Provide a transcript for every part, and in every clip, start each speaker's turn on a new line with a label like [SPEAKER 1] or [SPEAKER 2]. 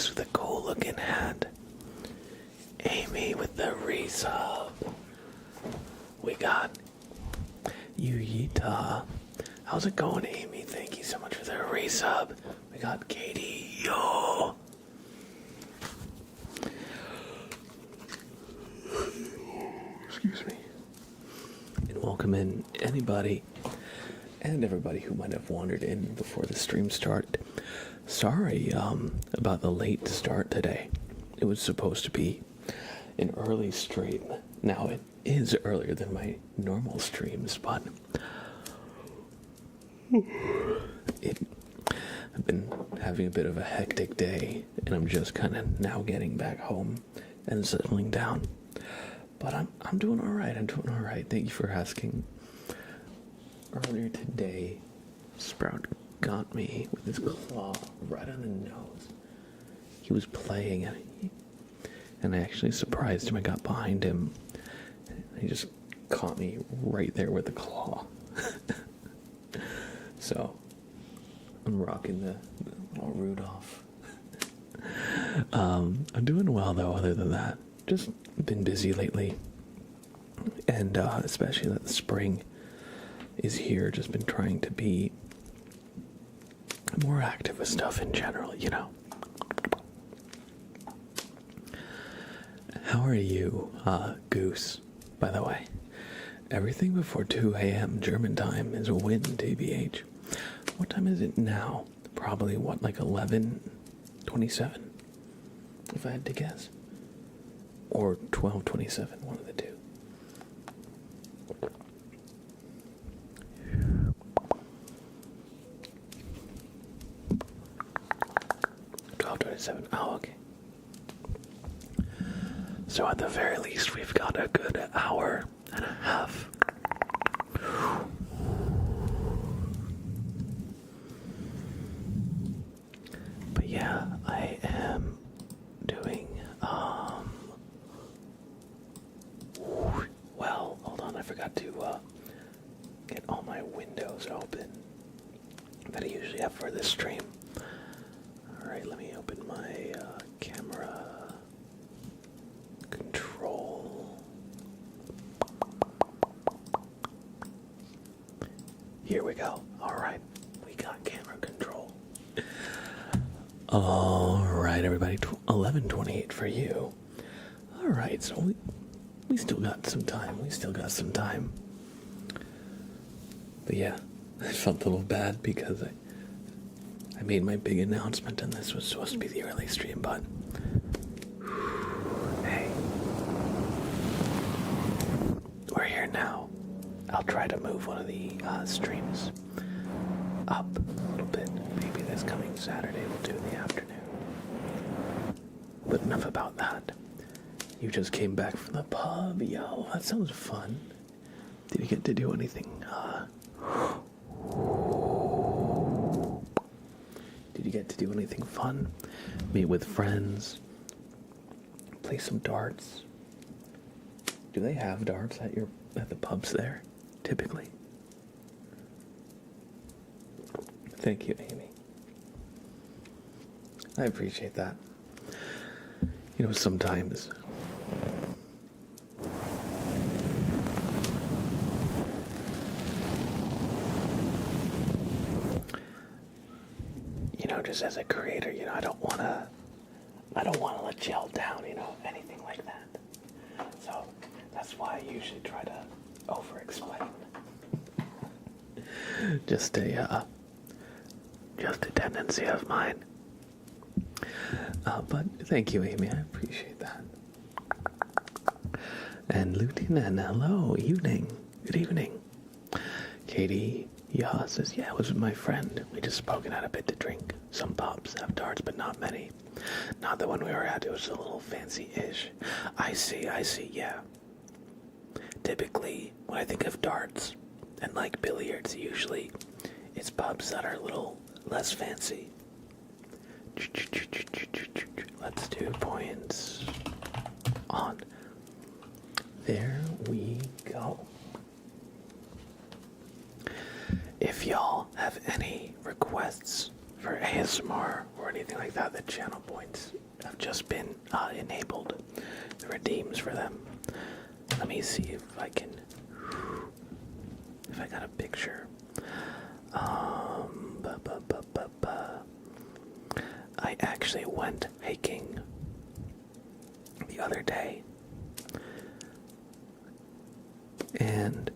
[SPEAKER 1] Goose with a cool looking hat. Amy with the resub. We got Yuyita. How's it going, Amy? Thank you so much for the resub. We got Katie. Yo. Excuse me. And welcome in anybody and everybody who might have wandered in before the stream started. Sorry about the late start today. It was supposed to be an early stream. Now it is earlier than my normal streams, but I've been having a bit of a hectic day, and I'm just kind of now getting back home and settling down. But I'm doing all right. I'm doing all right. Thank you for asking. Earlier today, Sprout got me with his claw right on the nose. He was playing at it, and I actually surprised him. I got behind him, and he just caught me right there with the claw. So, I'm rocking the Rudolph. I'm doing well, though, other than that. Just been busy lately, and especially that the spring is here. Just been trying to be more active with stuff in general, you know. How are you, Goose, by the way? Everything before 2 a.m. German time is a win, TBH. What time is it now? Probably, what, like 11:27, if I had to guess. Or 12:27, one of the two. 12:27. Oh, okay. So at the very least, we've got a good hour and a half. But yeah, I am doing, well, hold on, I forgot to, get all my windows open that I usually have for this stream. Alright, let me open my, camera control. Here we go. Alright, we got camera control. Alright, everybody, 11:28 for you. Alright, so we still got some time. We still got some time. But yeah, I felt a little bad because I made my big announcement and this was supposed to be the early stream, but hey, we're here now. I'll try to move one of the streams up a little bit. Maybe this coming Saturday we'll do in the afternoon. But enough about that. You just came back from the pub. Yo, that sounds fun. Did you get to do anything? Did you get to do anything fun? Meet with friends? Play some darts? Do they have darts at the pubs there, typically? Thank you, Amy. I appreciate that. You know, sometimes just as a creator, you know, I don't want to let you all down, you know, anything like that. So that's why I usually try to over-explain. Just a tendency of mine. But thank you, Amy. I appreciate that. And Lieutenant, hello, evening. Good evening. Katie says, yeah, it was with my friend. We just spoke and had a bit to drink. Some pubs have darts, but not many. Not the one we were at. It was a little fancy-ish. I see, yeah. Typically, when I think of darts and like billiards, usually it's pubs that are a little less fancy. Let's do points on. There we go. If y'all have any requests for ASMR or any anything like that, the channel points have just been enabled. The redeems for them. Let me see if I can, if I got a picture. I actually went hiking the other day, and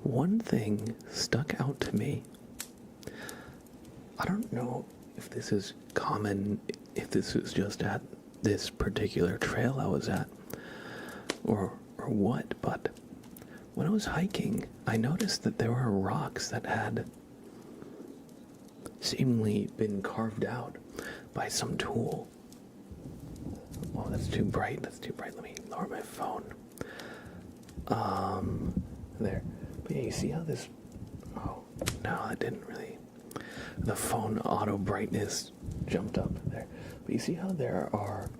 [SPEAKER 1] one thing stuck out to me. I don't know if this is common, if this is just at this particular trail I was at, or what, but when I was hiking, I noticed that there were rocks that had seemingly been carved out by some tool. Oh, that's too bright, let me lower my phone. There. But yeah, you see how this, oh, no, that didn't really, the phone auto brightness jumped up there. But you see how there are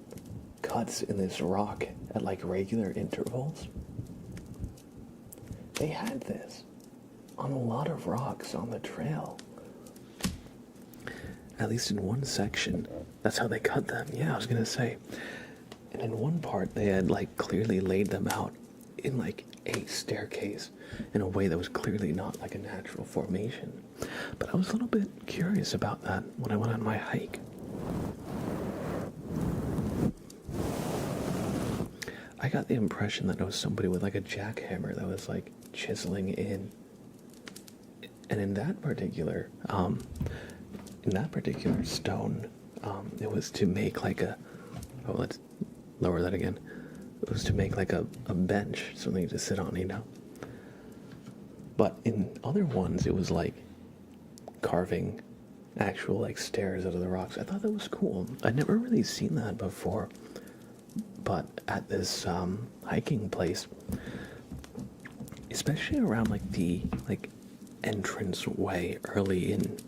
[SPEAKER 1] cuts in this rock at like regular intervals? They had this on a lot of rocks on the trail. At least in one section. That's how they cut them. Yeah, I was gonna say. And in one part, they had like clearly laid them out in like a staircase in a way that was clearly not like a natural formation. But I was a little bit curious about that when I went on my hike. I got the impression that it was somebody with like a jackhammer that was like chiseling in. And in that particular stone, it was to make like a, oh, let's lower that again. It was to make like a bench, something to sit on, you know. But in other ones, it was like carving actual like stairs out of the rocks. I thought that was cool. I'd never really seen that before. But at this hiking place, especially around like the entrance way early in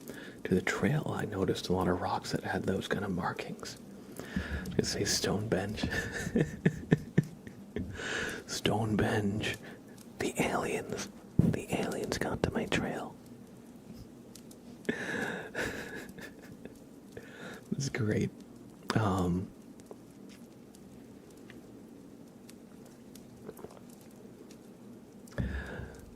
[SPEAKER 1] to the trail, I noticed a lot of rocks that had those kind of markings. I could say stone bench. Stone bench. The aliens got to my trail. It's great.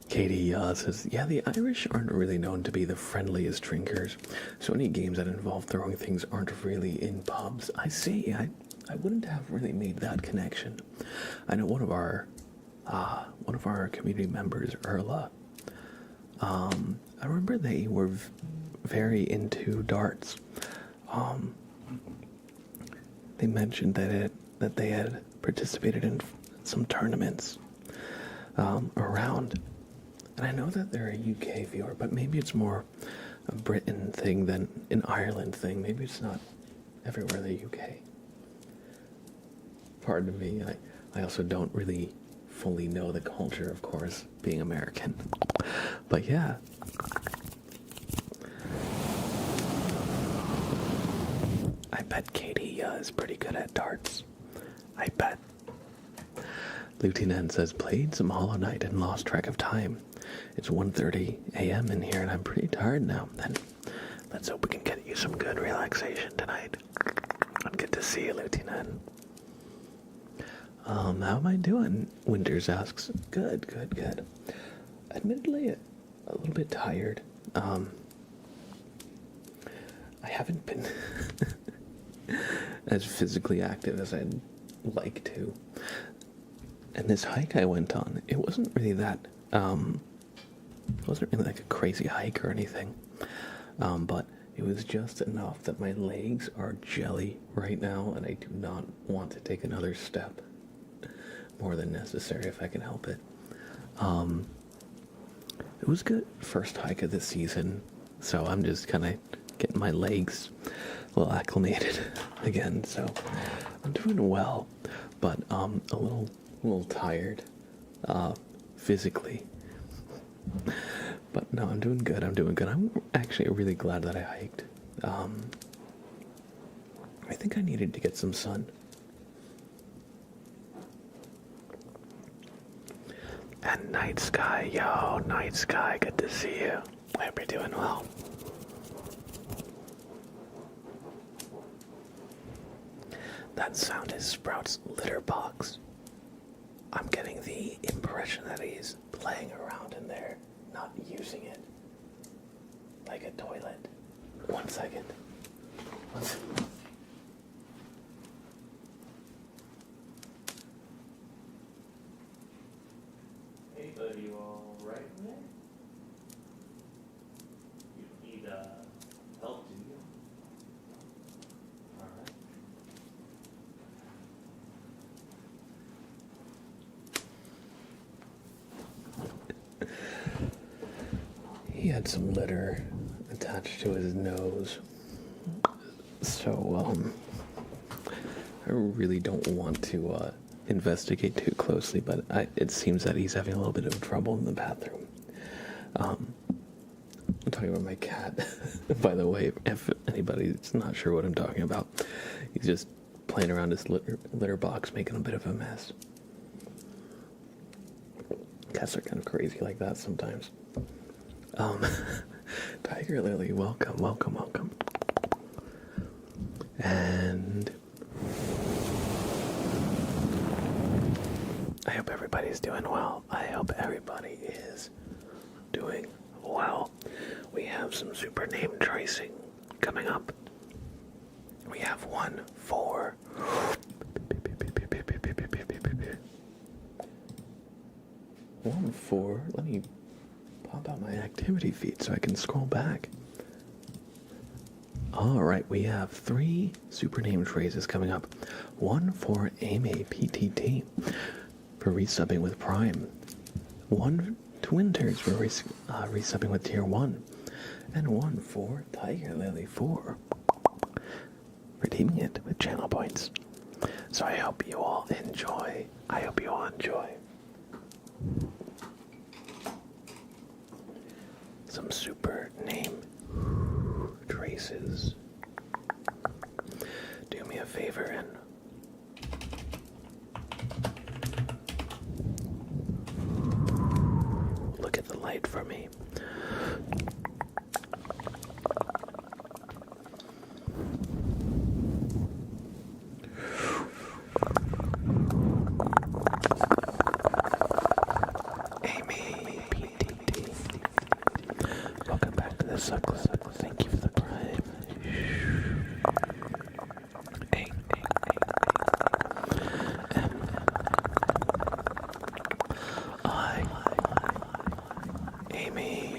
[SPEAKER 1] Katie says, yeah, the Irish aren't really known to be the friendliest drinkers, so any games that involve throwing things aren't really in pubs. I see. I wouldn't have really made that connection. I know one of our community members, Erla, I remember they were very into darts. They mentioned that they had participated in some tournaments around. And I know that they're a UK viewer, but maybe it's more a Britain thing than an Ireland thing. Maybe it's not everywhere in the UK. Pardon me, I also don't really fully know the culture, of course, being American. But yeah. I bet Katie is pretty good at darts. I bet. Lieutenant says, played some Hollow Knight and lost track of time. It's 1:30 a.m. in here and I'm pretty tired now. Then let's hope we can get you some good relaxation tonight. And good to see you, Lieutenant. How am I doing? Winters asks. Good. Admittedly, a little bit tired. I haven't been as physically active as I'd like to. And this hike I went on, it wasn't really that, it wasn't really like a crazy hike or anything. But it was just enough that my legs are jelly right now, and I do not want to take another step more than necessary if I can help it. It was good first hike of the season, so I'm just kind of getting my legs a little acclimated again, so I'm doing well, but a little tired physically. But no, I'm doing good. I'm actually really glad that I hiked. I think I needed to get some sun. And Night Sky, Night Sky, good to see you. I hope you're doing well. that sound is Sprout's litter box. I'm getting the impression that he's playing around in there, not using it like a toilet. 1 second. Hey, buddy, you all right in there? You need help, do you? All right. He had some litter attached to his nose. So, I really don't want to investigate too closely, but it seems that he's having a little bit of trouble in the bathroom. I'm talking about my cat, by the way, if anybody's not sure what I'm talking about. He's just playing around his litter box, making a bit of a mess. Cats are kind of crazy like that sometimes. Tiger Lily, welcome, welcome, welcome. And I hope everybody's doing well. I hope everybody is doing well. We have some super name tracing coming up. We have one for let me pop out my activity feed so I can scroll back. Alright, we have 3 super name phrases coming up. One for Amy PTT for resubbing with Prime. One to Winters for resubbing with Tier 1. And one for Tiger Lily 4 redeeming it with channel points. So I hope you all enjoy. Some super name traces. Do me a favor and look at the light for me. Amy PTT. Welcome back to the Suckle. Thank you for the prime. Amy.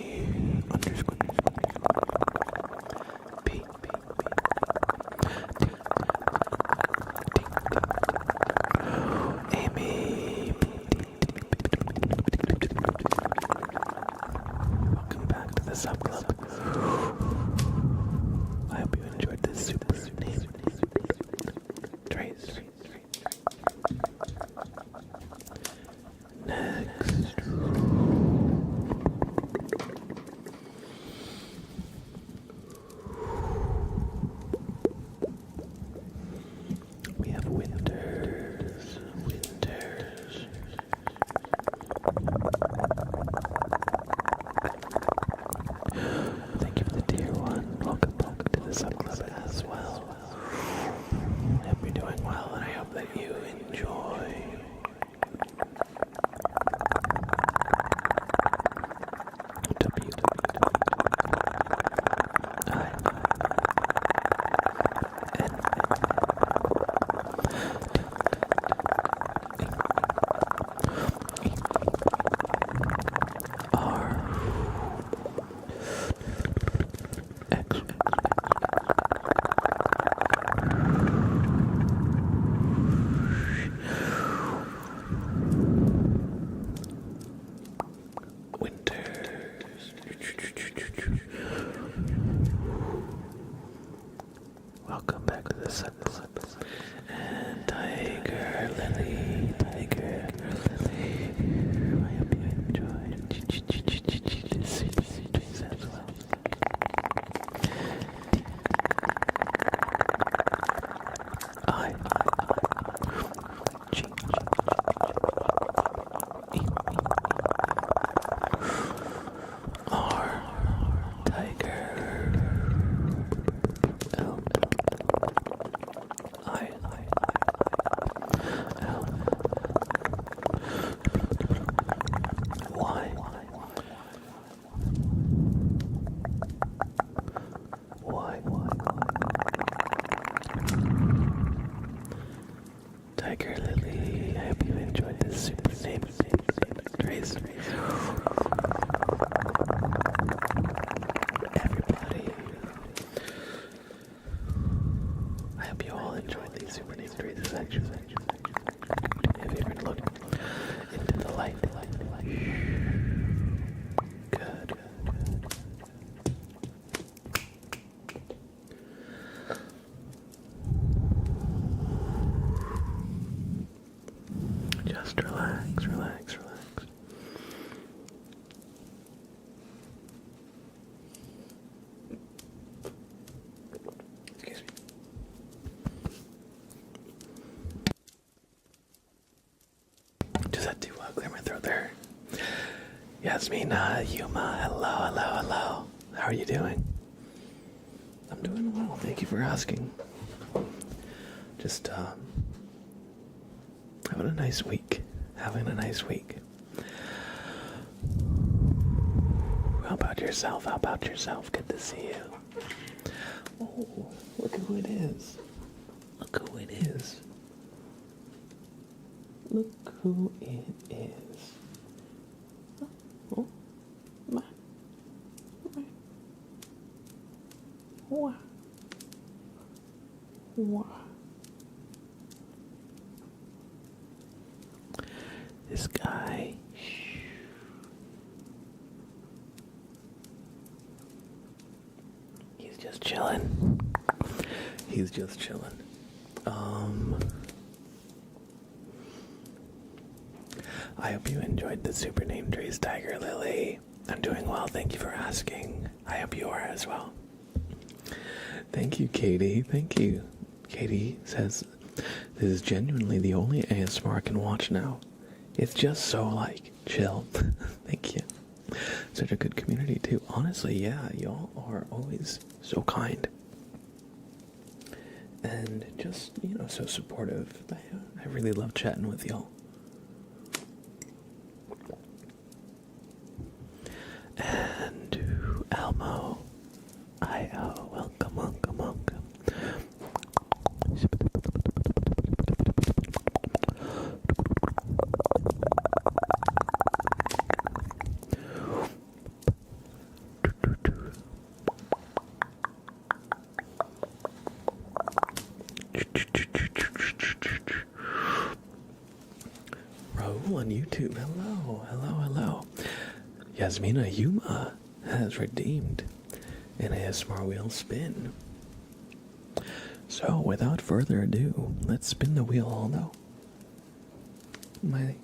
[SPEAKER 1] Tiger Lily, I hope you enjoyed this super name Trace. Everybody, I hope you all enjoyed these super name traces. Actually, have you ever looked into the light? Good. Just relax, relax, relax. Excuse me. Just had to clear my throat there. Yasmina, Yuma, hello, hello, hello. How are you doing? I'm doing well, thank you for asking. Just, having a nice week. Having a nice week. How about yourself? How about yourself? Good to see you. Oh, look who it is. Look who it is. Look who it is. Oh, my. Wow. Wow. This guy. He's just chilling. He's just chilling. I hope you enjoyed the super name trees, Tiger Lily. I'm doing well, thank you for asking. I hope you are as well. Thank you, Katie. Thank you. Katie says, this is genuinely the only ASMR I can watch now. It's just so, like, chill. Thank you. Such a good community, too. Honestly, yeah, y'all are always so kind. And just, you know, so supportive. I really love chatting with y'all. And Elmo, I.O., welcome, welcome, welcome. Raul on YouTube, hello, hello, hello. Yasmina Yuma has redeemed an ASMR wheel spin. So, without further ado, let's spin the wheel, although my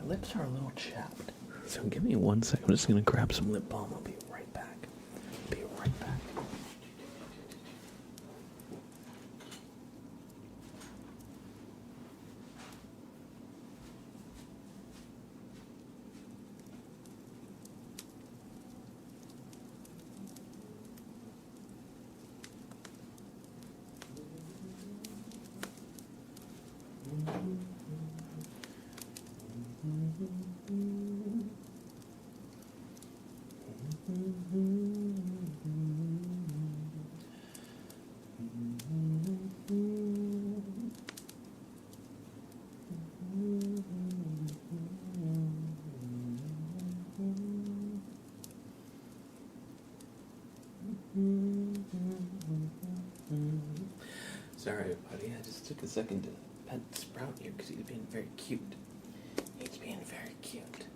[SPEAKER 1] lips are a little chapped. So give me 1 second. I'm just going to grab some lip balm. I'll be right back. Be right back. Sorry, buddy. I just took a second to pet Sprout here because he's being very cute. He's being very cute.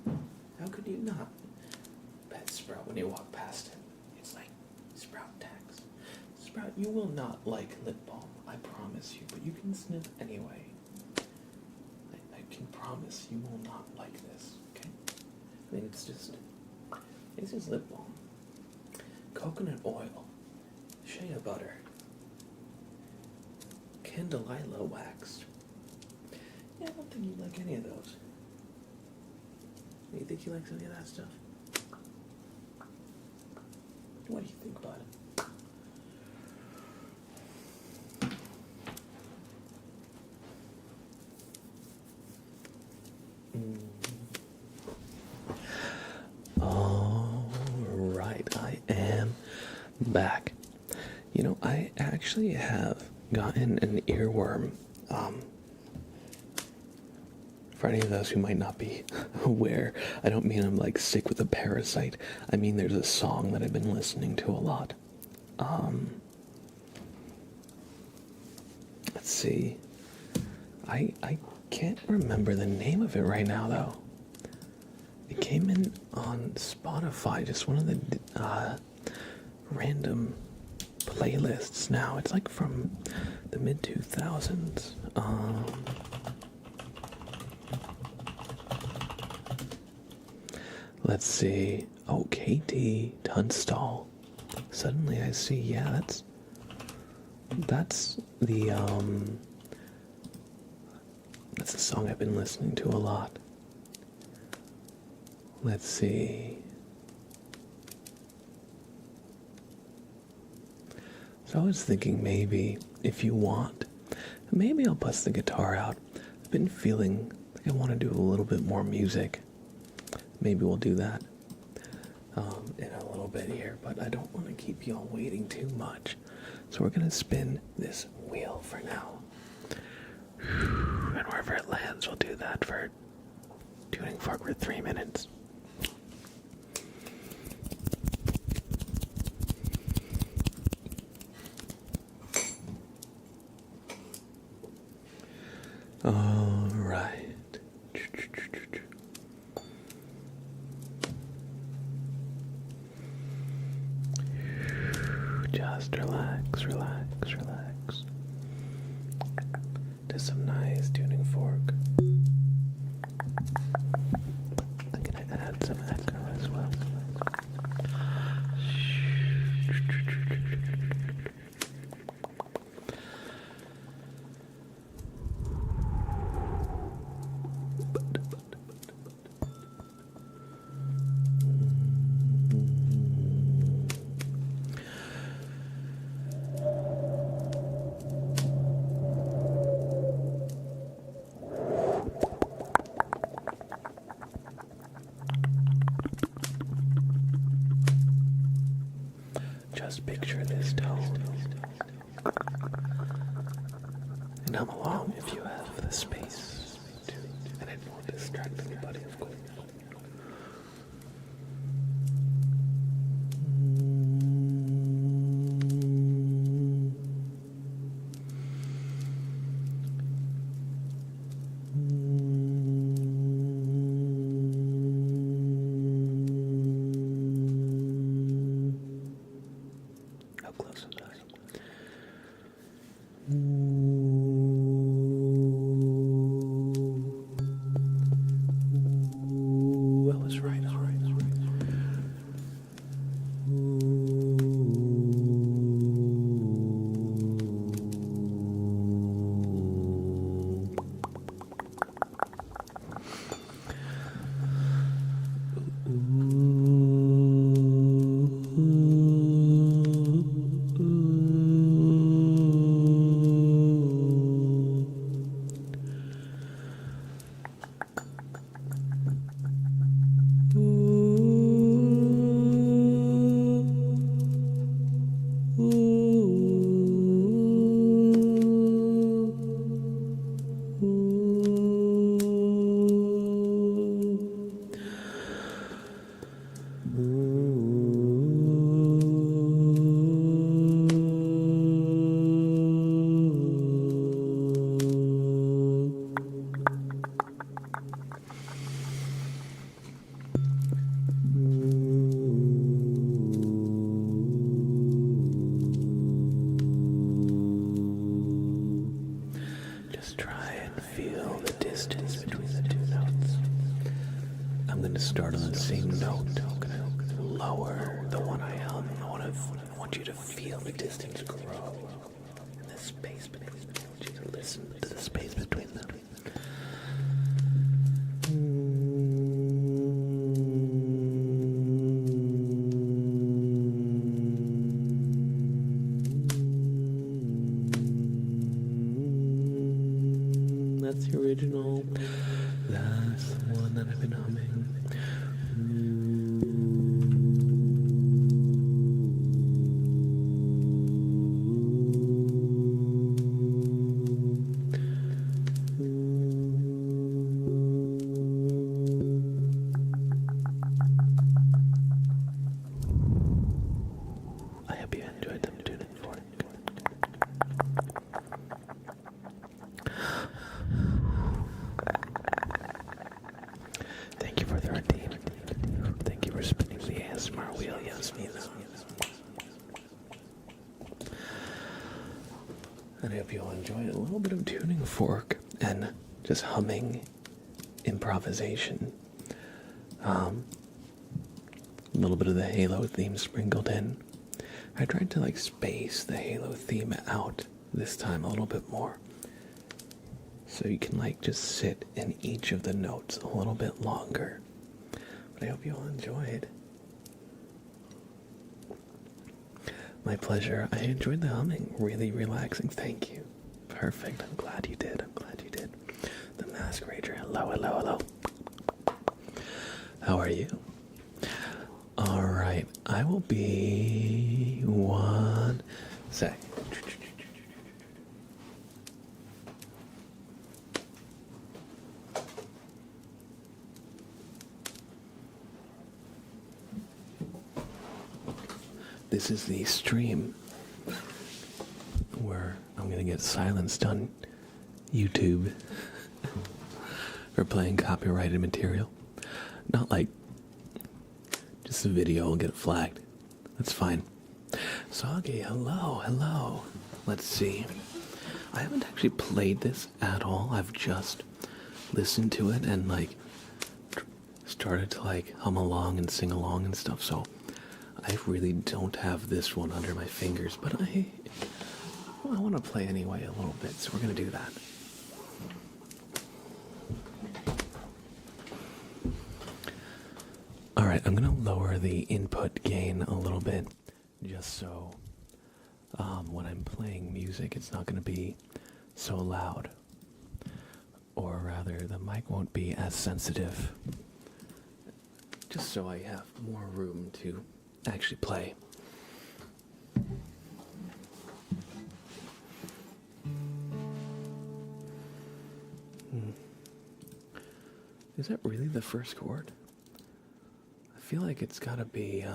[SPEAKER 1] How could you not pet Sprout when you walk past him? It's like Sprout tags. Sprout, you will not like lip balm, I promise you, but you can sniff anyway. I can promise you will not like this, okay? I mean, it's just lip balm. Coconut oil, shea butter, candelilla wax. Yeah, I don't think you like any of those. You think you like any of that stuff? What do you think about it? All right, I am back. You know, I actually have gotten an earworm. For any of those who might not be aware, I don't mean I'm like sick with a parasite. I mean there's a song that I've been listening to a lot. Let's see. I can't remember the name of it right now though. It came in on Spotify, just one of the random playlists now. It's like from the mid 2000s. Let's see. Oh, KT Tunstall. Suddenly I see, yeah, that's the song I've been listening to a lot. Let's see. So I was thinking maybe, if you want, maybe I'll bust the guitar out. I've been feeling like I want to do a little bit more music. Maybe we'll do that in a little bit here, but I don't want to keep y'all waiting too much. So we're going to spin this wheel for now. And wherever it lands, we'll do that for tuning fork for 3 minutes. All right. Just relax, relax, relax. To some nice tuning fork. I'm gonna add some echo as well. Just picture this tone, and hum along if you have the space to, and it won't distract anybody, of course. How close is that? Ooh, I was right, all right, all right. Just try and feel the distance between the two notes. I'm going to start on the same note. I'm going to lower the one I hum. I want you to feel the distance grow. And the space between them. I want you to listen to the space between them. That's the original. That's the one that I've been humming. hope you'll enjoy a little bit of tuning fork and just humming improvisation. A little bit of the Halo theme sprinkled in. I tried to space the Halo theme out this time a little bit more, so you can just sit in each of the notes a little bit longer. But I hope you all enjoyed. My pleasure. I enjoyed the humming. Really relaxing. Thank you. Perfect. I'm glad you did. The Mask Rager. Hello. How are you? Alright. I will be one sec. This is the stream where I'm going to get silenced on YouTube for playing copyrighted material. Not just the video will get flagged. That's fine. Soggy, hello. Let's see. I haven't actually played this at all. I've just listened to it and started to hum along and sing along and stuff, so I really don't have this one under my fingers, but I want to play anyway a little bit, so we're going to do that. Alright, I'm going to lower the input gain a little bit, just so when I'm playing music it's not going to be so loud. Or rather, the mic won't be as sensitive. Just so I have more room to actually play. Is that really the first chord? I feel like it's gotta be,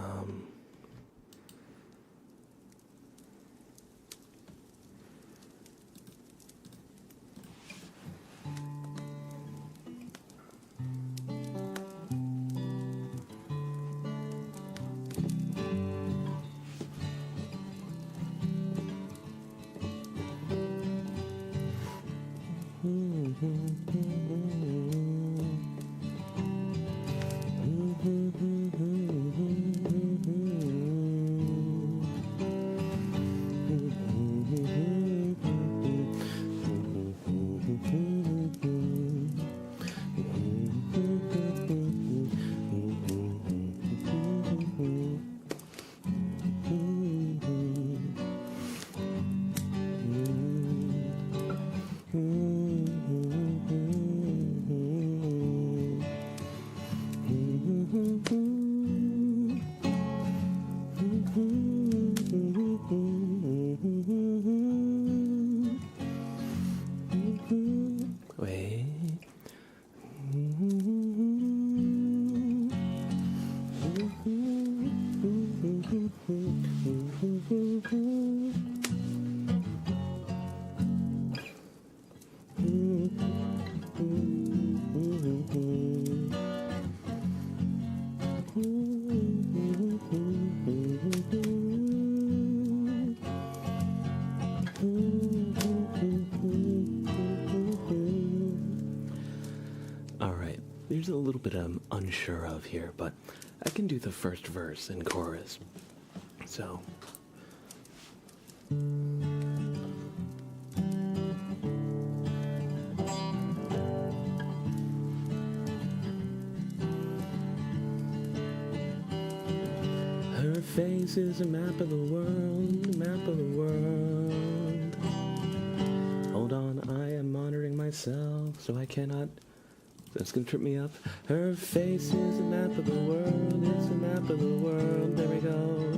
[SPEAKER 1] there's a little bit I'm unsure of here, but I can do the first verse and chorus. So. Her face is a map of the world, map of the world. Hold on, I am monitoring myself, so I cannot. That's gonna trip me up. Her face is a map of the world, it's a map of the world. There we go.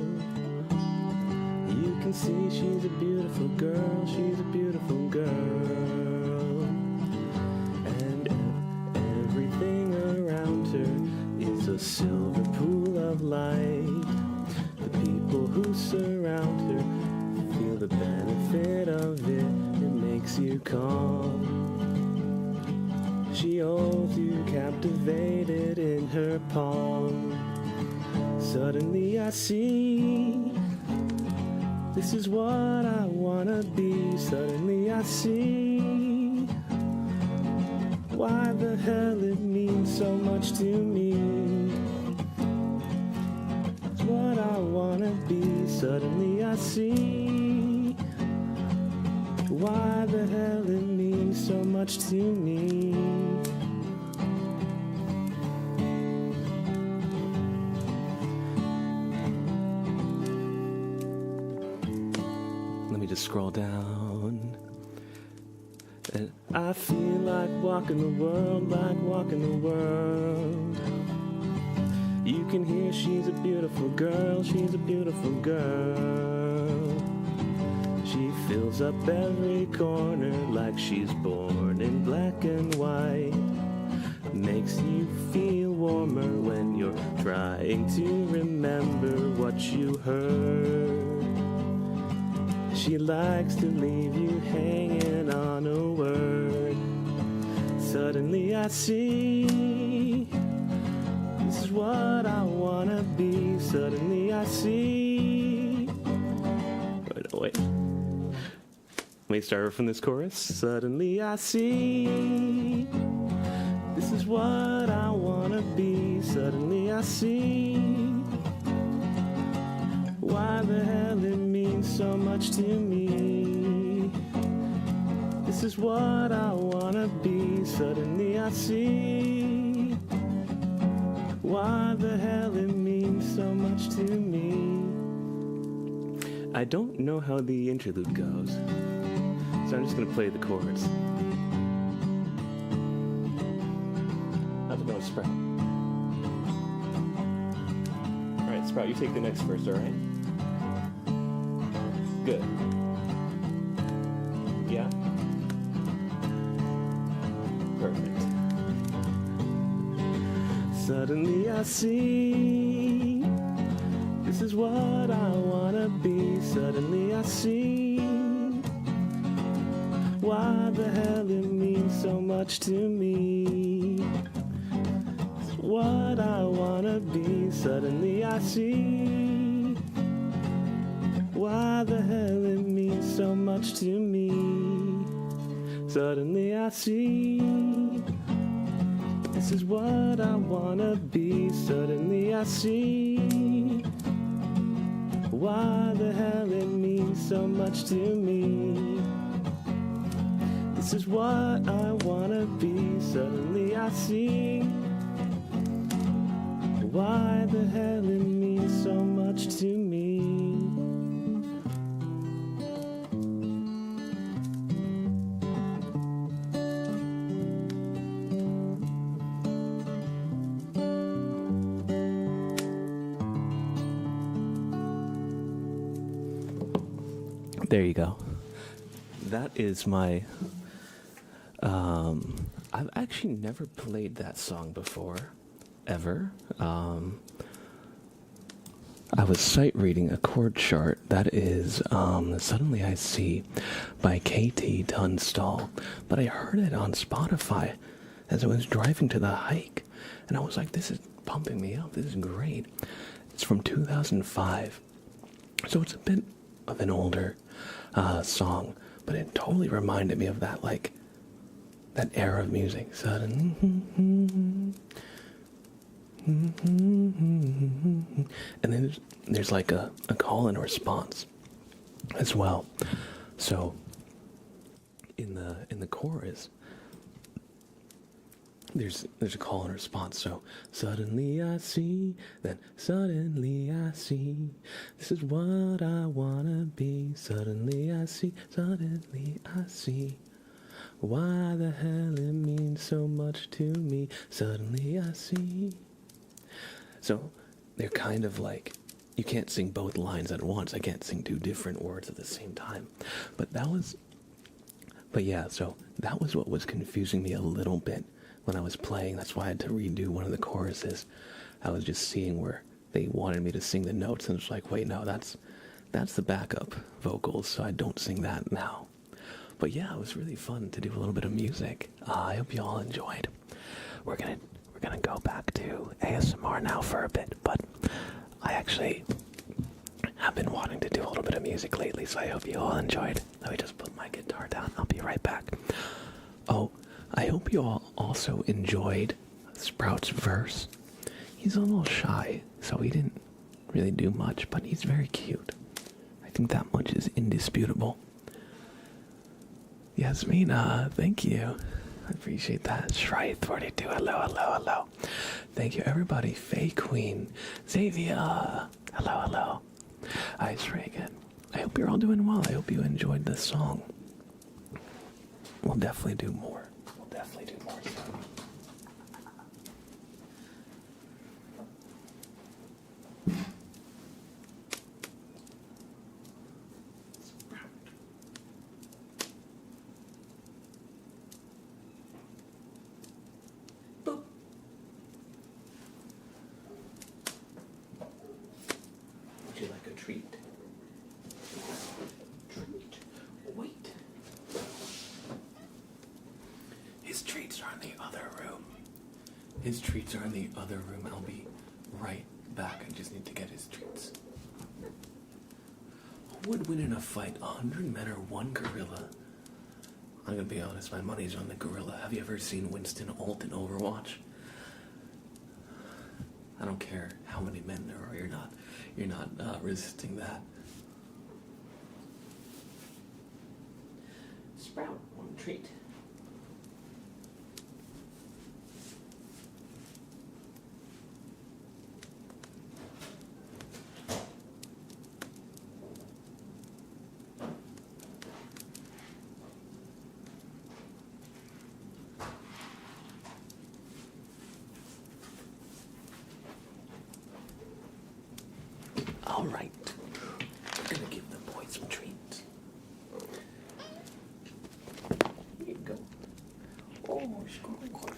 [SPEAKER 1] You can see she's a beautiful girl, she's a beautiful girl. And everything around her is a silver pool of light. The people who surround her feel the benefit of it. It makes you calm. She holds you captivated in her palm. Suddenly I see This is what I wanna be. Suddenly I see why the hell it means so much to me. It's what I wanna be. Suddenly I see why the hell it means so much to me. Let me just scroll down. And I feel like walking the world, like walking the world. You can hear she's a beautiful girl, she's a beautiful girl. She fills up every corner like she's born in black and white. Makes you feel warmer when you're trying to remember what you heard. She likes to leave you hanging on a word. Suddenly I see this is what I wanna be. Suddenly I see. Wait. Let me start from this chorus. Suddenly I see this is what I wanna be. Suddenly I see why the hell it means so much to me. This is what I wanna be. Suddenly I see why the hell it means so much to me. I don't know how the interlude goes, so I'm just gonna play the chords. How's it going, Sprout? Alright, Sprout, you take the next verse, alright? Good. Yeah? Perfect. Suddenly I see this is what I wanna be. Suddenly I see why the hell it means so much to me. It's what I wanna be. Suddenly I see why the hell it means so much to me. Suddenly I see this is what I wanna be. Suddenly I see why the hell it means so much to me. This is what I wanna be. Suddenly I see why the hell it means so much to me. There you go. That is my I've actually never played that song before, ever. I was sight reading a chord chart. That is Suddenly I See by KT Tunstall. But I heard it on Spotify as I was driving to the hike. And I was like, this is pumping me up. This is great. It's from 2005. So it's a bit of an older song. But it totally reminded me of that, like, that era of music. Suddenly. And then there's like a call and a response as well. So in the chorus there's a call and response. So suddenly I see, then suddenly I see, this is what I wanna be. Suddenly I see why the hell it means so much to me. Suddenly I see. So they're kind of like, you can't sing both lines at once. I can't sing two different words at the same time. But yeah, so that was what was confusing me a little bit when I was playing. That's why I had to redo one of the choruses. I was just seeing where they wanted me to sing the notes, and it's like, wait, no, that's the backup vocals, so I don't sing that now. But yeah, it was really fun to do a little bit of music. I hope you all enjoyed. We're gonna go back to ASMR now for a bit, but I actually I've been wanting to do a little bit of music lately, so I hope you all enjoyed. Let me just put my guitar down. I'll be right back. Oh, I hope you all also enjoyed Sprout's verse. He's a little shy, so he didn't really do much, but he's very cute. I think that much is indisputable. Yasmin, thank you. I appreciate that. Shrite42, hello. Thank you, everybody. Faye Queen, Xavier, hello. Ice Reagan. I hope you're all doing well. I hope you enjoyed this song. We'll definitely do more. Soon. Would you like a treat? Wait. His treats are in the other room. I'll be right back. I just need to get his treats. Who would win in a fight, 100 men or one gorilla? I'm gonna be honest, my money's on the gorilla. Have you ever seen Winston ult in Overwatch? I don't care how many men there are, you're not resisting that. Sprout, one treat. All right, we're gonna give the boys some treats. Here you go. Oh, Scrunkles.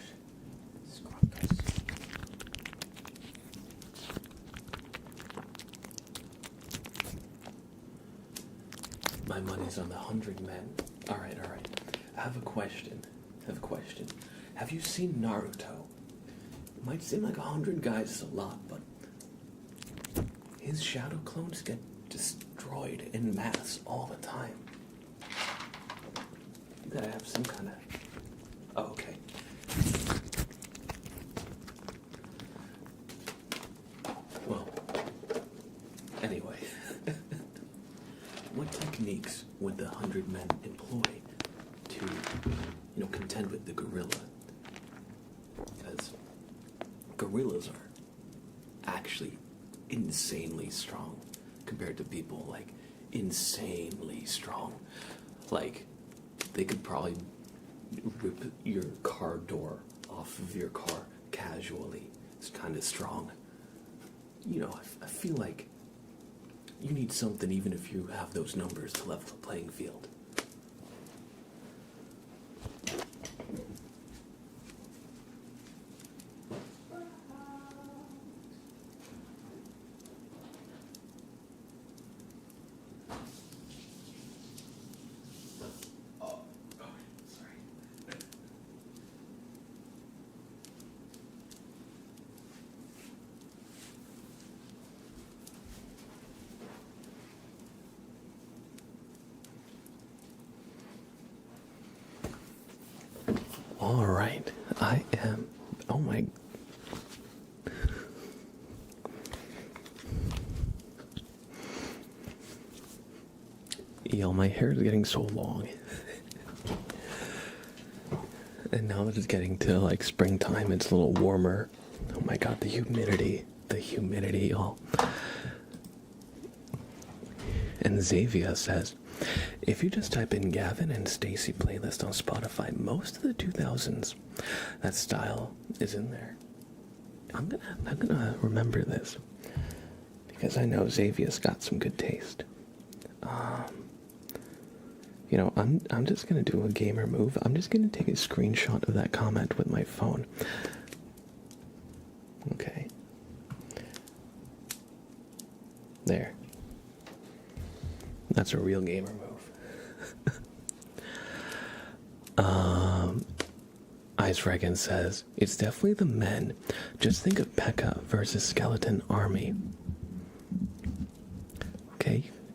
[SPEAKER 1] My money's on the 100 men. All right. I have a question. Have you seen Naruto? It might seem like 100 guys is a lot, but his shadow clones get destroyed en masse all the time. You gotta have some kind of... Oh, okay. Well, anyway. What techniques would the 100 men employ to, contend with the gorilla? Because gorillas are actually insanely strong compared to people, like insanely strong. Like, they could probably rip your car door off of your car casually. It's kind of strong. I feel like you need something even if you have those numbers to level the playing field. All right, I am. Oh my. Yo, my hair is getting so long. And now that it's getting to like springtime, it's a little warmer. Oh my god, the humidity, y'all. And Xavier says, if you just type in Gavin and Stacy playlist on Spotify, most of the 2000s, that style is in there. I'm gonna remember this because I know Xavier's got some good taste. I'm just gonna do a gamer move. I'm just gonna take a screenshot of that comment with my phone. Okay. There. That's a real gamer move. Ice Reagan says, it's definitely the men. Just think of P.E.K.K.A. versus Skeleton Army.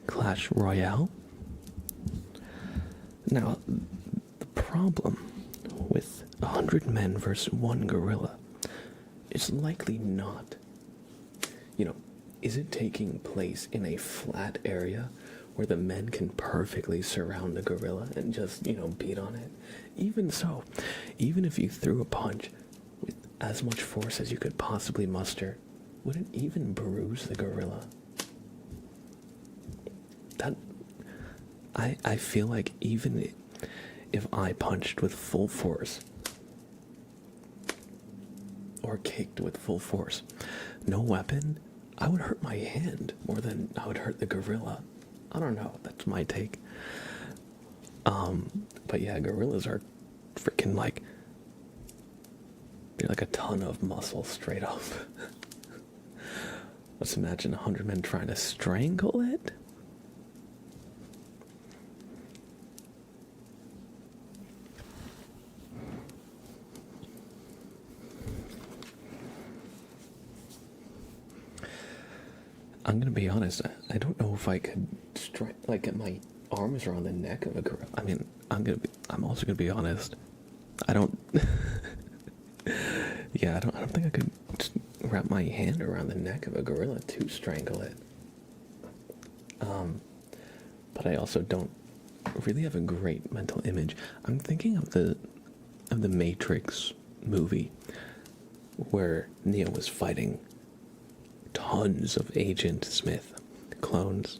[SPEAKER 1] Clash Royale. Now, the problem with 100 men versus one gorilla is likely not, is it taking place in a flat area where the men can perfectly surround the gorilla and just, beat on it? Even so, even if you threw a punch with as much force as you could possibly muster, would it even bruise the gorilla? I feel like even if I punched with full force or kicked with full force, no weapon, I would hurt my hand more than I would hurt the gorilla. I don't know, that's my take. But yeah, gorillas are freaking they're like a ton of muscle straight up. Let's imagine 100 men trying to strangle it. I'm gonna be honest, I don't know if I could get my arms around the neck of a gorilla. I mean, I'm also gonna be honest. I don't yeah, I don't think I could wrap my hand around the neck of a gorilla to strangle it. But I also don't really have a great mental image. I'm thinking of the Matrix movie where Neo was fighting tons of Agent Smith clones.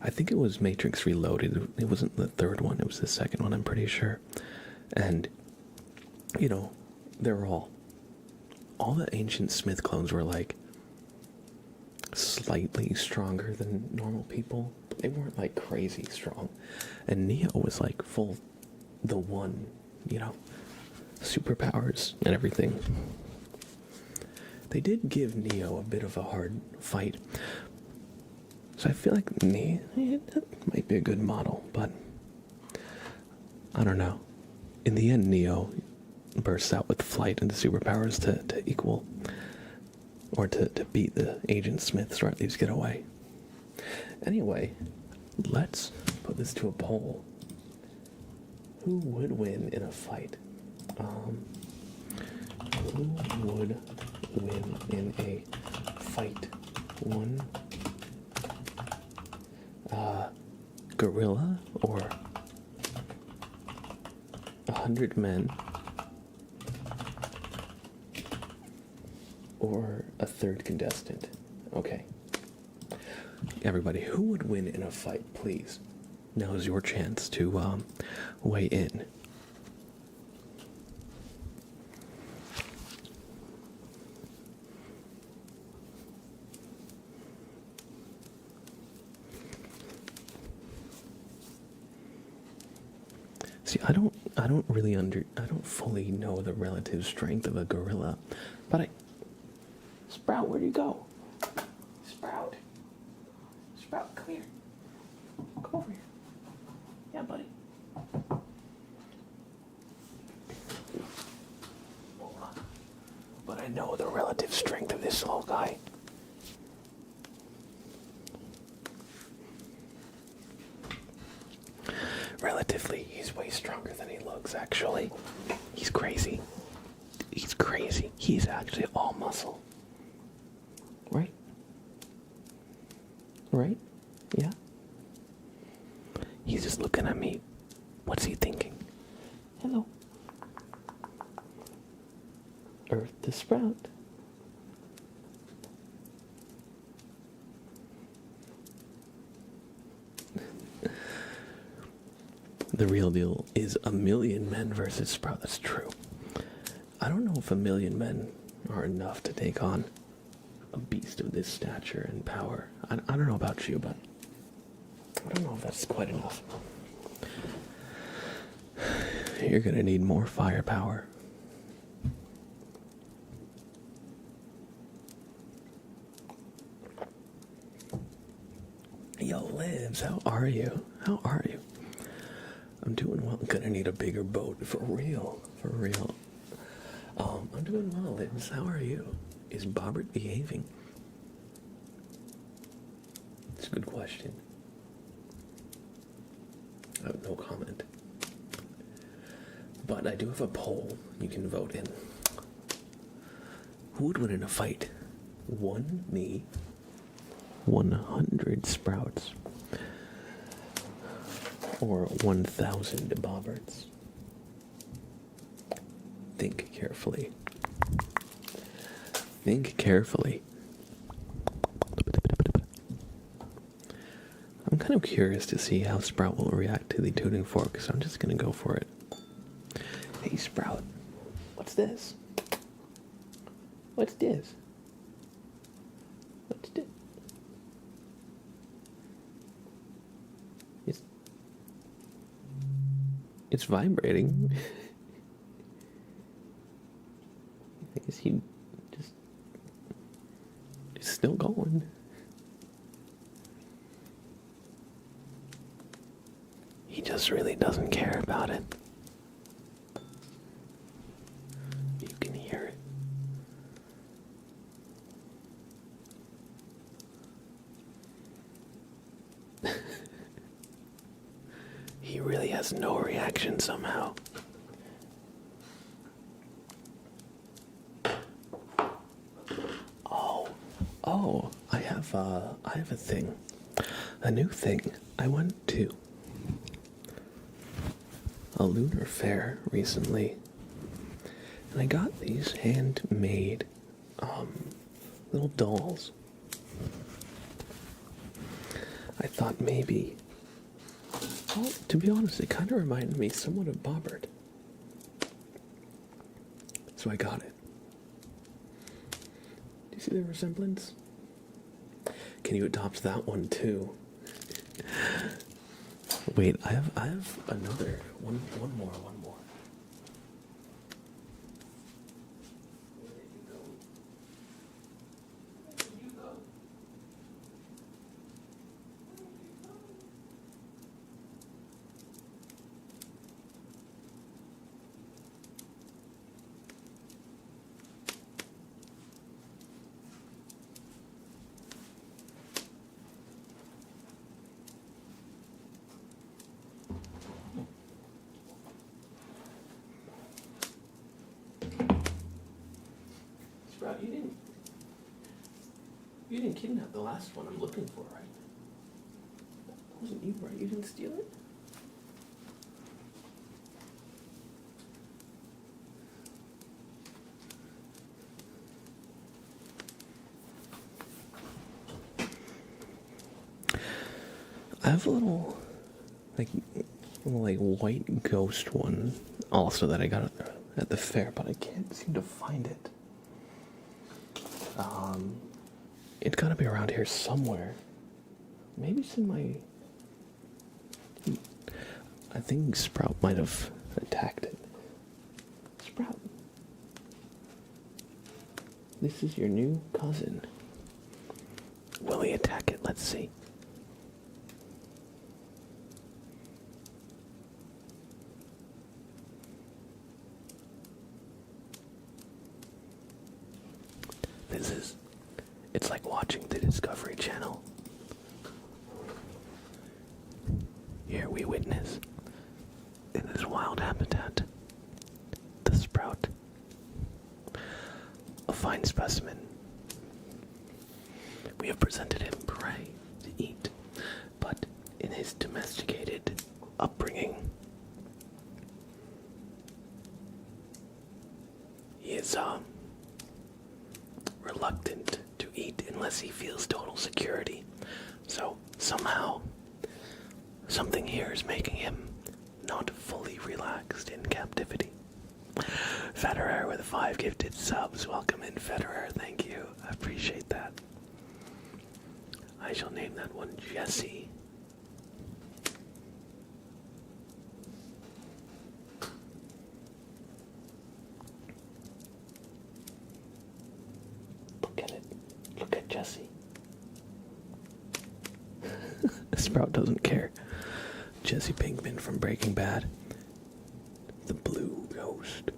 [SPEAKER 1] I think it was Matrix Reloaded. It wasn't the third one, it was the second one, I'm pretty sure. And, they were all the Agent Smith clones were slightly stronger than normal people, but they weren't crazy strong. And Neo was full the one, superpowers and everything. They did give Neo a bit of a hard fight. So I feel like Neo might be a good model, but I don't know. In the end, Neo bursts out with flight and the superpowers to equal, or to beat the Agent Smiths, or at least get away. Anyway, let's put this to a poll. Who would win in a fight? Who would win in a fight? One gorilla or 100 men, or a third contestant? Okay. Everybody, who would win in a fight, please? Now is your chance to weigh in. See, I don't fully know the relative strength of a gorilla, but Sprout, where'd you go? Sprout, come here. Come over here. Yeah, buddy. Hold on. But I know the relative strength of this little guy. Relatively, he's way stronger than he looks, actually. He's crazy. He's actually all muscle. Right? Right? Yeah? He's just looking at me. What's he thinking? Hello. Earth to Sprout. The real deal is 1,000,000 men versus Sprout. That's true. I don't know if 1,000,000 men are enough to take on a beast of this stature and power. I don't know about you, but I don't know if that's quite enough. You're gonna need more firepower. Yo, Libs, how are you? I'm doing well. I'm gonna need a bigger boat, for real. I'm doing well, Libs. How are you? Is Bobbert behaving? It's a good question. No comment. But I do have a poll you can vote in. Who would win in a fight? One me, 100 Sprouts, or 1,000 Bobberts? Think carefully. Think carefully. I'm kind of curious to see how Sprout will react to the tuning fork, so I'm just gonna go for it. Hey Sprout, what's this? What's this? What's this? It's vibrating. I guess he just is still going. He just really doesn't care about it. You can hear it. He really has no reaction somehow. Oh, I have a thing. A new thing. I went to a lunar fair recently, and I got these handmade little dolls. I thought maybe, well, to be honest, it kind of reminded me somewhat of Bobbert, so I got it. Do you see the resemblance? Can you adopt that one too? Wait, I have another one more. Where did you go? Sprout, you didn't kidnap the last one I'm looking for, right? That wasn't you, right? You didn't steal it? I have a little white ghost one also that I got at the fair, but I can't seem to find it. It's gotta be around here somewhere. Maybe it's in my... I think Sprout might have attacked it. Sprout. This is your new cousin. Will he attack it? Let's see. It's like watching the Discovery Channel. Here we witness, in this wild habitat, the Sprout. A fine specimen. We have presented him prey to eat, but in his domesticated upbringing, he is, reluctant to eat unless he feels total security. So somehow, something here is making him not fully relaxed in captivity. Federer with 5 gifted subs. Welcome in, Federer. Thank you. I appreciate that. I shall name that one Jesse. Look at Jesse. Sprout doesn't care. Jesse Pinkman from Breaking Bad. The Blue Ghost.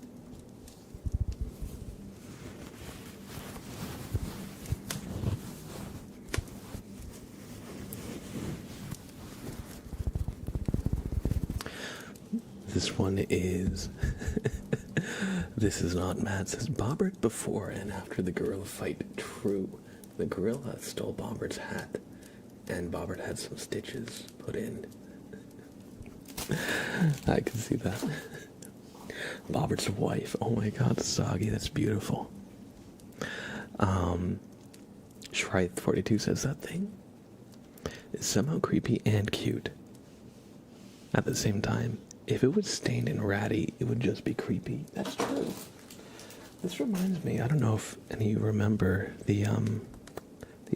[SPEAKER 1] This one is... This is not Matt. It says, Bobbert before and after the gorilla fight. True. The gorilla stole Bobbert's hat, and Bobbert had some stitches put in. I can see that. Bobbert's wife. Oh my god, Soggy, that's beautiful. Shrite42 says that thing is somehow creepy and cute. At the same time, if it was stained and ratty, it would just be creepy. That's true. This reminds me, I don't know if any of you remember the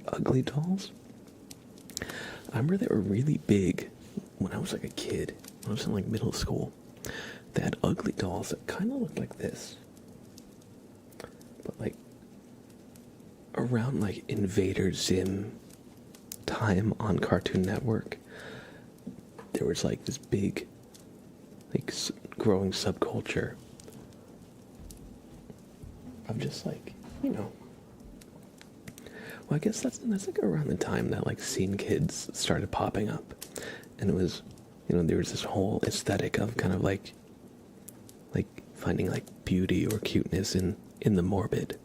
[SPEAKER 1] Ugly Dolls. I remember they were really big when I was like a kid, when I was in like middle school. They had Ugly Dolls that kind of looked like this. But like, around like Invader Zim time on Cartoon Network, there was like this big, like growing subculture of just like, you know. Well, I guess that's like around the time that like scene kids started popping up, and it was, you know, there was this whole aesthetic of kind of like finding like beauty or cuteness in the morbid.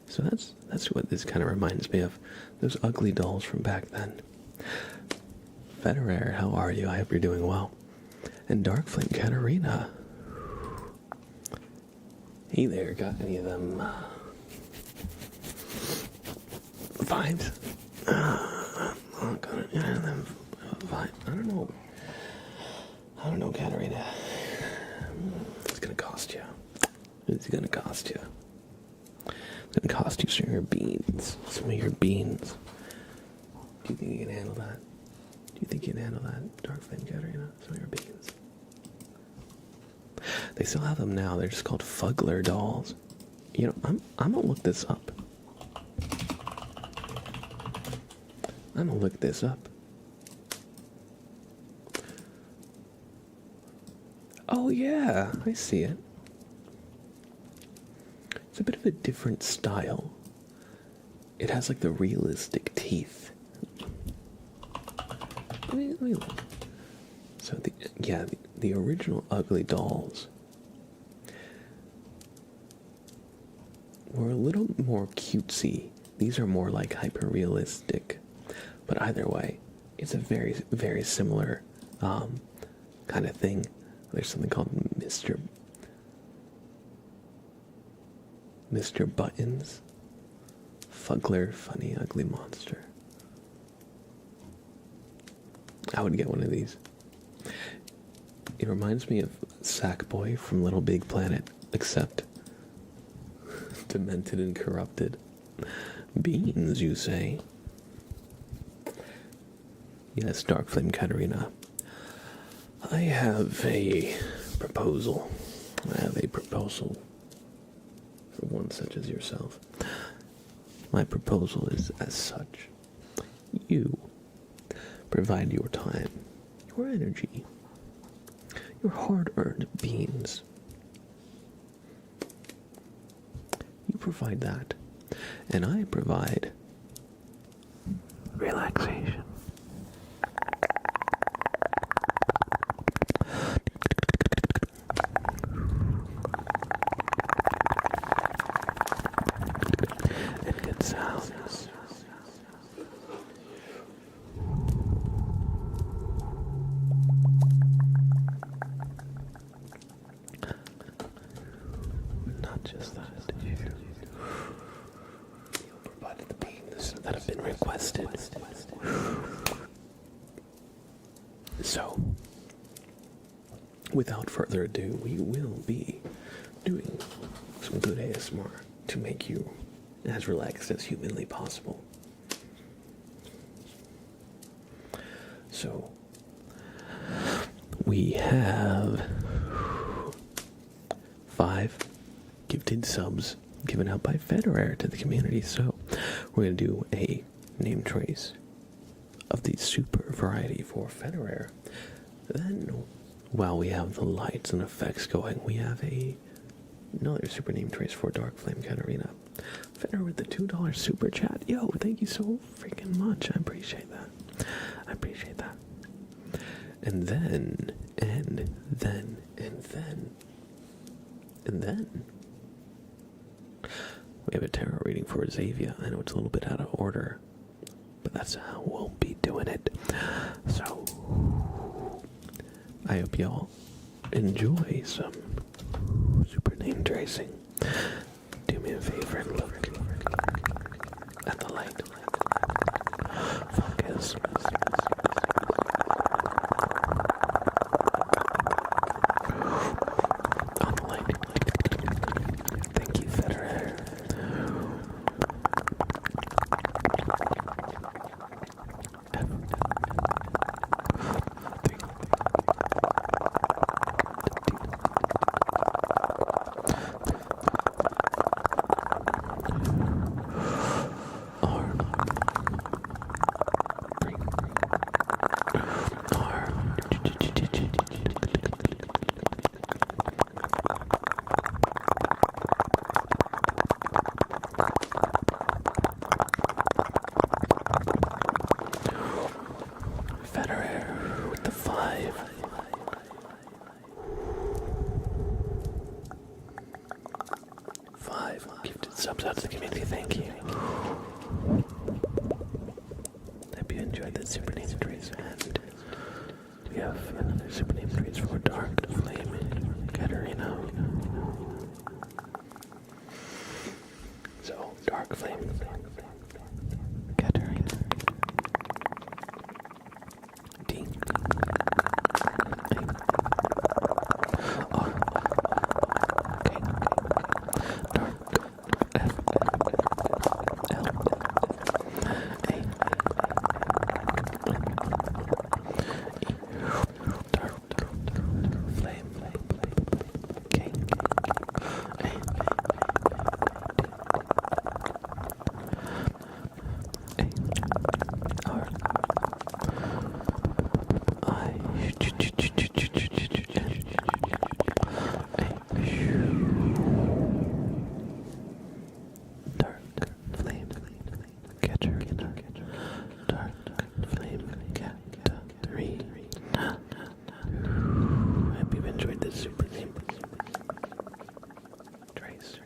[SPEAKER 1] So that's what this kind of reminds me of, those Ugly Dolls from back then. Federer, how are you? I hope you're doing well. And Dark Flame Katarina. Hey there, got any of them vibes? Not gonna get any of them vibes. I don't know, Katarina. It's gonna cost you. It's gonna cost you. It's gonna cost you some of your beans. Do you think you can handle that? Do you think you can handle that, Dark Flame Katarina? Some of your beans. They still have them now. They're just called Fuggler dolls. You know, I'm gonna look this up. Oh yeah, I see it. It's a bit of a different style. It has like the realistic teeth. Let me look. So the original Ugly Dolls were a little more cutesy. These are more like hyper-realistic. But either way, it's a very, very similar kind of thing. There's something called Mr. Buttons. Fuggler, funny, ugly monster. I would get one of these. It reminds me of Sackboy from Little Big Planet, except demented and corrupted. Beans, you say? Yes, Dark Flame Katarina. I have a proposal. For one such as yourself. My proposal is as such. You provide your time, your energy, your hard-earned beans. You provide that, and I provide relaxation. And good sounds. Not just that, you provided the beans that have been requested. So, without further ado, we will be doing some good ASMR to make you as relaxed as humanly possible. So, we have 5 gifted subs given out by Federer to the community. So, we're going to do a name trace of the super variety for Federer. Then, while we have the lights and effects going, we have another super name trace for Dark Flame Katarina. Federer with the $2 super chat. Yo, thank you so freaking much. I appreciate that. And then, And then we have a tarot reading for Xavier. I know it's a little bit out of order, but that's how we'll be doing it. So I hope y'all enjoy some super name tracing. Do me a favor and look at the light. Focus. On the light. Thank you, Federer. Federer with the 5. Gifted subs out to the community, thank you. Hope you enjoyed that super name trace, and we have another super name trace for Dark Flame Katarina. So, Dark Flame Katarina. D. R. K. Dark. F. L. A. E. Dark Flame K. A. R. I. Dark Flame Katarina. Dark Flame Katarina. I hope you've enjoyed this super name trace.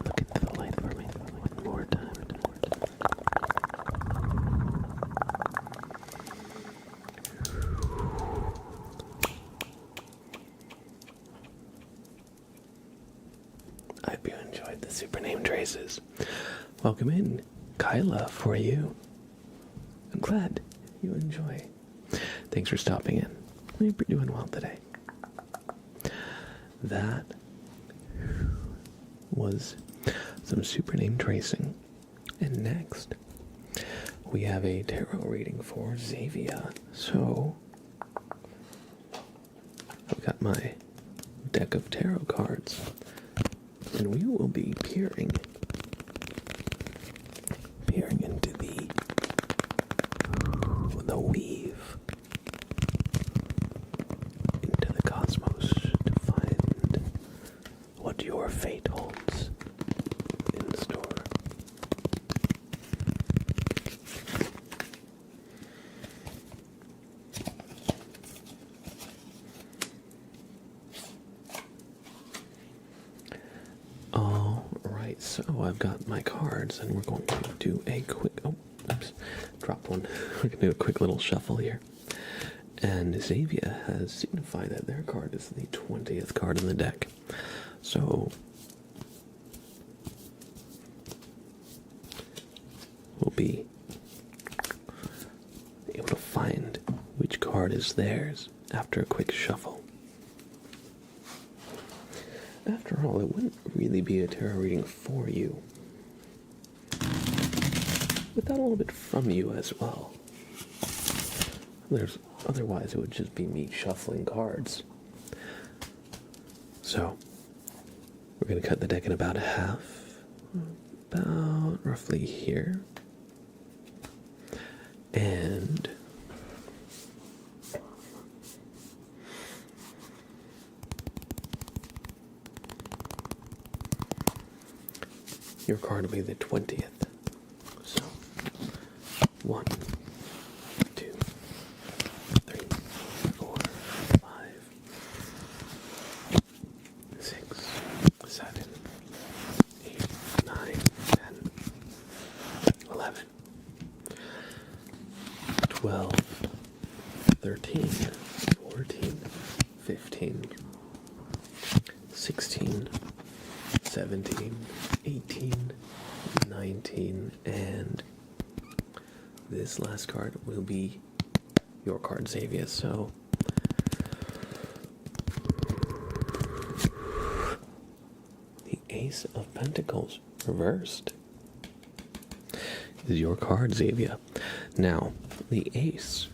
[SPEAKER 1] Look into the light for me one more time. I hope you enjoyed the super name traces. Welcome in, Kyla, for you. I'm glad you enjoy. Thanks for stopping in. I hope you're doing well today. That was some super name tracing. And next, we have a tarot reading for Xavier. So, I've got my deck of tarot cards, and we will be peering into the weave, into the cosmos to find what your fate holds in store. Alright, so I've got my cards, and we're going to do a quick, dropped one. We're going to do a quick little shuffle here. And Xavier has signified that their card is the 20th card in the deck. So, we'll be able to find which card is theirs after a quick shuffle. After all, it wouldn't really be a tarot reading for you without a little bit from you as well. Otherwise, it would just be me shuffling cards. So, we're going to cut the deck in about half, about roughly here. And your card will be the 20th. So, 1, 2, 3, 15, 16, 17, 18, 19, and this last card will be your card, Xavier. So the Ace of Pentacles reversed is your card, Xavier. Now, the Ace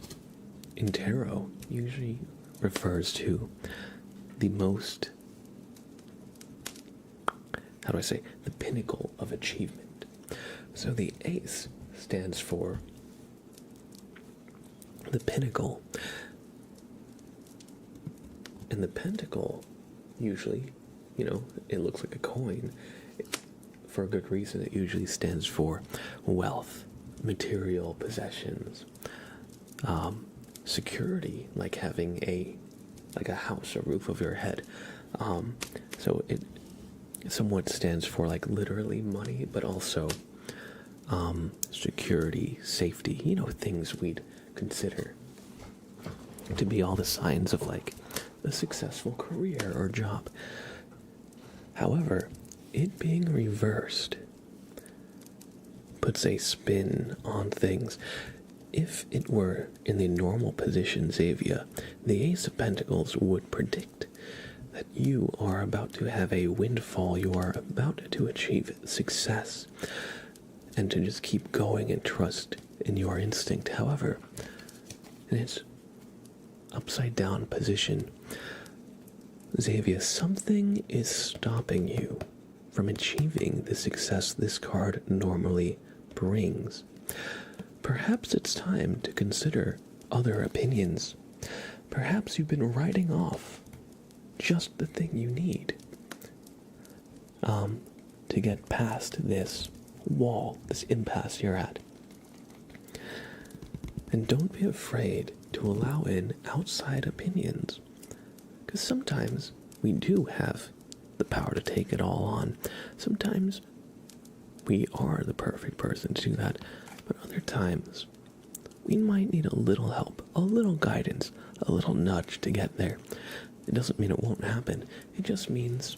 [SPEAKER 1] in tarot usually refers to the most, how do I say, the pinnacle of achievement. So the Ace stands for the pinnacle, and the pentacle usually, it looks like a coin. For a good reason. It usually stands for wealth, material possessions, security, like having a house, a roof over your head. So it somewhat stands for like literally money, but also security, safety, things we'd consider to be all the signs of like a successful career or job. However, it being reversed puts a spin on things. If it were in the normal position, Xavier, the Ace of Pentacles would predict that you are about to have a windfall, you are about to achieve success, and to just keep going and trust in your instinct. However, in its upside down position, Xavier, something is stopping you from achieving the success this card normally brings. Perhaps it's time to consider other opinions. Perhaps you've been writing off just the thing you need to get past this wall, this impasse you're at. And don't be afraid to allow in outside opinions, because sometimes we do have the power to take it all on. Sometimes we are the perfect person to do that, but other times we might need a little help, a little guidance, a little nudge to get there. It doesn't mean it won't happen. It just means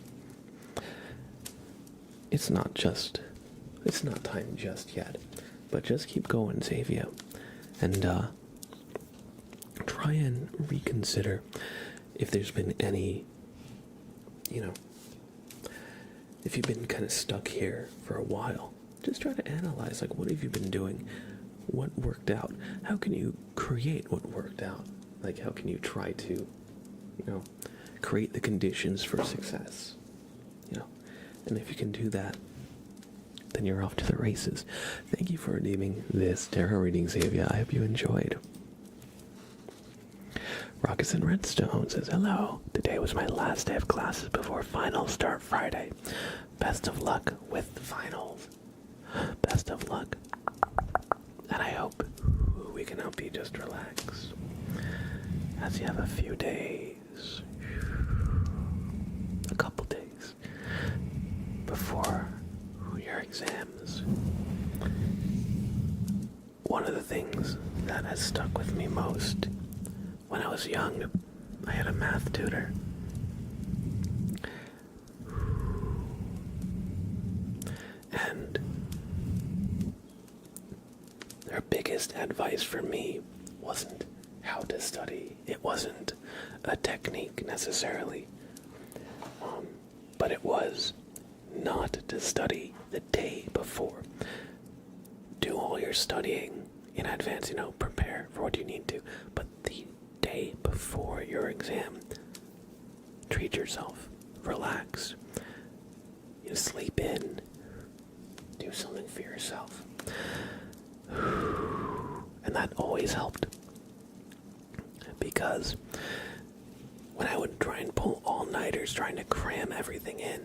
[SPEAKER 1] it's not time just yet. But just keep going, Xavier, and try and reconsider if there's been any, if you've been kind of stuck here for a while. Just try to analyze, like, what have you been doing? What worked out? How can you create what worked out? Like, how can you try to, create the conditions for success? And if you can do that, then you're off to the races. Thank you for redeeming this tarot reading, Xavier. I hope you enjoyed. Rockets and Redstone says, hello. Today was my last day of classes before finals start Friday. Best of luck with the finals. Best of luck. And I hope we can help you just relax as you have a few days, a couple days before your exams. One of the things that has stuck with me most, when I was young, I had a math tutor. And their biggest advice for me wasn't how to study. It wasn't a technique necessarily. But it was not to study the day before. Do all your studying in advance, prepare for what you need to. But the day before your exam, treat yourself, relax, sleep in, do something for yourself. And that always helped, because when I would try and pull all-nighters trying to cram everything in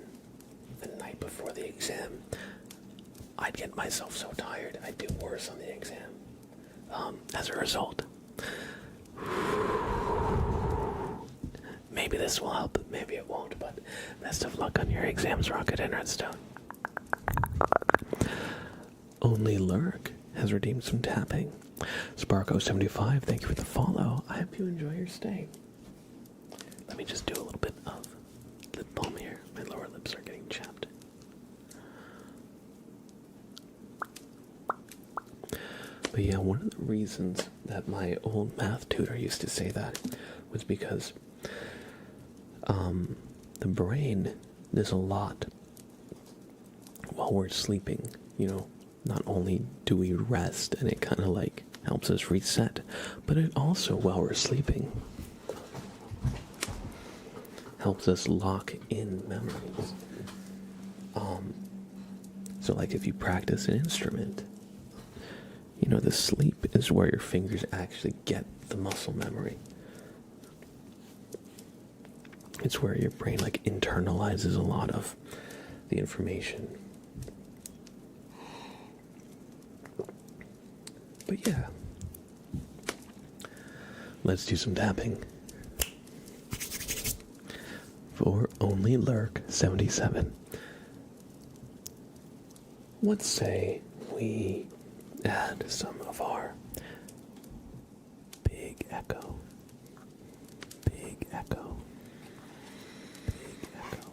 [SPEAKER 1] the night before the exam, I'd get myself so tired I'd do worse on the exam. As a result, maybe this will help, maybe it won't, but best of luck on your exams, Rocket and Redstone. Only Lurk has redeemed some tapping. Sparko75, thank you for the follow. I hope you enjoy your stay. Let me just do a little bit of lip balm here. My lower lips are getting chapped. But yeah, one of the reasons that my old math tutor used to say that was because the brain does a lot while we're sleeping. You know, not only do we rest and it kind of like helps us reset, but it also, while we're sleeping, helps us lock in memories. So like if you practice an instrument, you know, the sleep is where your fingers actually get the muscle memory. It's where your brain like internalizes a lot of the information. But yeah, let's do some tapping. For Only Lurk 77. Let's say we add some of our big echo. Big echo. Big echo.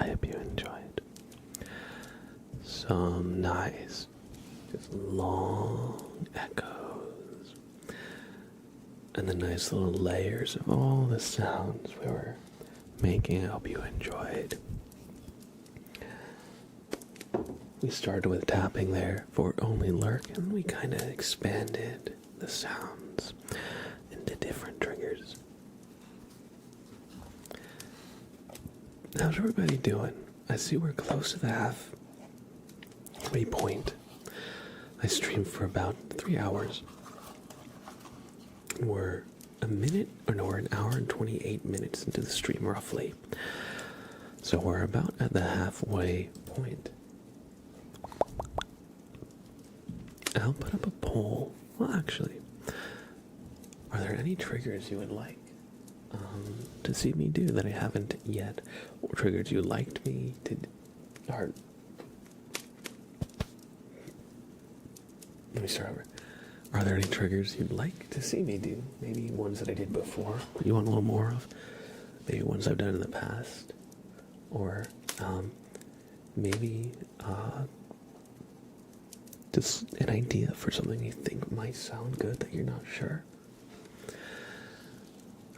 [SPEAKER 1] I hope you enjoyed some nice, just long echoes, and the nice little layers of all the sounds we were making. I hope you enjoyed. We started with tapping there for Only Lurk, and we kind of expanded the sounds into different triggers. How's everybody doing? I see we're close to the halfway point. I streamed for about 3 hours. We're an hour and 28 minutes into the stream roughly. So we're about at the halfway point. I'll put up a poll. Well, actually, are there any triggers you would like to see me do that I haven't yet? Or triggers you liked me to... Or, let me start over. Are there any triggers you'd like to see me do? Maybe ones that I did before, but you want a little more of? Maybe ones I've done in the past? Or maybe just an idea for something you think might sound good that you're not sure?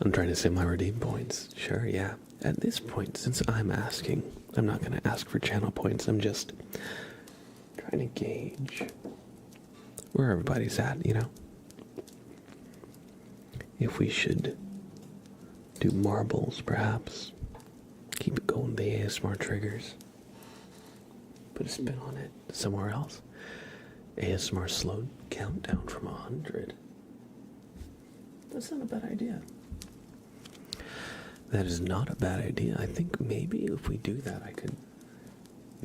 [SPEAKER 1] I'm trying to say my redeem points. Sure, yeah. At this point, since I'm asking, I'm not going to ask for channel points. I'm just trying to gauge where everybody's at, you know? If we should do marbles, perhaps. Keep it going, the ASMR triggers. Put a spin on it somewhere else. ASMR slow countdown from 100. That's not a bad idea. That is not a bad idea. I think maybe if we do that, I could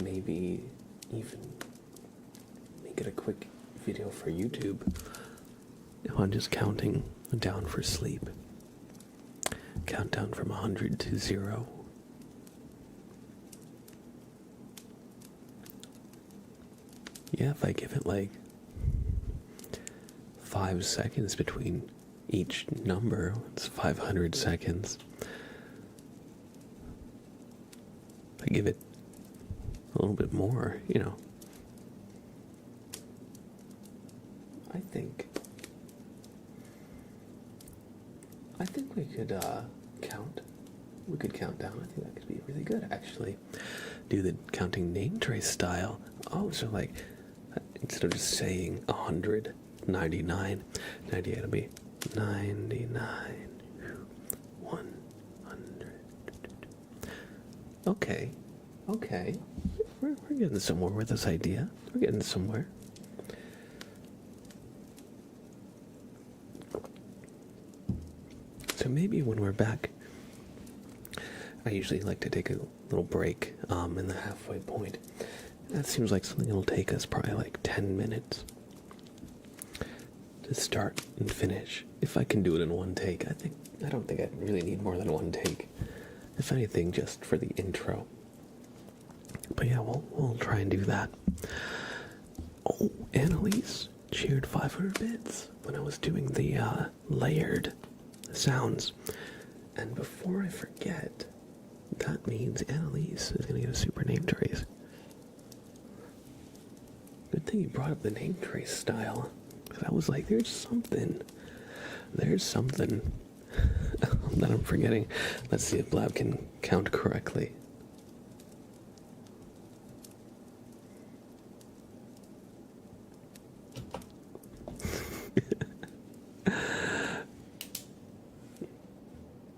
[SPEAKER 1] maybe even make it a quick video for YouTube. If I'm just counting down for sleep. Countdown from 100 to 0. Yeah, if I give it like 5 seconds between each number, it's 500 seconds. If I give it a little bit more, you know, I think we could count. We could count down. I think that could be really good, actually. Do the counting name trace style. Oh, so like, instead of just saying 100, 99, 98, it'll be 99, 100. Okay. We're getting somewhere with this idea. We're getting somewhere. So maybe when we're back, I usually like to take a little break in the halfway point. That seems like something that'll take us probably like 10 minutes to start and finish. If I can do it in one take, I don't think I really need more than one take. If anything, just for the intro. But yeah, we'll try and do that. Oh, Annalise cheered 500 bits when I was doing the layered sounds. And before I forget, that means Annalise is going to get a super name trace. Good thing you brought up the name trace style. Because I was like, there's something that I'm forgetting. Let's see if Blab can count correctly.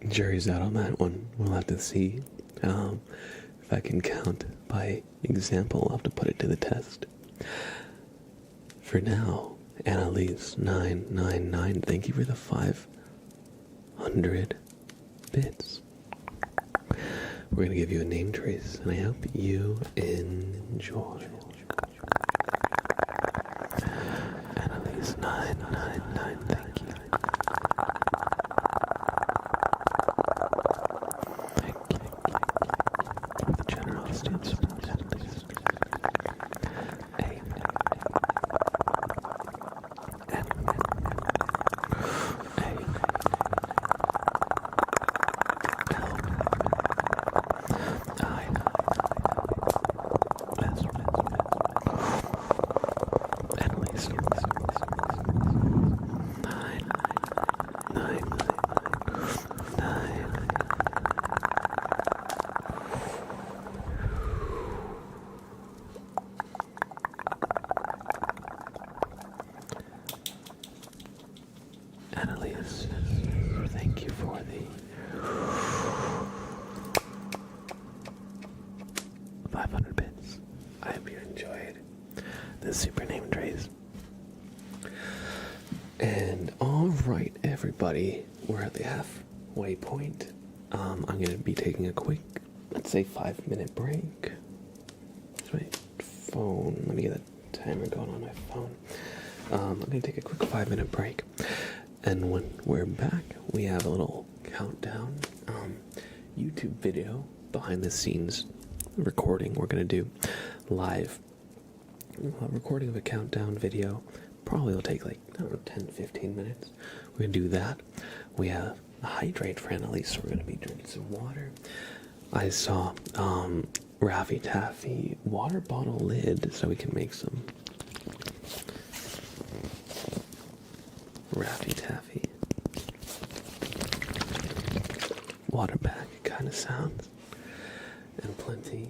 [SPEAKER 1] Jury's out on that one. We'll have to see if I can count by example. I'll have to put it to the test. For now, Annalise 999, thank you for the 500 bits. We're gonna give you a name trace, and I hope you enjoy. Annalise 999, thank you. The generosity and support, Annalise. everybody, we're at the halfway point. I'm going to be taking a quick, let's say 5-minute break. That's my phone. Let me get a timer going on my phone. I'm going to take a quick 5-minute break. And when we're back, we have a little countdown YouTube video behind the scenes recording. We're going to do live recording of a countdown video. Probably will take like, I don't know, 10-15 minutes. We're going to do that. We have a hydrate for Annalise, so we're going to be drinking some water. I saw Raffy Taffy water bottle lid, so we can make some Raffy Taffy water bag kind of sounds. And plenty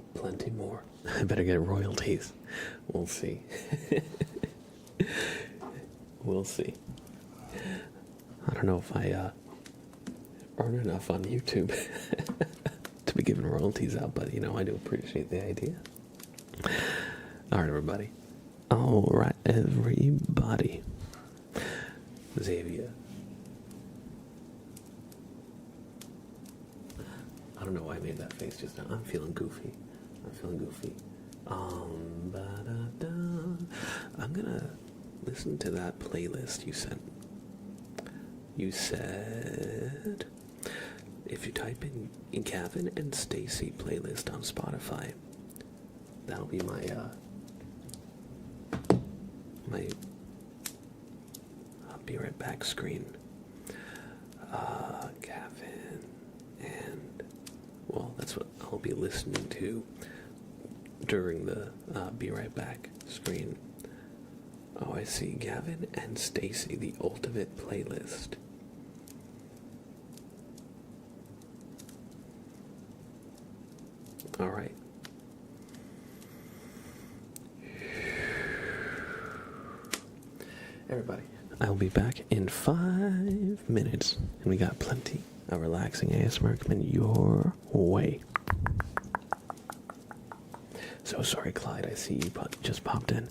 [SPEAKER 1] more. I better get royalties. We'll see. We'll see. I don't know if I earn enough on YouTube to be giving royalties out, but you know, I do appreciate the idea. Alright, everybody. Alright, everybody. Xavier. I don't know why I made that face just now. I'm feeling goofy. I'm gonna listen to that playlist you sent. You said if you type in Gavin and Stacy playlist on Spotify, that'll be my I'll be right back screen. Gavin and, well, that's what I'll be listening to during the be right back screen. Oh, I see. Gavin and Stacy, the ultimate playlist. All right. Everybody, I'll be back in 5 minutes, and we got plenty of relaxing ASMR coming your way. So sorry, Clyde, I see you just popped in.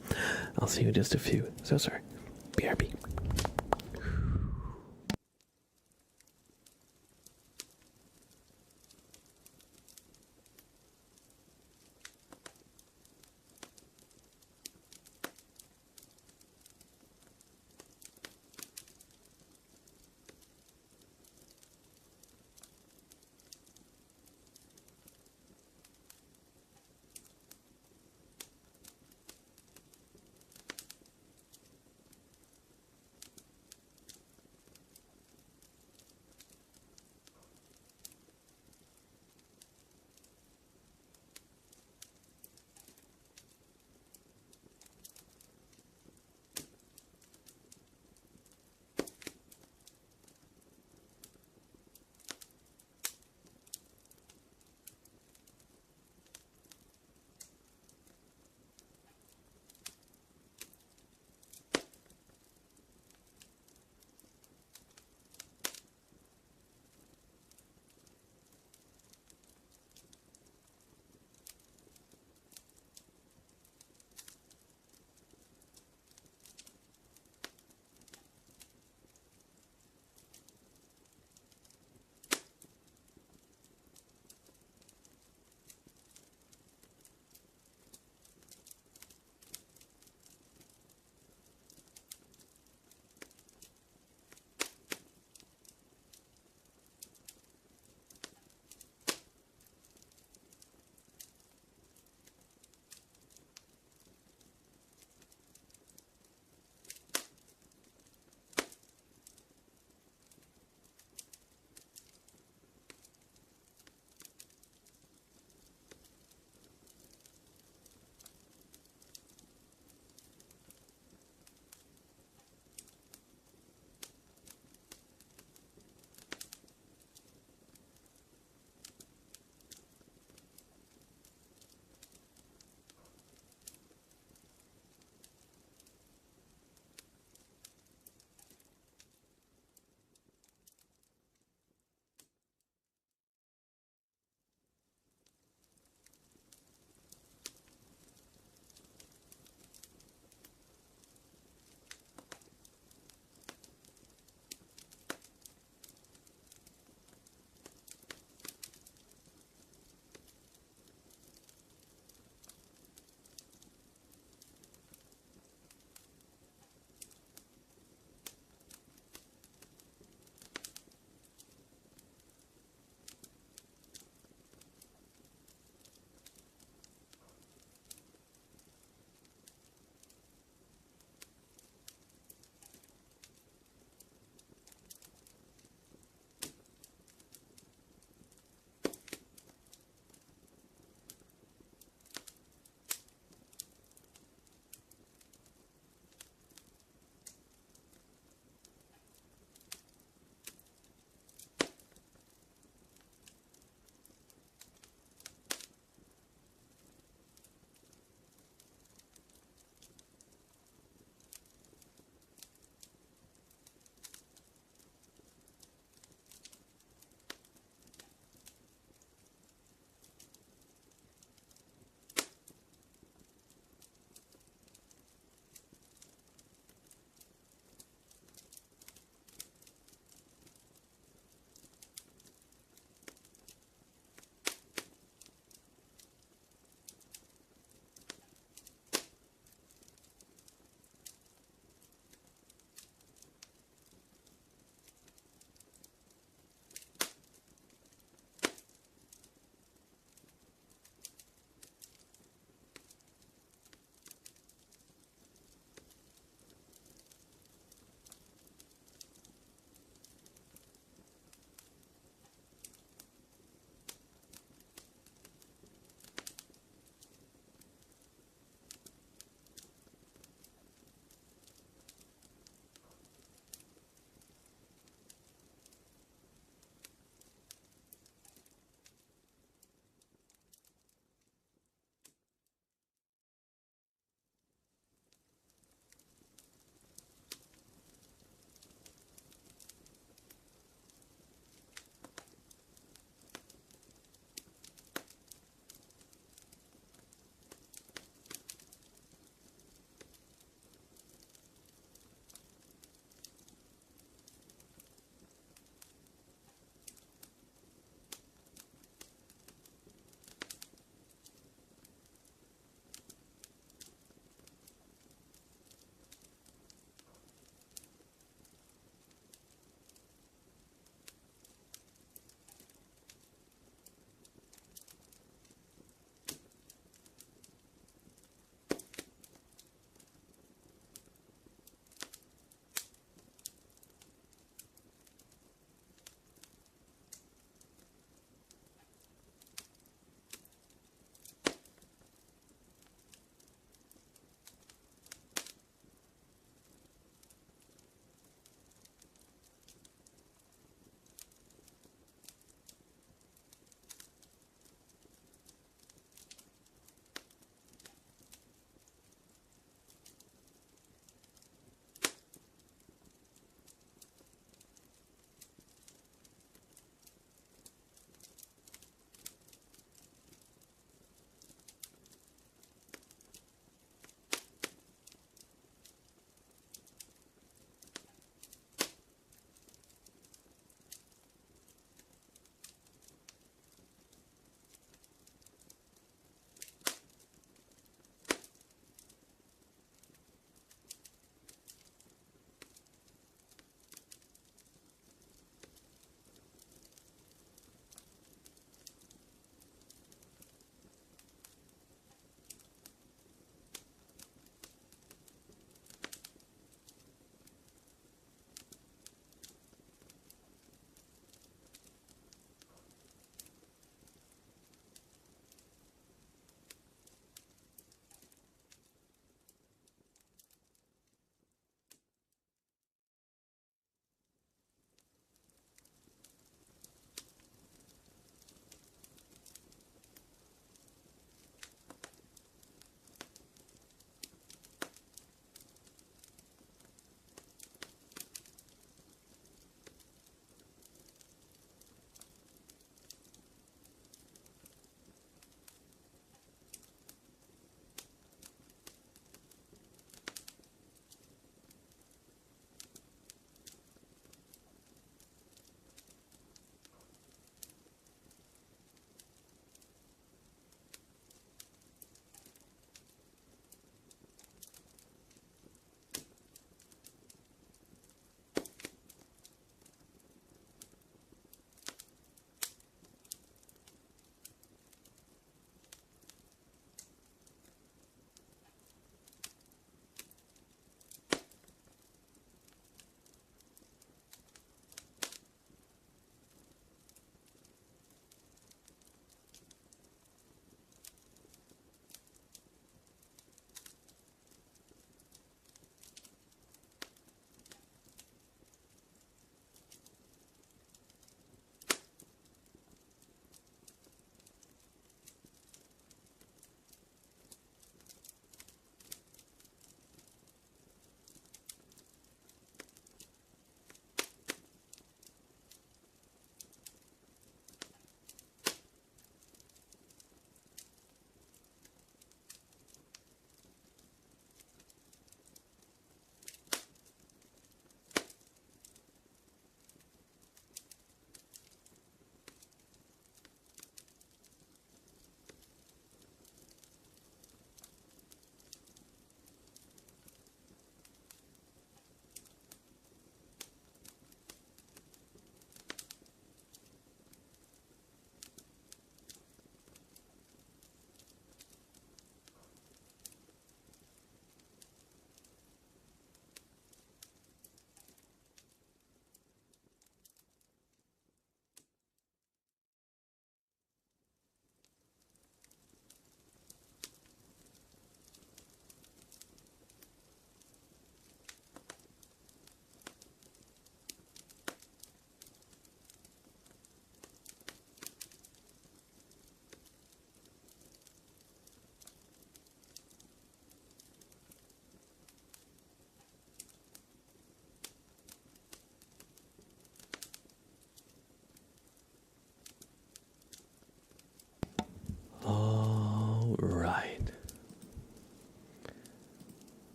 [SPEAKER 1] I'll see you in just a few. So sorry. BRB.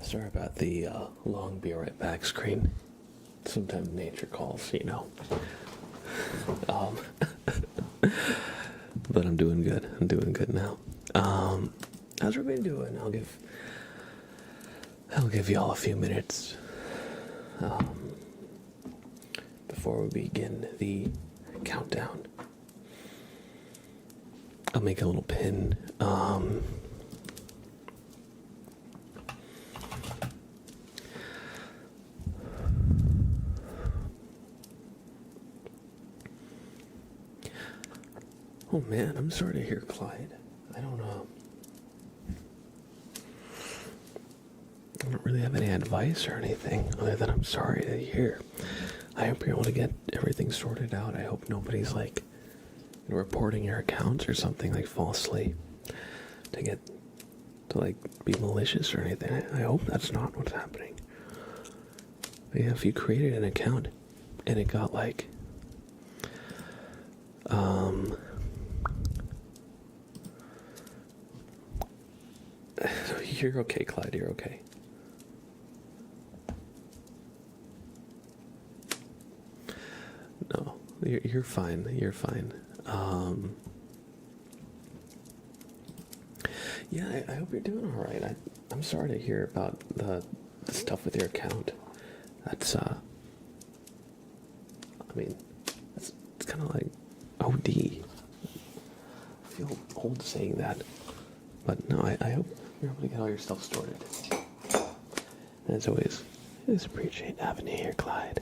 [SPEAKER 1] Sorry about the long be right back screen. Sometimes nature calls, you know. Um, but I'm doing good. I'm doing good now. How's everybody doing? I'll give y'all a few minutes before we begin the countdown. I'll make a little pin. Oh man, I'm sorry to hear, Clyde. I don't really have any advice or anything other than I'm sorry to hear. I hope you're able to get everything sorted out. I hope nobody's like reporting your accounts or something like falsely to like be malicious or anything. I hope that's not what's happening. But yeah, if you created an account and it got like you're okay, Clyde, you're okay. No, you're fine, you're fine. Yeah, I hope you're doing all right. I'm sorry to hear about the stuff with your account. That's, I mean, it's kind of like OD. I feel old saying that. But no, I hope you're able to get all your stuff sorted. And as always, I just appreciate having you here, Clyde.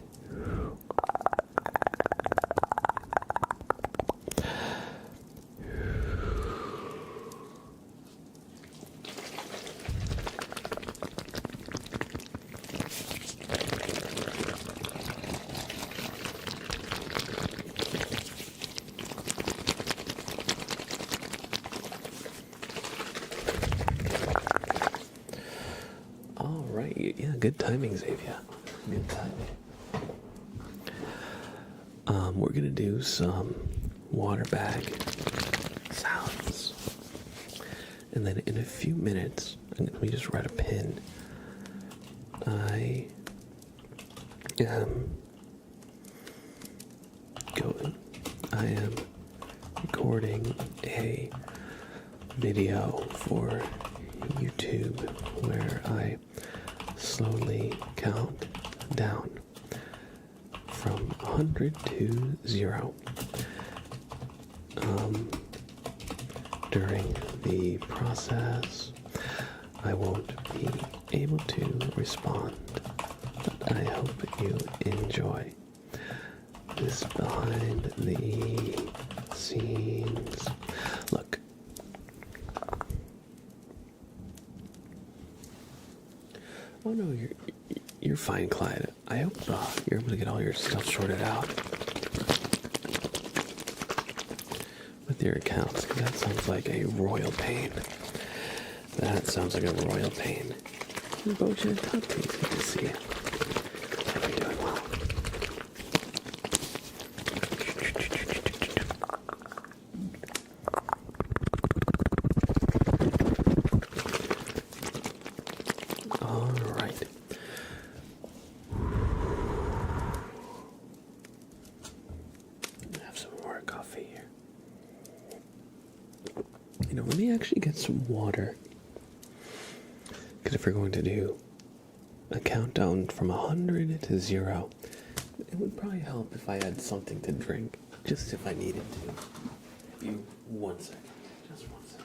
[SPEAKER 1] Yeah, good timing, Xavier. Good timing. We're gonna do some water bag sounds, and then in a few minutes, and let me just write a pin. I am recording a video for YouTube where I slowly count down from 100 to 0. During the process, I won't be able to respond, but I hope you enjoy this behind the scenes look. Oh no, you're fine, Clyde. I hope you're able to get all your stuff sorted out with your accounts. That sounds like a royal pain. That sounds like a royal pain. Bojan, Tati, good to see you. Hope you're doing well. Let me actually get some water. Because if we're going to do a countdown from 100 to 0, it would probably help if I had something to drink. Just if I needed to. Give you 1 second. Just 1 second.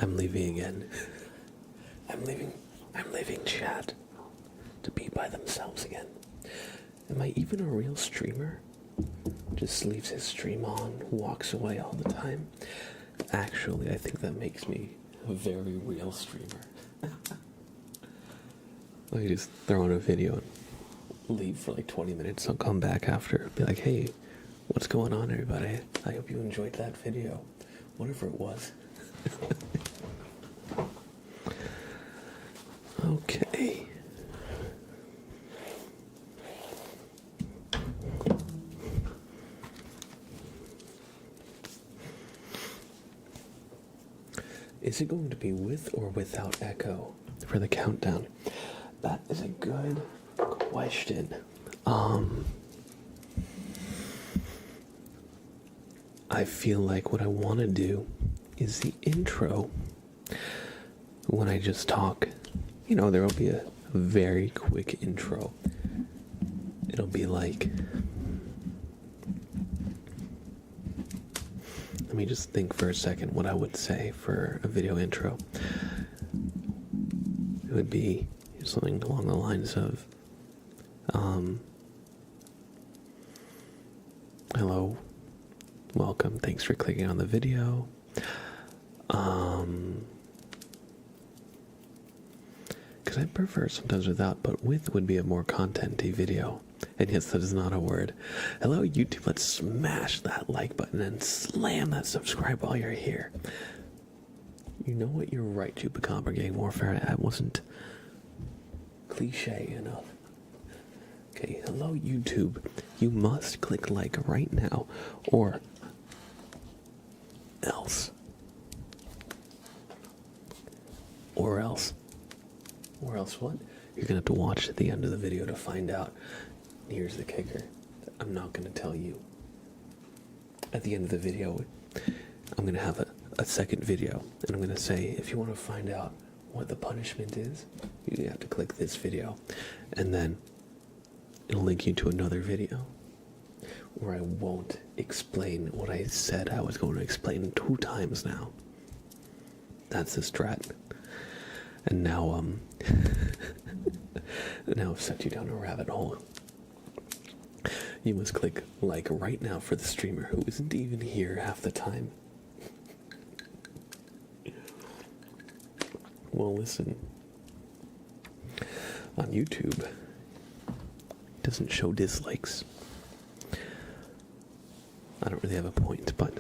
[SPEAKER 1] I'm leaving again. I'm leaving chat to be by themselves again. Am I even a real streamer? Just leaves his stream on, walks away all the time. Actually, I think that makes me a very real streamer. I just throw on a video and leave for like 20 minutes. I'll come back after, be like, hey, what's going on, everybody? I hope you enjoyed that video. Whatever it was. Okay. Is it going to be with or without echo for the countdown? That is a good question. I feel like what I want to do is the intro. When I just talk, you know, there will be a very quick intro. It'll be like, let me just think for a second what I would say for a video intro. It would be something along the lines of, hello, welcome, thanks for clicking on the video. Because I prefer sometimes without, but with would be a more content-y video. And yes, that is not a word. Hello, YouTube. Let's smash that like button and slam that subscribe while you're here. You know what? You're right, Chupacabra Gang Warfare. I wasn't cliche enough. Okay, hello, YouTube. You must click like right now, or else. Or else. Or else what? You're gonna have to watch at the end of the video to find out. Here's the kicker. I'm not gonna tell you. At the end of the video, I'm gonna have a second video, and I'm gonna say, if you want to find out what the punishment is, you have to click this video, and then it'll link you to another video where I won't explain what I said I was going to explain 2 times now. That's the strat. And now, now I've set you down a rabbit hole. You must click like right now for the streamer who isn't even here half the time. Well, listen. On YouTube, it doesn't show dislikes. I don't really have a point, but...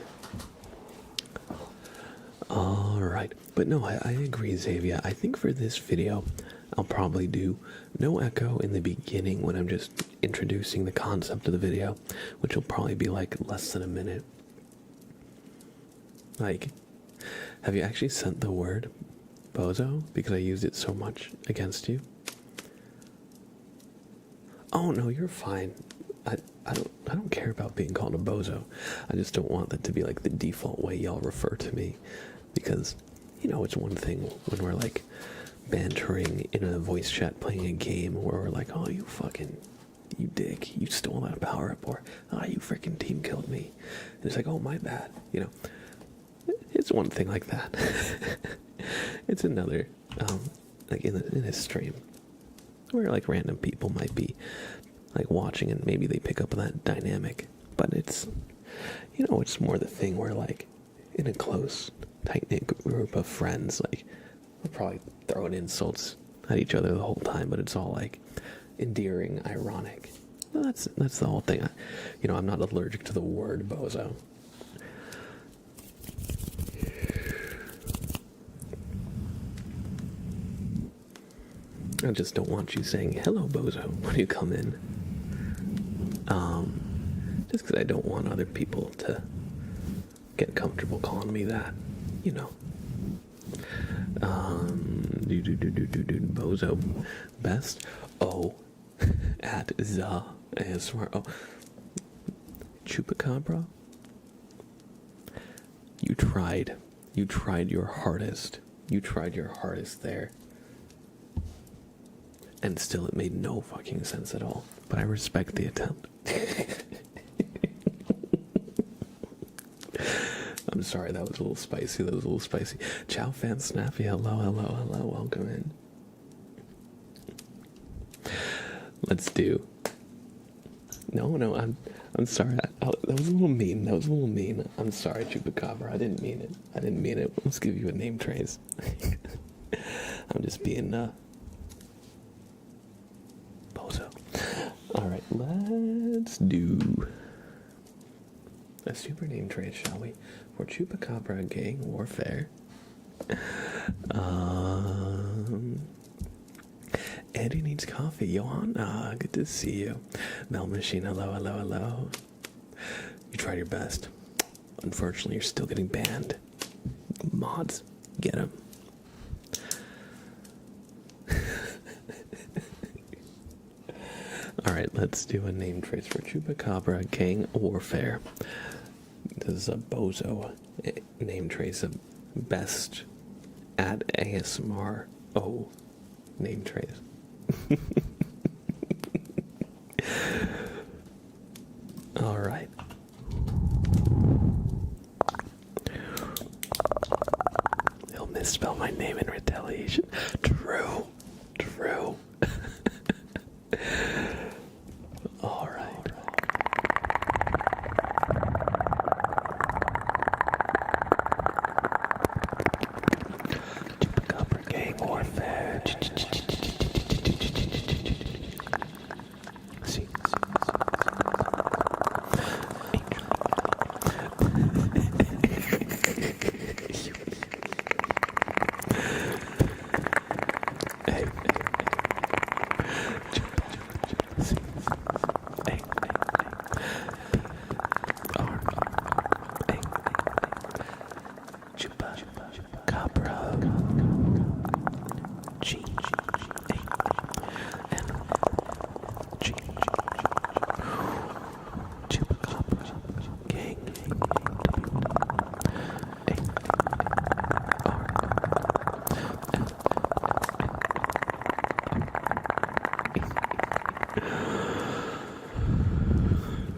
[SPEAKER 1] Alright, but no, I agree, Xavier. I think for this video, I'll probably do no echo in the beginning when I'm just introducing the concept of the video, which will probably be like less than a minute. Like, have you actually sent the word bozo? Because I used it so much against you. Oh no, you're fine. I don't care about being called a bozo. I just don't want that to be like the default way y'all refer to me. Because, you know, it's one thing when we're like bantering in a voice chat playing a game where we're like, oh, you fucking, you dick, you stole that power up, or oh, you freaking team killed me. And it's like, oh, my bad, you know. It's one thing like that. It's another, like in a stream where like random people might be like watching and maybe they pick up on that dynamic. But it's, you know, it's more the thing where like in a close, tight-knit group of friends, like we're probably throwing insults at each other the whole time, but it's all like endearing, ironic. Well, that's the whole thing. You know, I'm not allergic to the word bozo. I just don't want you saying hello bozo when you come in. Just because I don't want other people to get comfortable calling me that, you know. Bozo best. Oh, at the ASMR. Oh, Chupacabra. You tried your hardest. You tried your hardest there. And still it made no fucking sense at all. But I respect the attempt. I'm sorry, that was a little spicy. Ciao, fan snappy. Hello. Welcome in. Let's do. No, I'm sorry. That was a little mean. I'm sorry, Chupacabra. I didn't mean it. Let's give you a name trace. I'm just being bozo. All right, let's do a super name trace, shall we? For Chupacabra gang warfare. Eddie needs coffee. Johanna, good to see you. Mel Machine, hello. You tried your best. Unfortunately, you're still getting banned. Mods, get him. Alright, let's do a name trace for Chupacabra gang warfare. This is a bozo name trace of best at ASMR. Oh, name trace. All right. He'll misspell my name in retaliation. True. All right.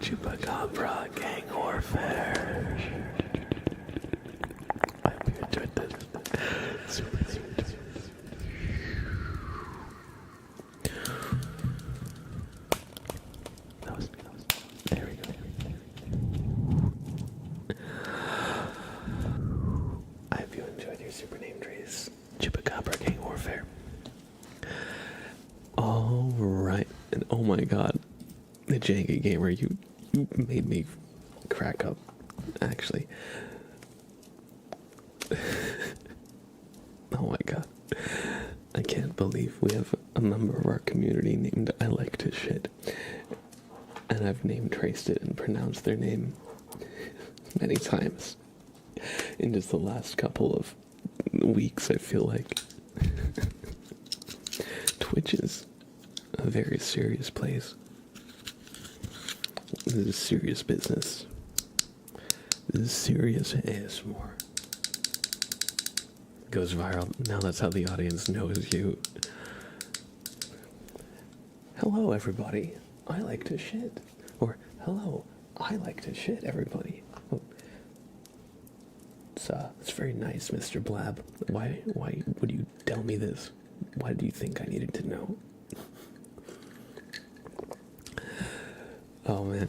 [SPEAKER 1] Chupacabra gang warfare. Chupacabra gang warfare. I hope you enjoyed that. There we go. I hope you enjoyed your super name trees. Chupacabra gang warfare. All right, and oh my God, the Janky Gamer, you made me crack up, actually. Oh my God. I can't believe we have a member of our community named I Like to Shit. And I've name traced it and pronounced their name many times. In just the last couple of weeks, I feel like. Twitch is a very serious place. This is serious business. This is serious ASMR. Goes viral. Now that's how the audience knows you. Hello, everybody. I like to shit. Or, hello, I like to shit, everybody. Oh. It's very nice, Mr. Blab. Why would you tell me this? Why do you think I needed to know? Oh, man.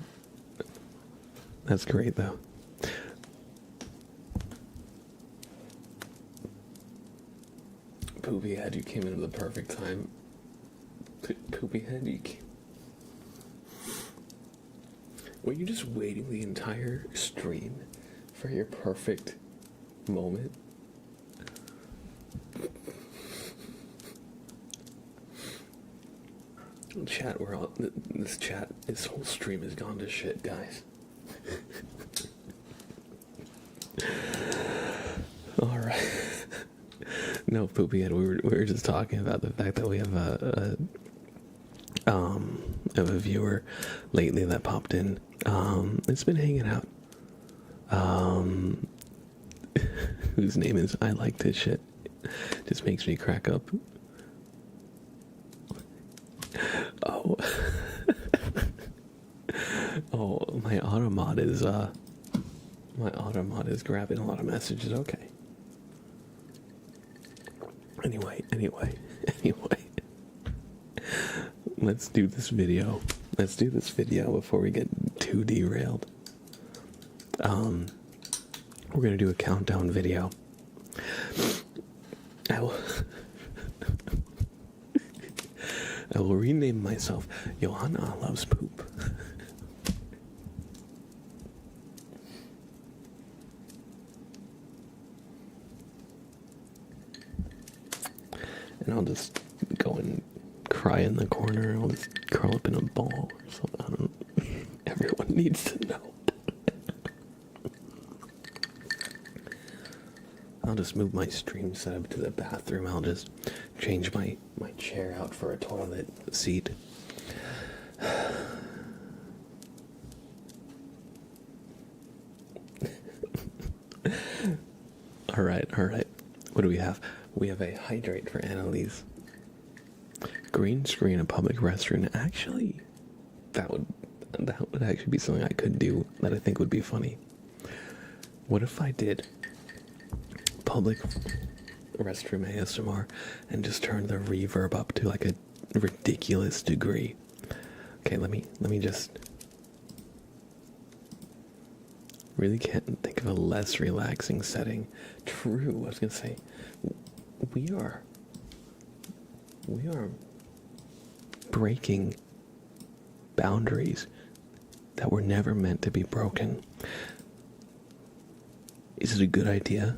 [SPEAKER 1] That's great, though. Poopy Head, you came in at the perfect time. Poopy Head, you came... Were you just waiting the entire stream for your perfect moment? Chat, we're all... this whole stream has gone to shit, guys. Alright. No, Poopy Head, we were just talking about the fact that we have a viewer lately that popped in. It's been hanging out. Whose name is I Like This Shit. Just makes me crack up. Oh. Oh, my automod is My automod is grabbing a lot of messages. Okay. Anyway. Let's do this video. Let's do this video before we get too derailed. We're gonna do a countdown video. I will rename myself Johanna Loves Poop. And I'll just go and cry in the corner. I'll just curl up in a ball or something. I don't. Everyone needs to know. I'll just move my stream setup to the bathroom. I'll just change my chair out for a toilet seat. All right. What do we have? We have a hydrate for Annalise. Green screen, a public restroom. Actually, that would actually be something I could do that I think would be funny. What if I did public restroom ASMR and just turned the reverb up to like a ridiculous degree? Okay, let me just really can't think of a less relaxing setting. True, I was gonna say we are breaking boundaries that were never meant to be broken. Is it a good idea?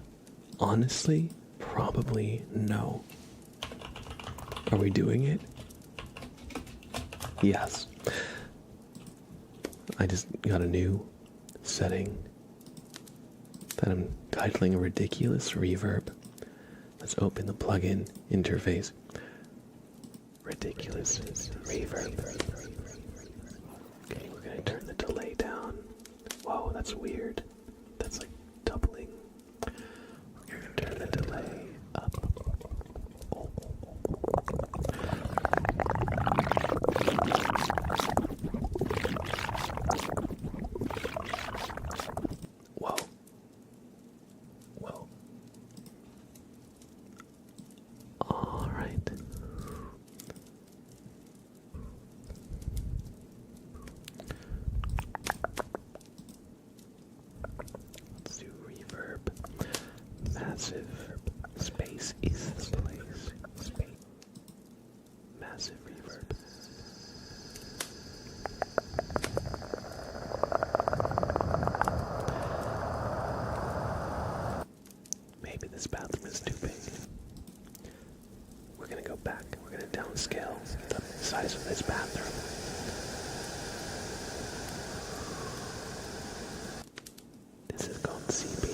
[SPEAKER 1] Honestly, probably no. Are we doing it? Yes. I just got a new setting that I'm titling Ridiculous Reverb. Let's open the plugin interface. Ridiculous Reverb. Okay, we're gonna turn the delay down. Whoa, that's weird. That's like doubling. We're gonna turn the delay up. Oh. Whoa. All right. Let's do reverb. Massive space is the place. Massive reverb. Maybe this bathroom is too big. We're gonna go back. We're gonna downscale the size of this bathroom. This is called CP.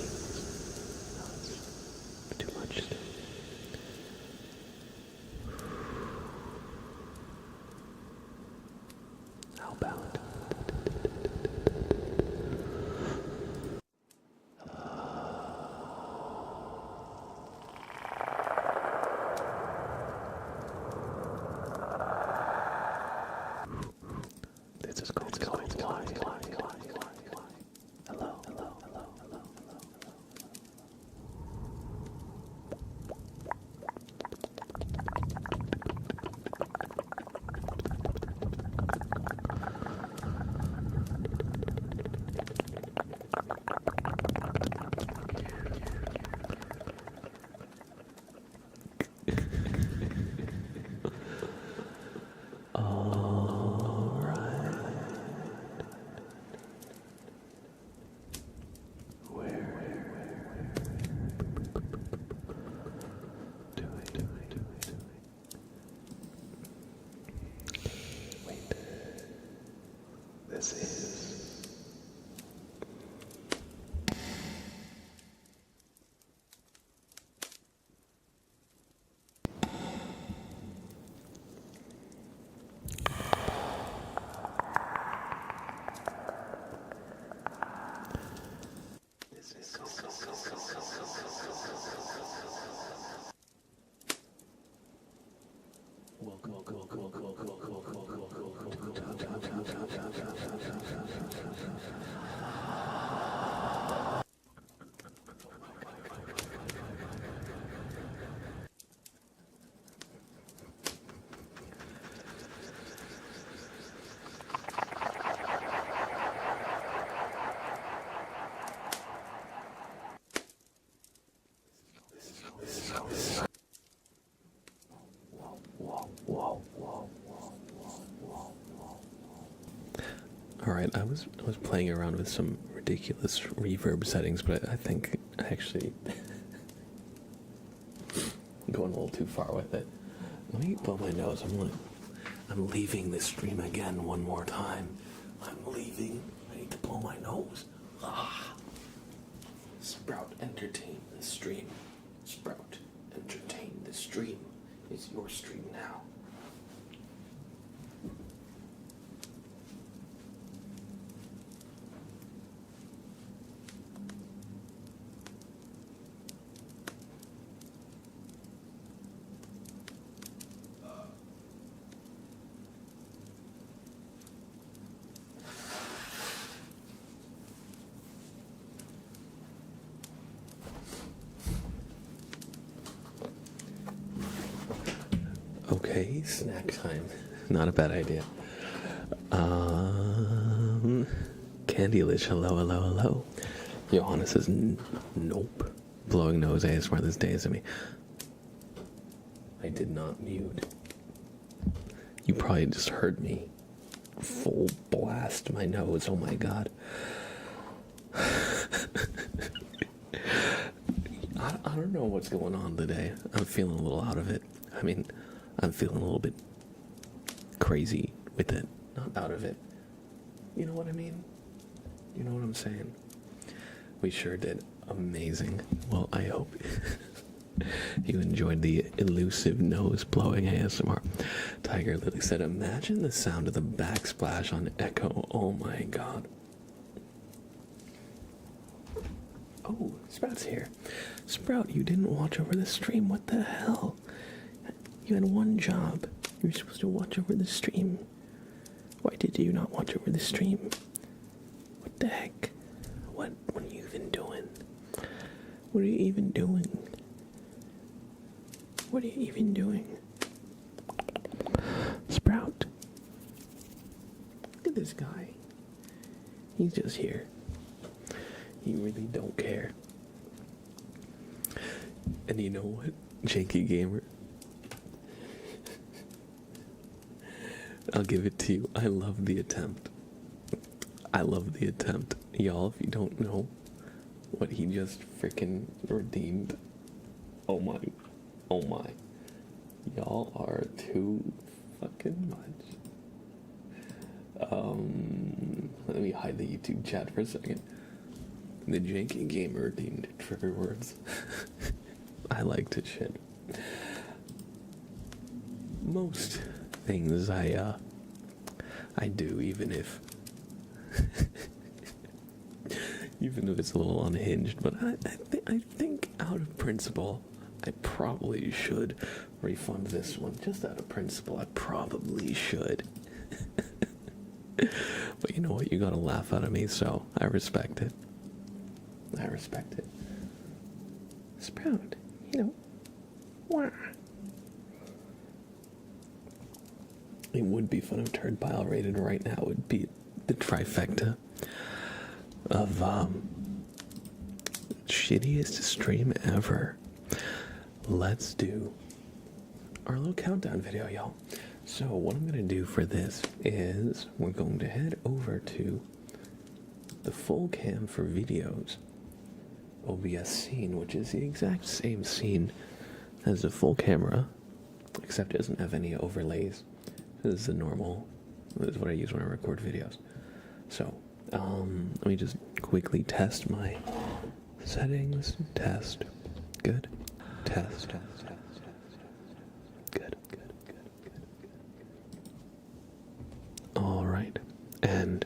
[SPEAKER 1] No, it's too much. How about? This is called going live. Hello. All right. Wait. This is right. I was playing around with some ridiculous reverb settings, but I think I actually going a little too far with it. Let me blow my nose. I'm leaving this stream again one more time. I'm leaving. I need to blow my nose. Sprout, entertain the stream. Sprout, entertain the stream. It's your stream now. Okay, snack time. Not a bad idea. Candy Lich, hello, hello, hello. Johanna says, nope. Blowing nose ASMR this day is at me. I did not mute. You probably just heard me full blast my nose. Oh my god. I don't know what's going on today. I'm feeling a little out of it. I mean, I'm feeling a little bit crazy with it. Not out of it. You know what I mean? You know what I'm saying? We sure did amazing. Well, I hope you enjoyed the elusive nose blowing ASMR. Tiger Lily said, imagine the sound of the backsplash on Echo. Oh my god. Oh, Sprout's here. Sprout, you didn't watch over the stream. What the hell? You had one job. You were supposed to watch over the stream. Why did you not watch over the stream? What the heck? What are you even doing? What are you even doing? What are you even doing? Sprout. Look at this guy. He's just here. You really don't care. And you know what? Janky Gamer. I'll give it to you. I love the attempt. I love the attempt. Y'all, if you don't know what he just freaking redeemed. Oh my. Oh my. Y'all are too fucking much. Let me hide the YouTube chat for a second. The Janky Gamer redeemed trigger words. I like to shit. Most things I do, even if it's a little unhinged, but I think out of principle I probably should refund this one. Just out of principle, I probably should. But you know what? You gotta laugh out of me, so I respect it. I respect it. Sprout, you know. Wah. It would be fun if Turd Pile rated right now would be the trifecta of shittiest stream ever. Let's do our little countdown video, y'all. So what I'm gonna do for this is we're going to head over to the full cam for videos OBS scene, which is the exact same scene as the full camera, except it doesn't have any overlays. This is the normal, this is what I use when I record videos. So, let me just quickly test my settings. Test. Good. Test. Good. Alright. And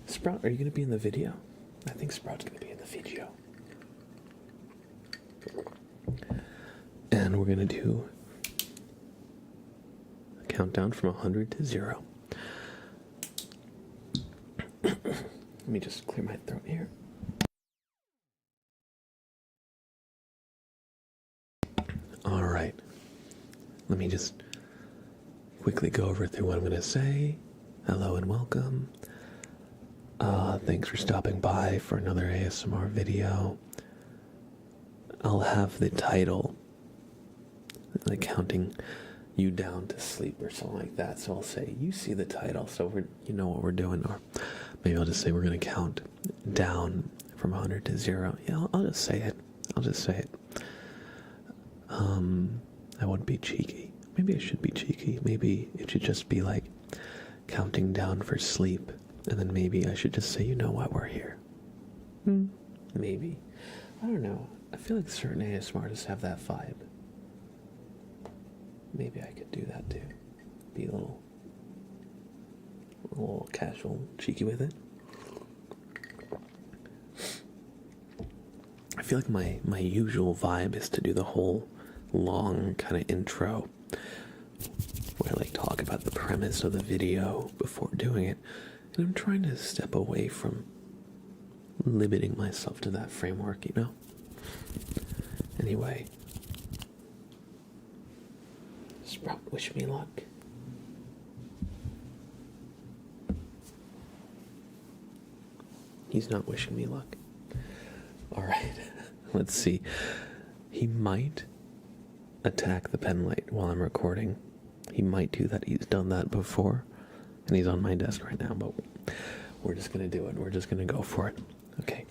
[SPEAKER 1] Sprout, are you going to be in the video? I think Sprout's going to be in the video. And we're going to do a countdown from 100 to 0. Let me just clear my throat here. Alright. Let me just quickly go over through what I'm going to say. Hello and welcome. Thanks for stopping by for another ASMR video. I'll have the title, the counting you down to sleep or something like that. So I'll say, you see the title, so you know what we're doing. Or maybe I'll just say we're going to count down from 100 to 0. Yeah, I'll just say it. I wouldn't be cheeky. Maybe I should be cheeky. Maybe it should just be like counting down for sleep. And then maybe I should just say, you know why we're here. Maybe. I don't know. I feel like certain ASMR artists have that vibe. Maybe I could do that too. Be a little casual, cheeky with it. I feel like my usual vibe is to do the whole long kind of intro where I like talk about the premise of the video before doing it. And I'm trying to step away from limiting myself to that framework, you know? Anyway. Sprout, wish me luck. He's not wishing me luck. Alright, let's see. He might attack the pen light while I'm recording. He might do that. He's done that before. And he's on my desk right now, but we're just going to do it. We're just going to go for it. Okay.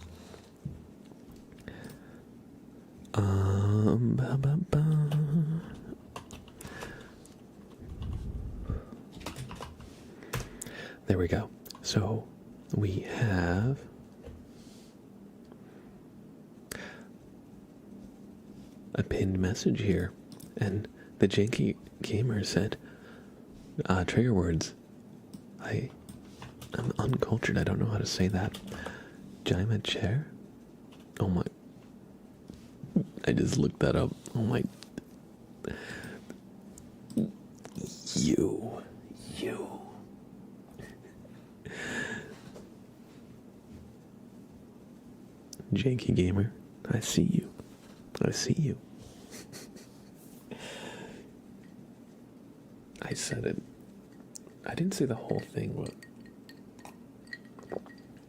[SPEAKER 1] Ba, ba, ba. There we go. So we have a pinned message here, and the Janky Gamer said, trigger words. I'm uncultured. I don't know how to say that. Jaima chair? Oh my. I just looked that up. Oh my. You. Janky Gamer, I see you. I said it. I didn't say the whole thing, but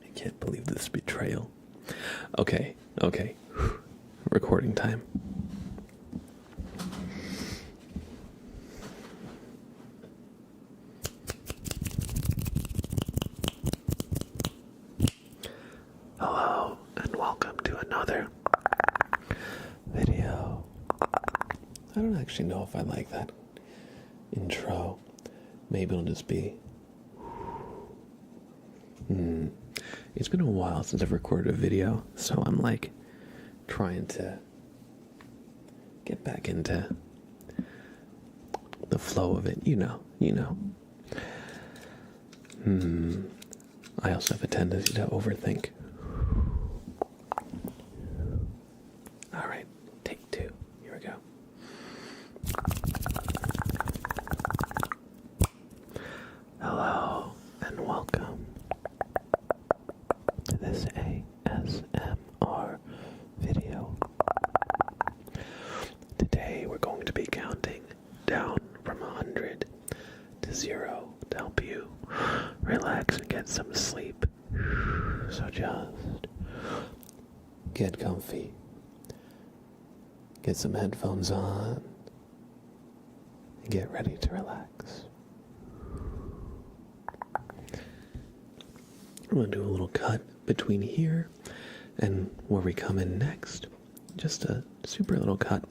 [SPEAKER 1] I can't believe this betrayal. Okay. Recording time. Hello, and welcome to another video. I don't actually know if I like that intro. Maybe it'll just be... It's been a while since I've recorded a video, so I'm like trying to get back into the flow of it, you know. I also have a tendency to overthink. Alright, take 2. Here we go. Hello, and welcome to this ASMR video. Today we're going to be counting down from 100 to 0 to help you relax and get some sleep. So just get comfy, get some headphones on, and get ready to relax. I'm going to do a little cut between here and where we come in next. Just a super little cut.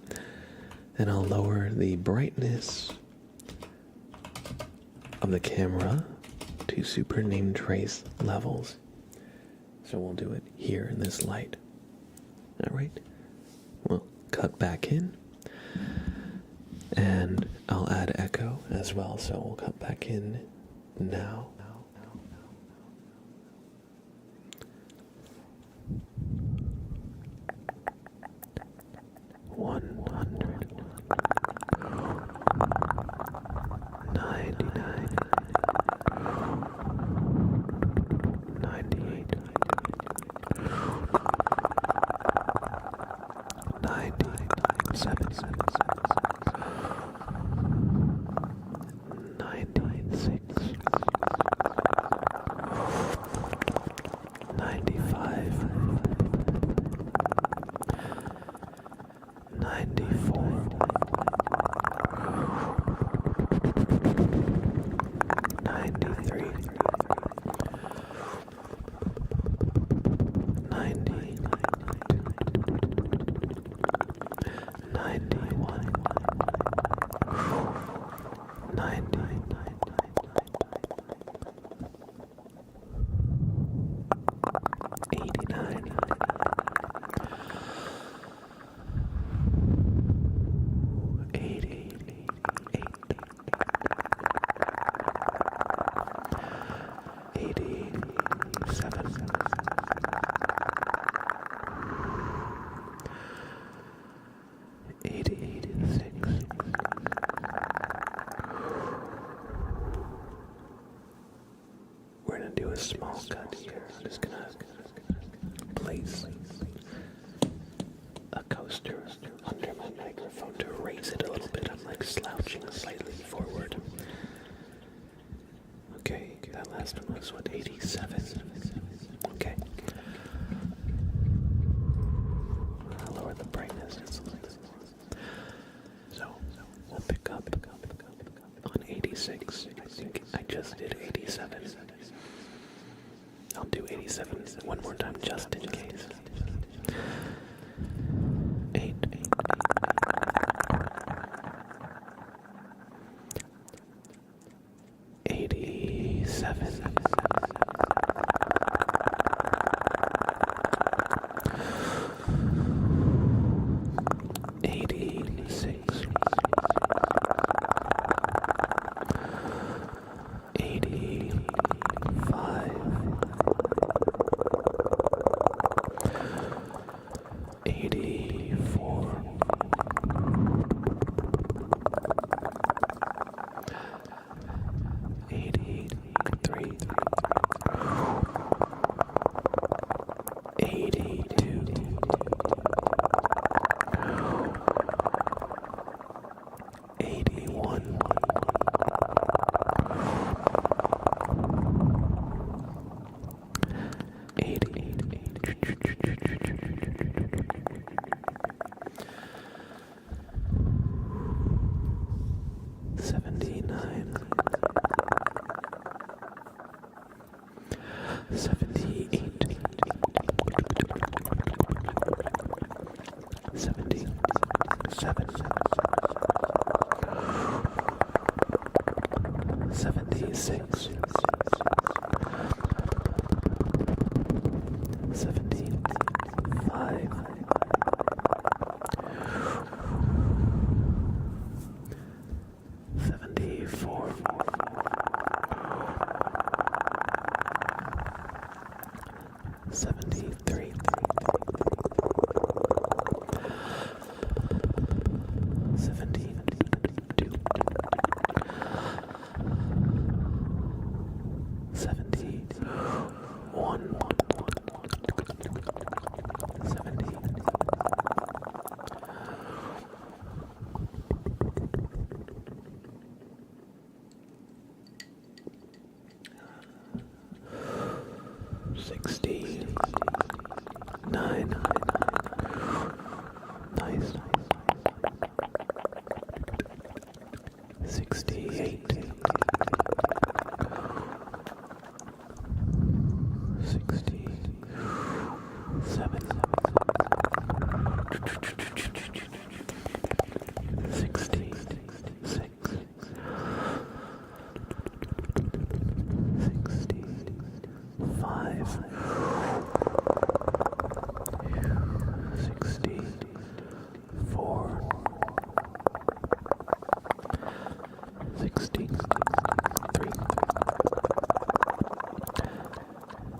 [SPEAKER 1] And I'll lower the brightness of the camera to super name trace levels. So we'll do it here in this light. Alright? We'll cut back in. And I'll add echo as well, so we'll cut back in now. 100, 99, 98, 97, 96, 89, 88, 87, 86. We're gonna do a small cut here. I'm just gonna place a coaster under my microphone to raise it a little bit. I'm like slouching slightly forward. Okay, that last one was what, 87? Okay. I'll lower the brightness just a little bit more. So, we'll pick up on 86. I think I just did 87. I'll do 87 one more time just in case. 8, 87, 86, 85, 84, 83, 82, 81, 79, 78, 77, 76, 75, 74, 73, 72, 71, 70, 69, nice, 68, 67, 66, 65, 64, 63,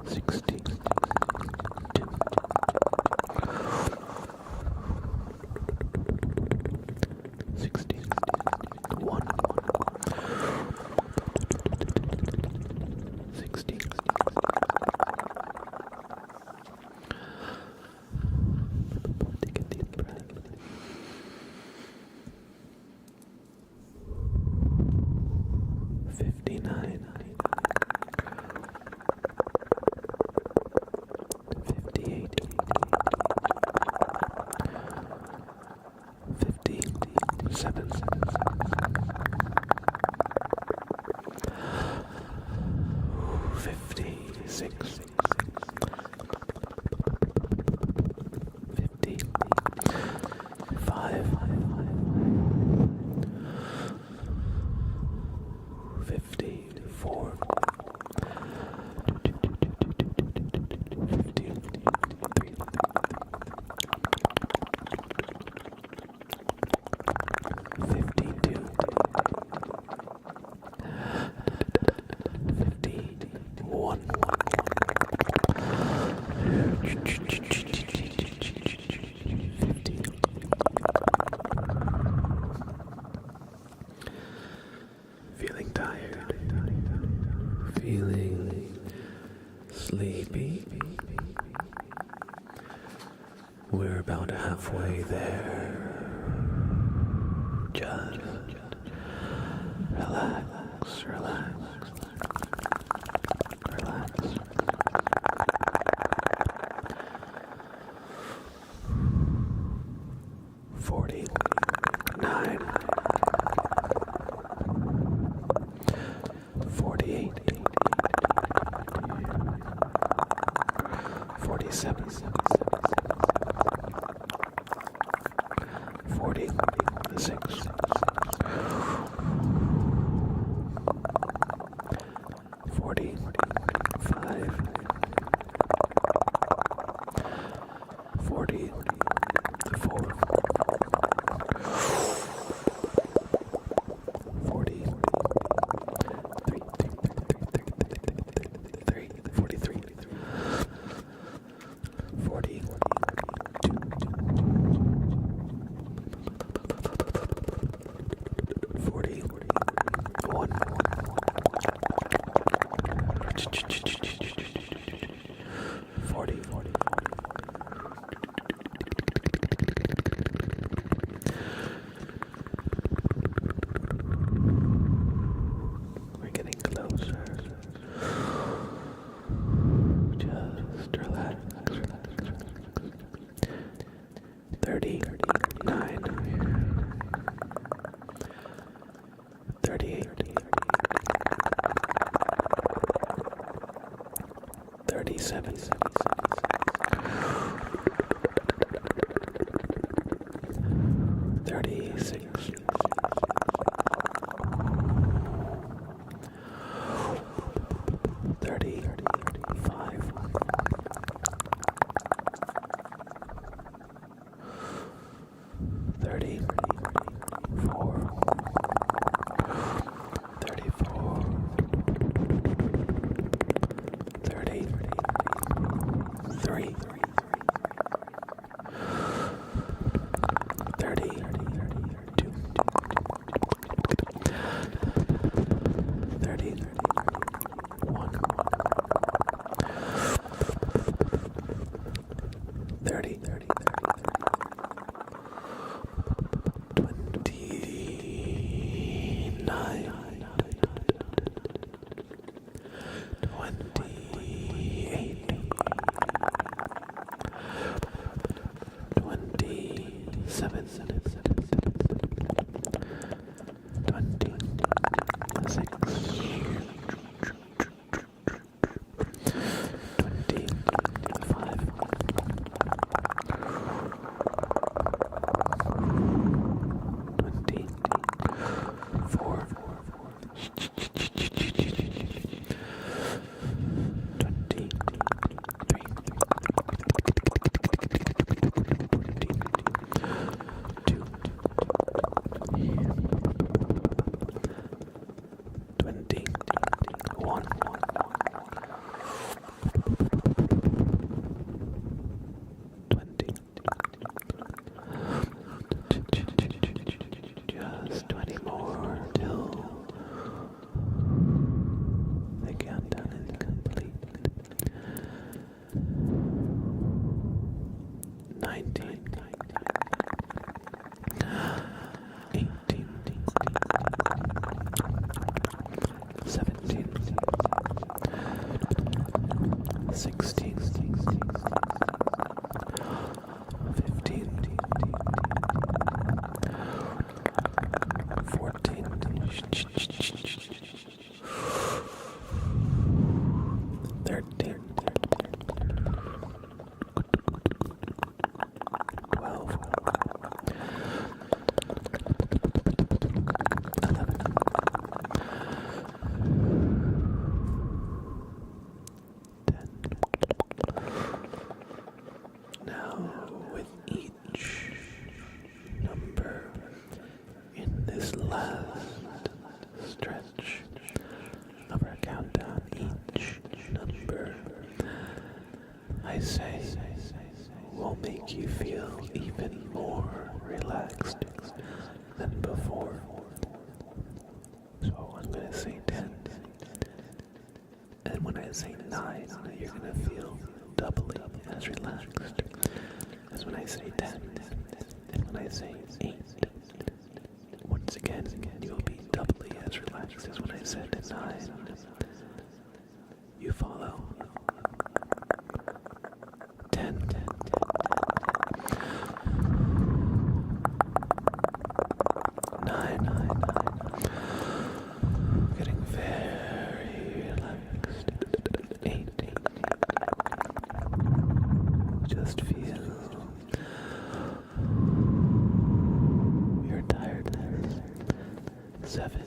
[SPEAKER 1] 62, 61, 60, 'Take a deep breath. 59, 58, 57, 56, 55, 54, 55, sleepy? We're about halfway there. Just relax, relax, relax. $49, $48, $47, $46, $45, $44, we're getting closer. Just relax, relax, relax. 39, 38, 37, 36, 35, 34, 34, 33, 32, 31, 30, 29, 28, 27, 26, 25, 24, 23, 21, 20, just 20 more till the countdown is complete. 19, 18, 17, 16, 15, 14, 13, 12, 11, 10. Now, with each number in this last stretch of our countdown, each number I say will make you feel even more relaxed than before. So I'm going to say 10. And when I
[SPEAKER 2] I say 9, you're gonna feel doubly as relaxed as when I say 10. And when I say 8, once again, you will be doubly as relaxed as when I said 9. You follow. 10. 9. Getting very relaxed. 8. Just feel your tiredness. 7.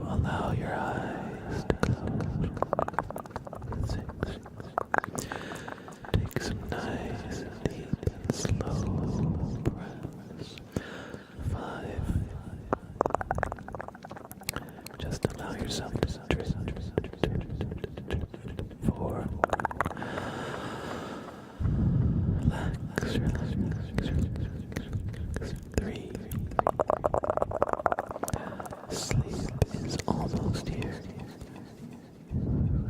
[SPEAKER 2] Allow your eyes to close. 6. Take some nice, deep, slow breaths. 5. Just allow yourself to drift. 4. Relax. 3. Sleep is almost here.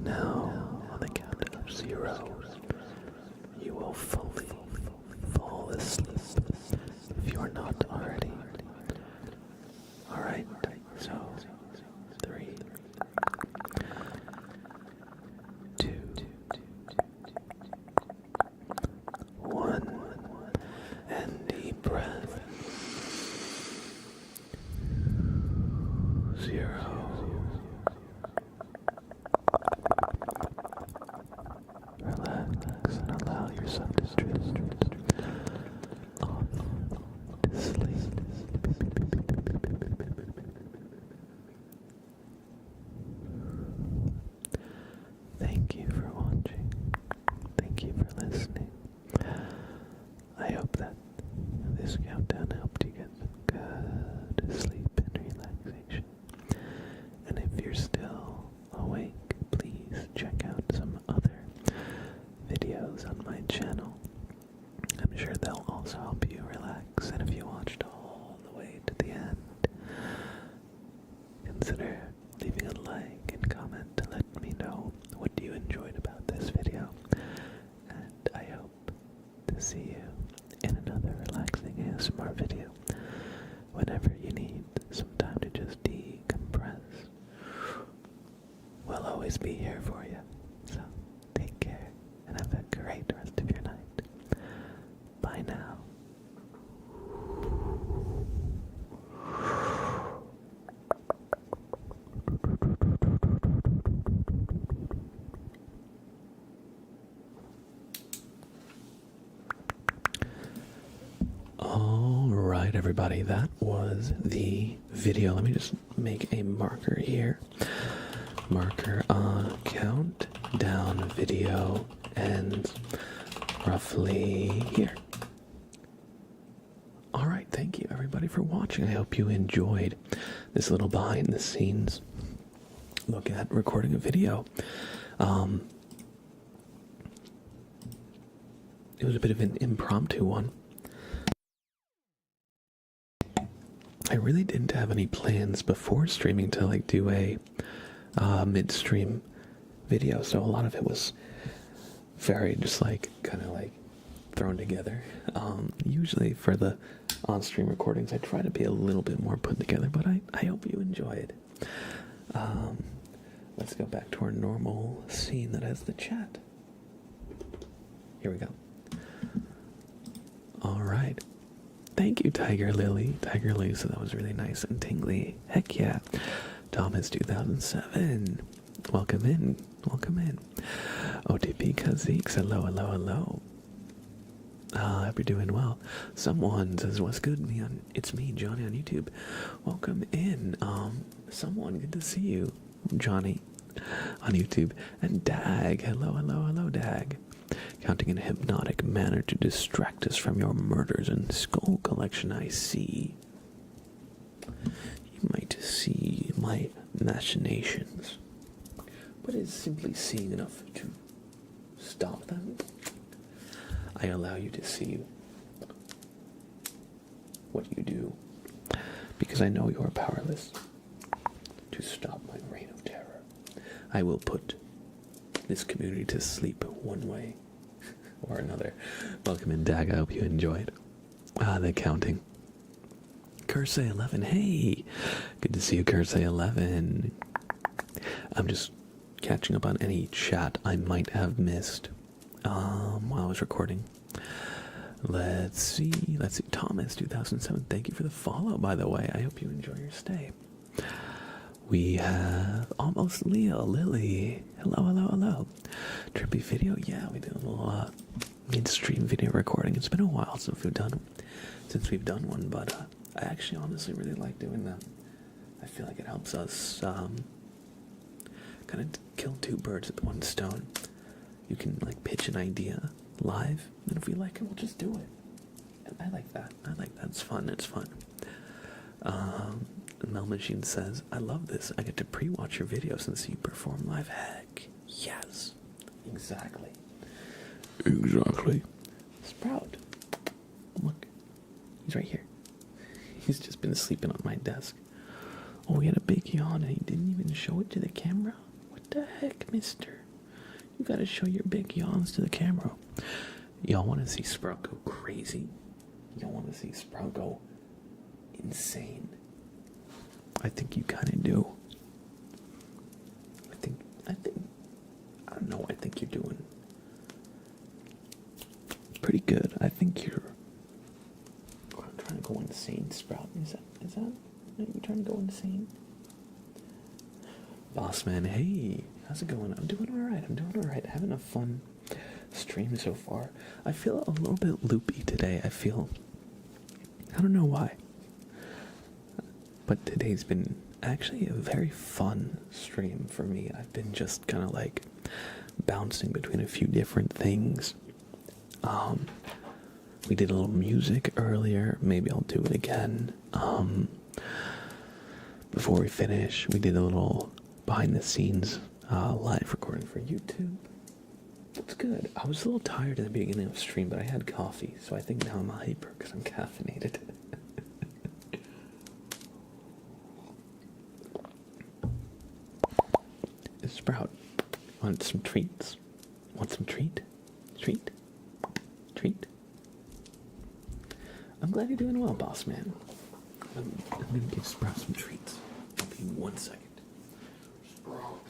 [SPEAKER 2] Now, on the count of 0, you will fully fall asleep if you are not already. Alright, so 3, 2, 1, and deep breath. 0. Relax and allow yourself to drift off to sleep. Thank you for watching. Thank you for listening. I hope that this countdown helped you get good sleep and relaxation. And if you're still awake, please check out some other videos on my channel. I'm sure they'll also help you relax. And if you watched all the way to the end, consider leaving a like and comment to let me know what you enjoyed about this video. And I hope to see you in another relaxing ASMR video whenever you need some time to just decompress. We'll always be here for you. So take care and have a great rest of your night. Bye now.
[SPEAKER 1] Alright, everybody, that was the video. Let me just make a marker here. Marker on countdown video ends roughly here. Alright, thank you everybody for watching. I hope you enjoyed this little behind the scenes look at recording a video. It was a bit of an impromptu one. I really didn't have any plans before streaming to like do a mid-stream video, so a lot of it was very just like kind of like thrown together. Usually for the on-stream recordings I try to be a little bit more put together, but I hope you enjoyed. Let's go back to our normal scene that has the chat. Here we go. Alright. Thank you, Tiger Lily. Tiger Lily, so that was really nice and tingly. Heck yeah. Thomas 2007. Welcome in. Welcome in. OTP Kazeeks. Hello, hello, hello. Hope you're doing well. Someone says, what's good? It's me, Johnny on YouTube. Welcome in. Someone, good to see you, Johnny on YouTube. And Dag. Hello, hello, hello, Dag. Counting in a hypnotic manner to distract us from your murders and skull collection, I see. You might see my machinations, but is simply seeing enough to stop them? I allow you to see what you do, because I know you are powerless to stop my reign of terror. I will put this community to sleep one way or another. Welcome in, Dag. I hope you enjoyed. The counting. Cursey 11, hey! Good to see you, Cursey 11. I'm just catching up on any chat I might have missed while I was recording. Let's see. Thomas 2007, thank you for the follow, by the way. I hope you enjoy your stay. We have Almost Leo, Lily. Hello. Trippy video, yeah, we did a little mid-stream video recording. It's been a while since we've done one, but I actually honestly really like doing them. I feel like it helps us kind of kill two birds with one stone. You can like pitch an idea live, and if we like it, we'll just do it. And I like that. It's fun. Mel Machine says, I love this. I get to pre-watch your videos and see you perform live. Heck, yes. Exactly. Sprout. Look, he's right here. He's just been sleeping on my desk. Oh, he had a big yawn and he didn't even show it to the camera? What the heck, mister? You gotta show your big yawns to the camera. Y'all wanna see Sprout go crazy? Y'all wanna see Sprout go insane? I think you kinda do. I don't know, I think you're doing pretty good. I think you're trying to go insane, Sprout. Is that are you trying to go insane? Bossman, hey, how's it going? I'm doing alright. Having a fun stream so far. I feel a little bit loopy today. I don't know why. But today's been actually a very fun stream for me. I've been just kind of like bouncing between a few different things. We did a little music earlier. Maybe I'll do it again. Before we finish, we did a little behind the scenes live recording for YouTube. It's good. I was a little tired at the beginning of the stream, but I had coffee, so I think now I'm hyper because I'm caffeinated. Sprout, want some treats? Want some treat? Treat? I'm glad you're doing well, boss man. I'm gonna give Sprout some treats. I'll be 1 second. Sprout.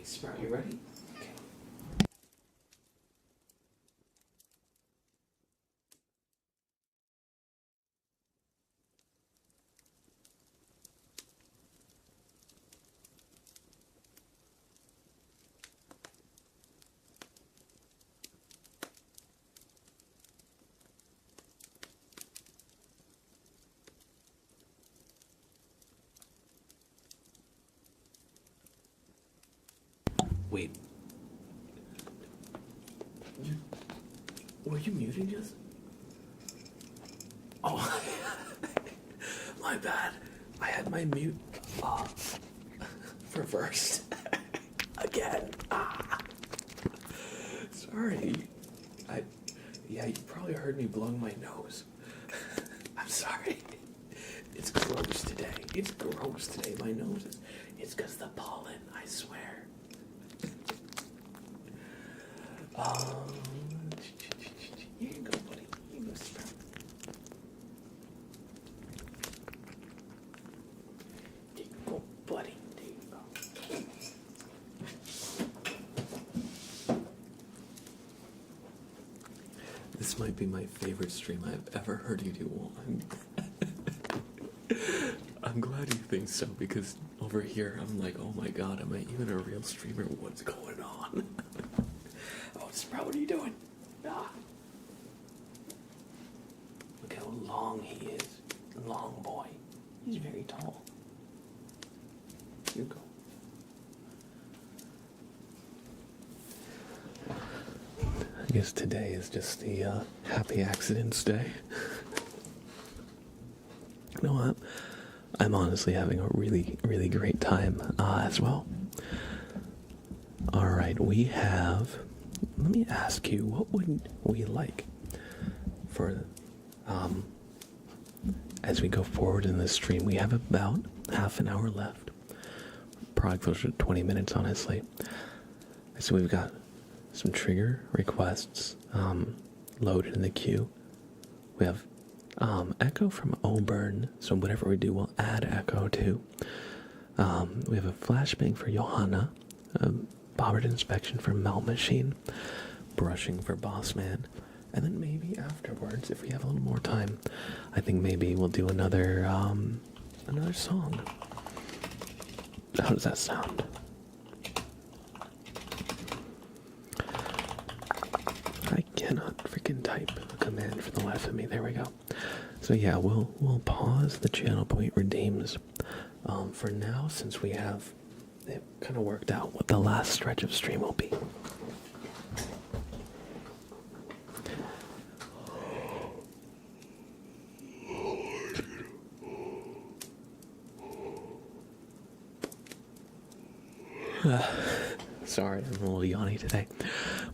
[SPEAKER 1] Sprout, you ready? Okay. Wait. Were you muting just? Oh, my bad. I had my mute reversed again. Sorry. Yeah, you probably heard me blowing my nose. I'm sorry. It's gross today. My nose is. It's because the pollen. I swear. Here you go, buddy. Here you go, Sprout. There you go, buddy. There you go. This might be my favorite stream I've ever heard you do one. I'm glad you think so, because over here I'm like, oh my god, am I even a real streamer? What's going on? Oh, Sprout, what are you doing? Ah. Look how long he is. Long boy. He's very tall. You go. I guess today is just the happy accidents day. You know what? I'm honestly having a really, really great time as well. Alright, we have... Let me ask you, what would we like for... as we go forward in this stream? We have about half an hour left. Probably closer to 20 minutes, honestly. So we've got some trigger requests loaded in the queue. We have Echo from Oburn, so whatever we do, we'll add Echo to. We have a flashbang for Johanna, a Bobbert inspection for Melt Machine, brushing for Boss Man, and then maybe afterwards, if we have a little more time, I think maybe we'll do another song. How does that sound? I cannot freaking type a command for the life of me. There we go. So yeah, we'll pause the channel point redeems for now, since it kind of worked out what the last stretch of stream will be. Sorry, I'm a little yawny today.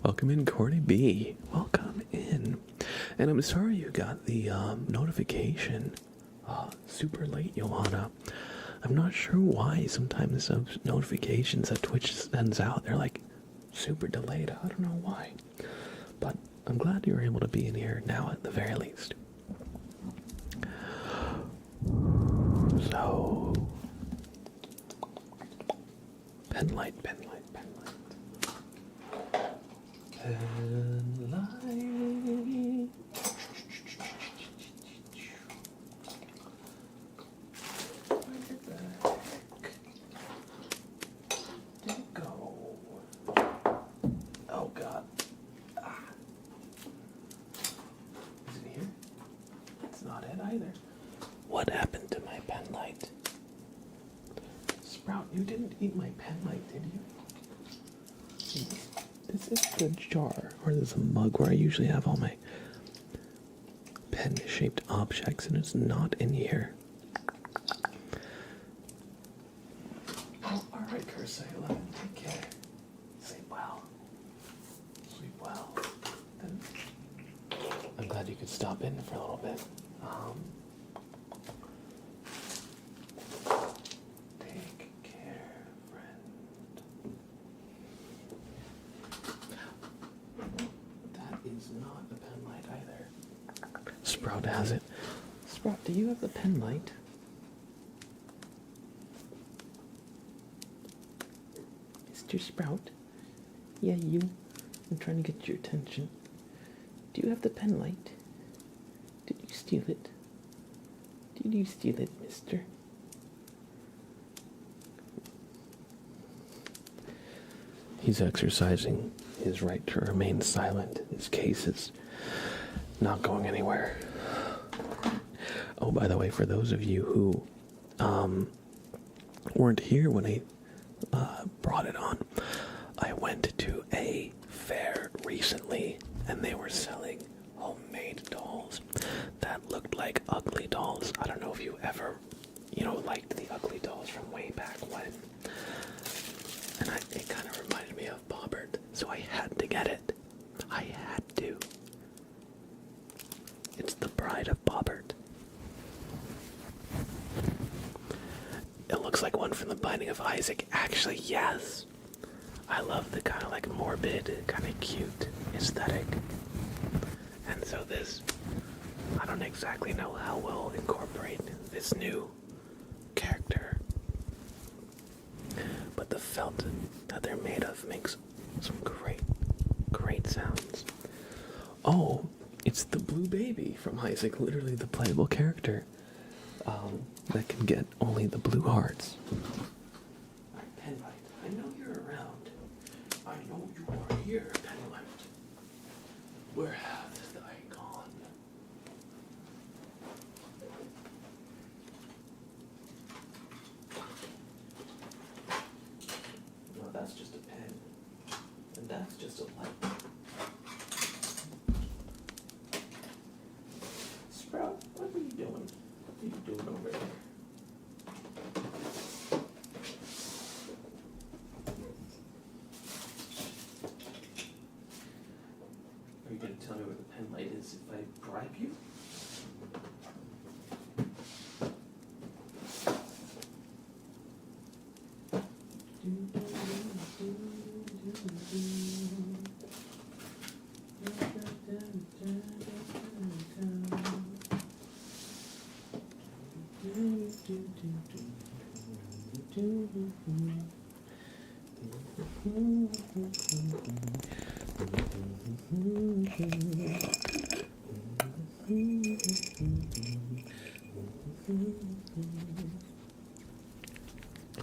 [SPEAKER 1] Welcome in, Courtney B. Welcome in. And I'm sorry you got the notification super late, Johanna. I'm not sure why sometimes those notifications that Twitch sends out, they're like super delayed. I don't know why. But I'm glad you were able to be in here now at the very least. So... Pen light. Pen light. Where the heck did it go? Oh god. Is it here? It's not it either. What happened to my pen light? Sprout, you didn't eat my pen light, did you? This is the jar, or there's a mug where I usually have all my pen-shaped objects, and it's not in here. Oh, alright, Cursey, 11, take care. Sleep well. Sleep well. And I'm glad you could stop in for a little bit. Take care, friend. That is not a pen light either. Sprout has it. Sprout, do you have the pen light? Mr. Sprout? Yeah, you. I'm trying to get your attention. Do you have the pen light? Did you steal it? Did you steal it, mister? He's exercising his right to remain silent. His case is not going anywhere. Oh, by the way, for those of you who weren't here when I brought it on, I went to a fair recently, and they were selling homemade dolls that looked like ugly dolls. I don't know if you ever, liked the ugly dolls from way back when. And it kind of reminded me of Bobbert, so I had to get it. I had to. It's the Bride of Bobbert. It looks like one from The Binding of Isaac. Actually, yes. I love the kind of like morbid, kind of cute aesthetic. And so this, I don't exactly know how we'll incorporate this new character. But the felt that they're made of makes some great sounds. Oh, it's the blue baby from Isaac, literally the playable character. that can get only the blue hearts. Penlight, I know you're around. I know you are here, Penlight. Where hast thou gone? No, that's just a pen. And that's just a light. Sprout, what are you doing? What are you doing over there? Are you going to tell me where the pen light is if I bribe you?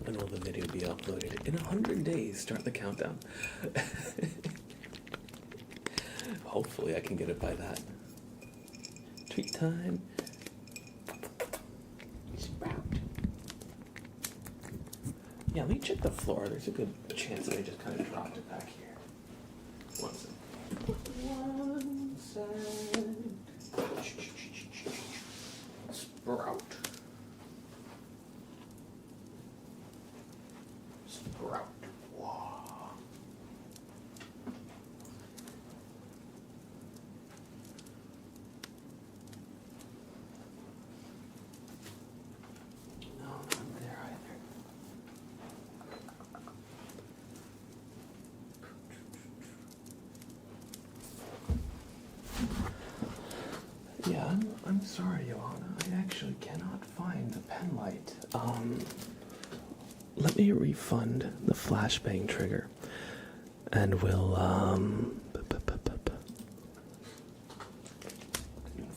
[SPEAKER 1] When will the video be uploaded? In 100 days, start the countdown. Hopefully I can get it by that. Treat time. Sprout. Yeah, let me check the floor. There's a good chance that I just kind of dropped it back here. One side. Sprout. Sprout. Wow. No, not there either. Yeah, I'm sorry, Johanna. I actually cannot find the pen light. Let me refund the flashbang trigger, and we'll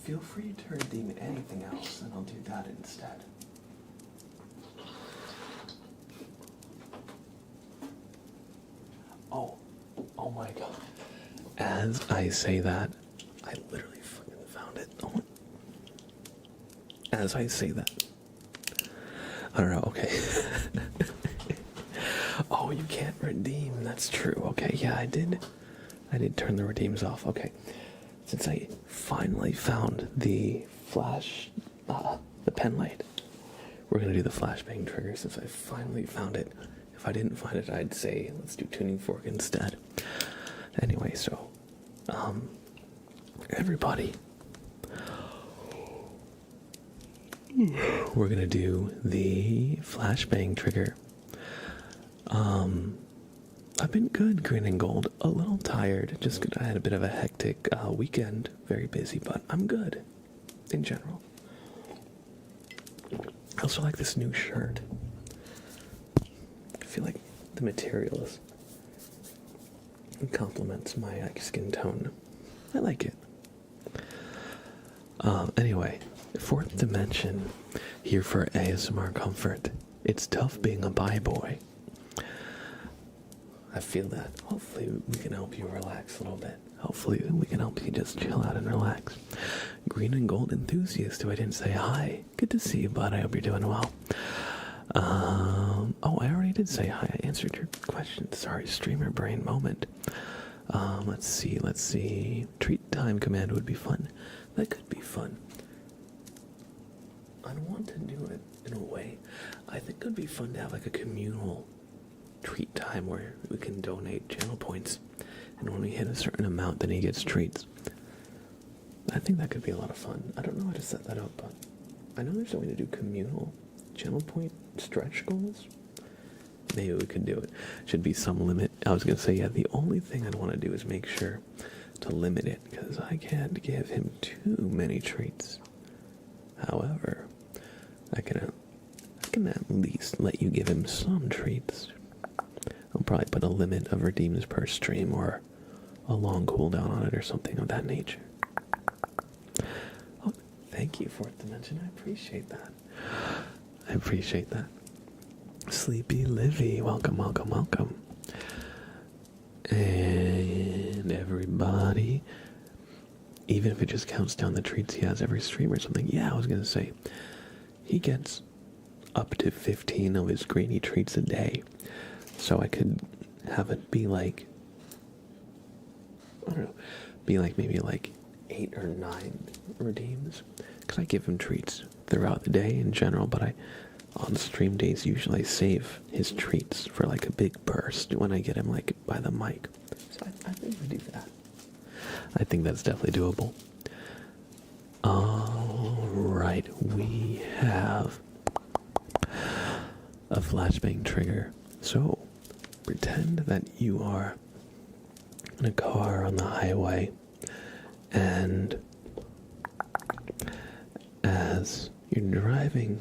[SPEAKER 1] feel free to redeem anything else, and I'll do that instead. Oh my god. As I say that, I literally fucking found it. Oh. As I say that. I don't know, okay. Oh, you can't redeem, that's true. Okay, yeah, I did turn the redeems off. Okay. Since I finally found the the pen light, we're gonna do the flashbang trigger since I finally found it. If I didn't find it, I'd say let's do tuning fork instead. Anyway, so everybody, we're gonna do the flashbang trigger. I've been good, green and gold. A little tired, just 'cause I had a bit of a hectic weekend. Very busy, but I'm good in general. I also like this new shirt. I feel like the material complements my skin tone. I like it. Anyway, fourth dimension here for ASMR comfort. It's tough being a bi boy. I feel that. Hopefully we can help you relax a little bit. Hopefully we can help you just chill out and relax. Green and gold enthusiast who I didn't say hi. Good to see you, bud. I hope you're doing well. Oh, I already did say hi. I answered your question. Sorry, streamer brain moment. Let's see. Treat time command would be fun. That could be fun. I want to do it in a way. I think it would be fun to have like a communal treat time where we can donate channel points, and when we hit a certain amount then he gets treats. I think that could be a lot of fun. I don't know how to set that up, but I know there's a way to do communal channel point stretch goals. Maybe we could do it. Should be some limit. I was gonna say, yeah, the only thing I'd want to do is make sure to limit it, because I can't give him too many treats. However, I can at least let you give him some treats. I'll probably put a limit of redeems per stream or a long cooldown on it or something of that nature. Oh, thank you, Fourth Dimension. I appreciate that. appreciate that. Sleepy Livy, welcome, welcome, welcome. And everybody, even if it just counts down the treats he has every stream or something, yeah, I was gonna say, he gets up to 15 of his greeny treats a day. So I could have it be like, I don't know, be like maybe like 8 or 9 redeems. Because I give him treats throughout the day in general, but on stream days, usually I save his treats for like a big burst when I get him like by the mic. So I think we do that. I think that's definitely doable. Alright, we have a flashbang trigger. So, pretend that you are in a car on the highway, and as you're driving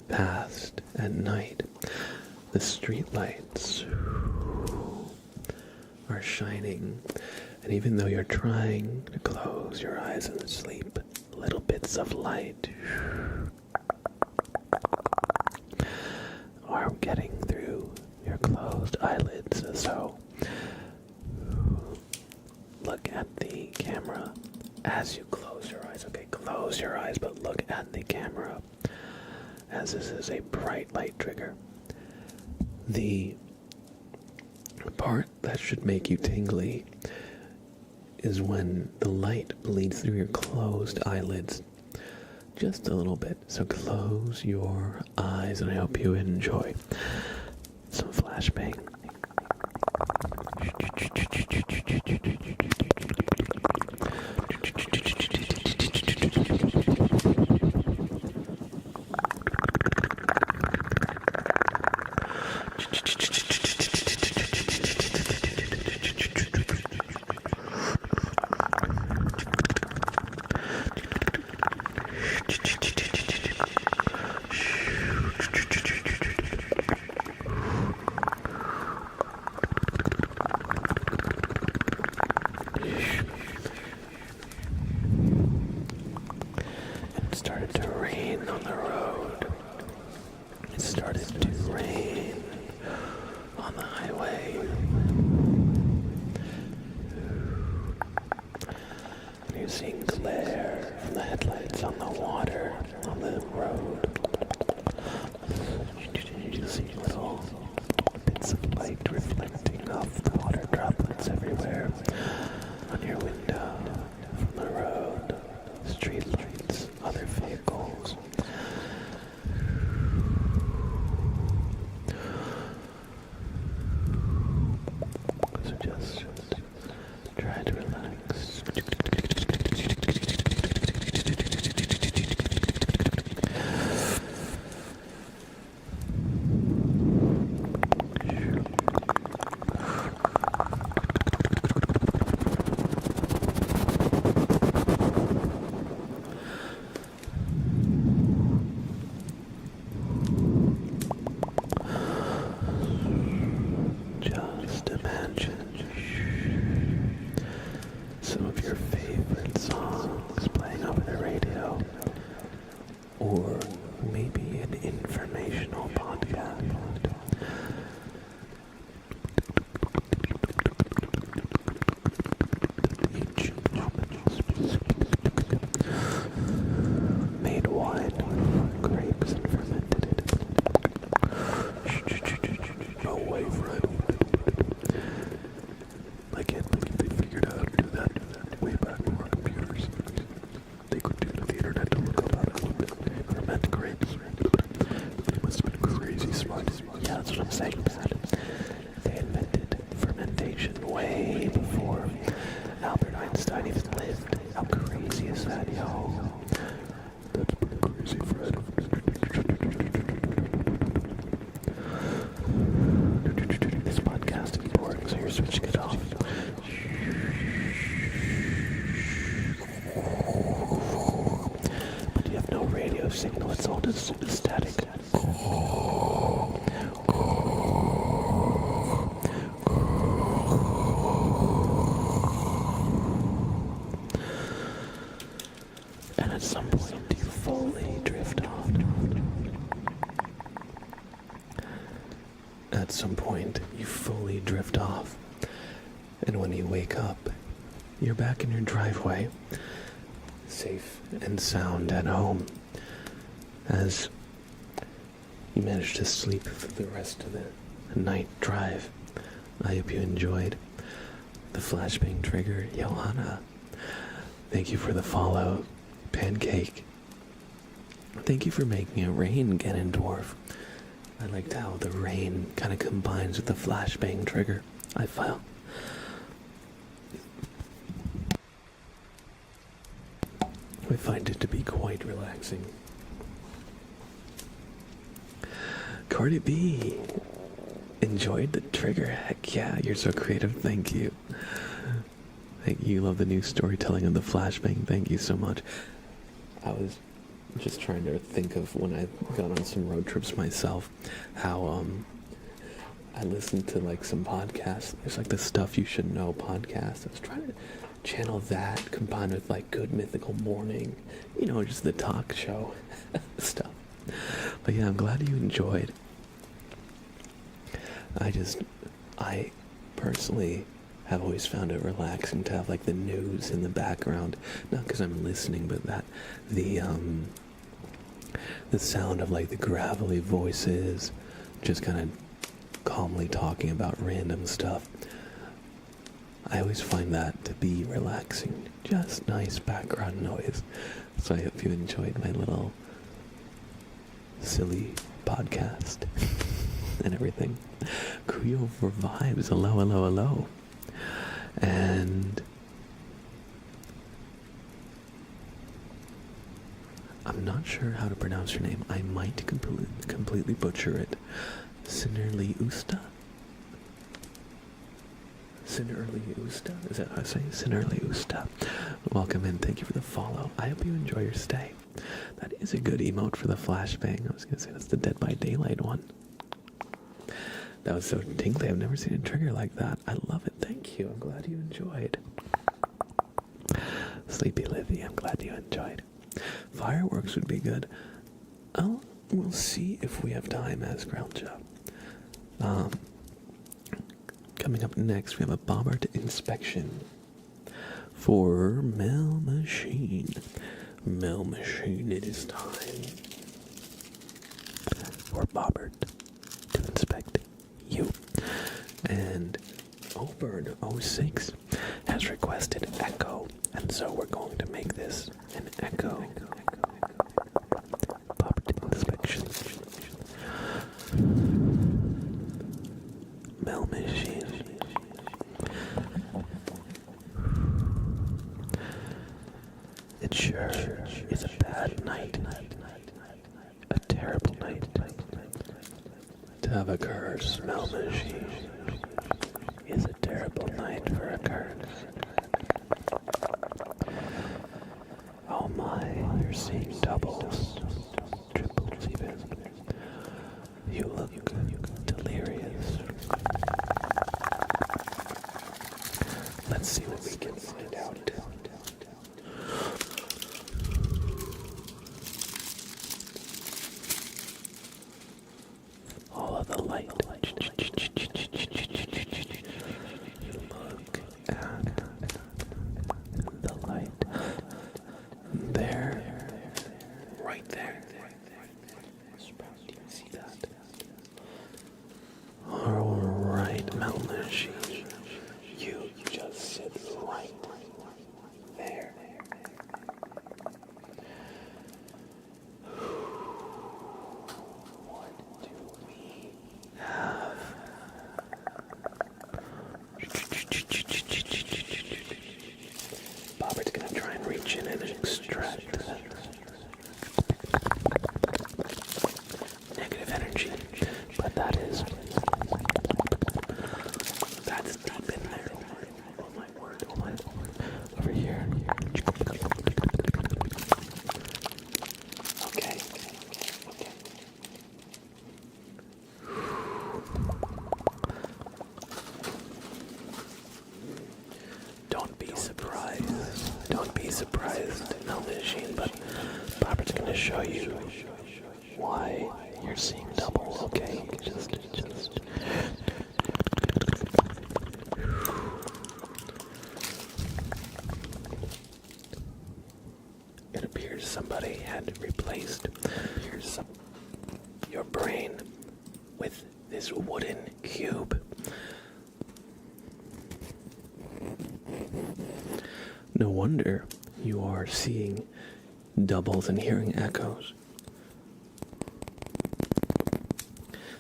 [SPEAKER 1] past at night, the street lights are shining, and even though you're trying to close your eyes and sleep, little bits of light are getting through your closed eyelids. So look at the camera as you close your eyes. Okay, close your eyes, but look at the camera, as this is a bright light trigger. The part that should make you tingly is when the light bleeds through your closed eyelids just a little bit. So close your eyes, and I hope you enjoy some flashbang. Signal, it's all just static. at some point you fully drift off. And when you wake up, you're back in your driveway, safe and sound at home, as you manage to sleep for the rest of the night drive. I hope you enjoyed the flashbang trigger, Johanna. Thank you for the follow, Pancake. Thank you for making it rain, Ganondorf. I liked how the rain kind of combines with the flashbang trigger. I find it to be quite relaxing. Cardi B, enjoyed the trigger. Heck yeah, you're so creative. Thank you. Thank you. Love the new storytelling of the flashbang. Thank you so much. I was just trying to think of when I got on some road trips myself, how I listened to like some podcasts. There's like the Stuff You Should Know podcast. I was trying to channel that combined with like Good Mythical Morning, you know, just the talk show stuff. But yeah, I'm glad you enjoyed. I personally have always found it relaxing to have like the news in the background, not because I'm listening, but that the sound of like the gravelly voices just kind of calmly talking about random stuff. I always find that to be relaxing, just nice background noise. So I hope you enjoyed my little silly podcast and everything. Kuyo for vibes, hello, hello, hello. And I'm not sure how to pronounce your name. I might completely butcher it. Sinerli Usta? Sinerli Usta? Is that how I say? Sinerli Usta. Welcome in. Thank you for the follow. I hope you enjoy your stay. That is a good emote for the flashbang. I was going to say that's the Dead by Daylight one. That was so tingly. I've never seen a trigger like that. I love it. Thank you. I'm glad you enjoyed. Sleepy Livy, I'm glad you enjoyed. Fireworks would be good. Oh, we'll see if we have time as Grelja. Coming up next, we have a Bobbert inspection for Mel Machine. Mel Machine, it is time for Bobbert to inspect you. And Oburn06 has requested Echo, and so we're going to make this an Echo Bobbert inspection. Mel Machine. It sure is a bad night. A terrible night to have a curse. Mel Machine is a terrible night for a curse. Oh my, you're seeing doubles, triples even. You look delirious. Let's see what we can find out. All of the light. Look at the light. There. Right there. Sprout, do you see that? Alright, Mel Machine. You just sit right there. What do we have? Bobbert's gonna try and reach in and extract that negative energy, but that's deep in there. Oh my word, oh my word. Over here. Okay. Don't be surprised. Don't be surprised, Mel Machine, but Bobbert's gonna show you why you're seeing double, okay? Just with this wooden cube. No wonder you are seeing doubles and hearing echoes.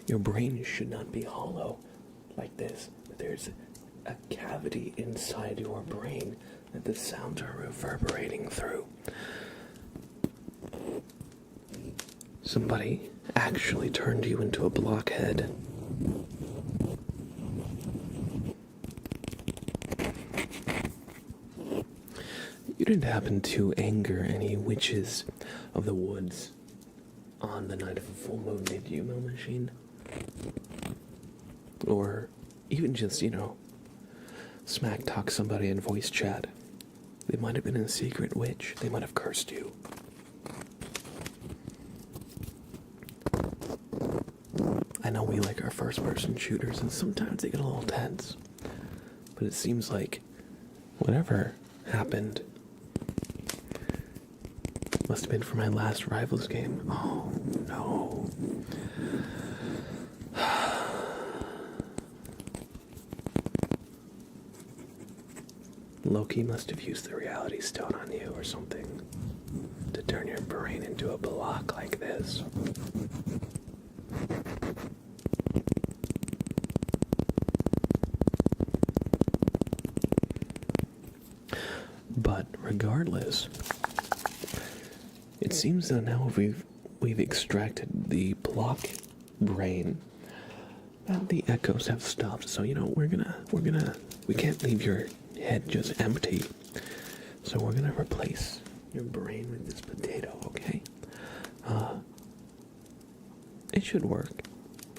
[SPEAKER 1] Your brain should not be hollow like this. There's a cavity inside your brain that the sounds are reverberating through. Somebody actually turned you into a blockhead. You didn't happen to anger any witches of the woods on the night of a full moon, did you, Mill Machine? Or even just, smack talk somebody in voice chat. They might have been a secret witch. They might have cursed you. I know we like our first-person shooters, and sometimes they get a little tense. But it seems like whatever happened must have been for my last Rivals game. Oh, no. Loki must have used the reality stone on you or something to turn your brain into a block like this. But regardless, it seems that now we've extracted the block brain, that the echoes have stopped. So we can't leave your head just empty. So we're gonna replace your brain with this potato, okay? It should work,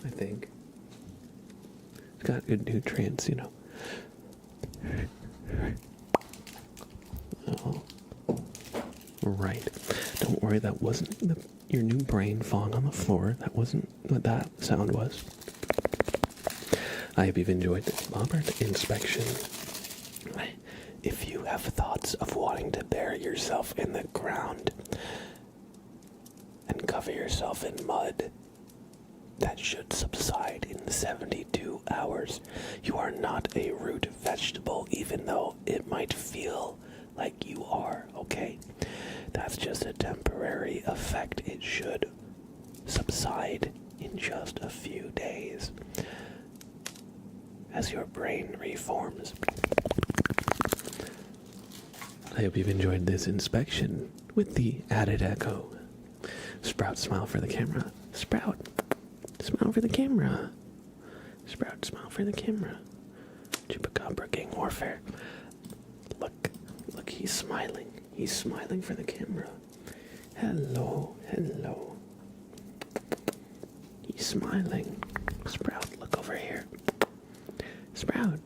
[SPEAKER 1] I think. It's got good nutrients, Oh, right. Don't worry, that wasn't your new brain falling on the floor. That wasn't what that sound was. I hope you've enjoyed this bumper inspection. If you have thoughts of wanting to bury yourself in the ground and cover yourself in mud, that should subside in 72 hours. You are not a root vegetable, even though it might feel like you are, okay? That's just a temporary effect. It should subside in just a few days as your brain reforms. I hope you've enjoyed this inspection with the added echo. Sprout, smile for the camera. Sprout, smile for the camera. Sprout, smile for the camera. Chupacabra Gang Warfare. Look, he's smiling. He's smiling for the camera. Hello. He's smiling. Sprout, look over here. Sprout.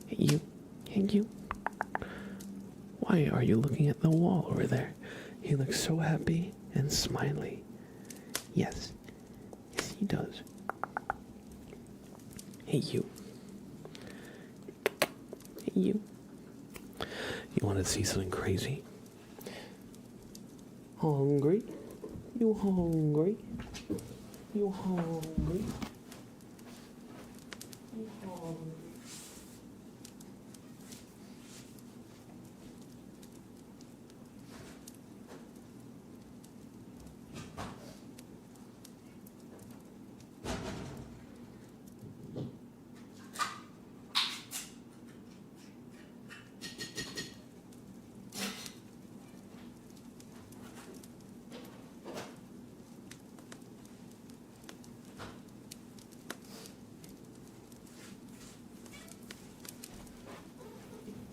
[SPEAKER 1] Hey you. Why are you looking at the wall over there? He looks so happy and smiley. Yes, he does. Hey you. You want to see something crazy? Hungry? You hungry? You hungry? You hungry?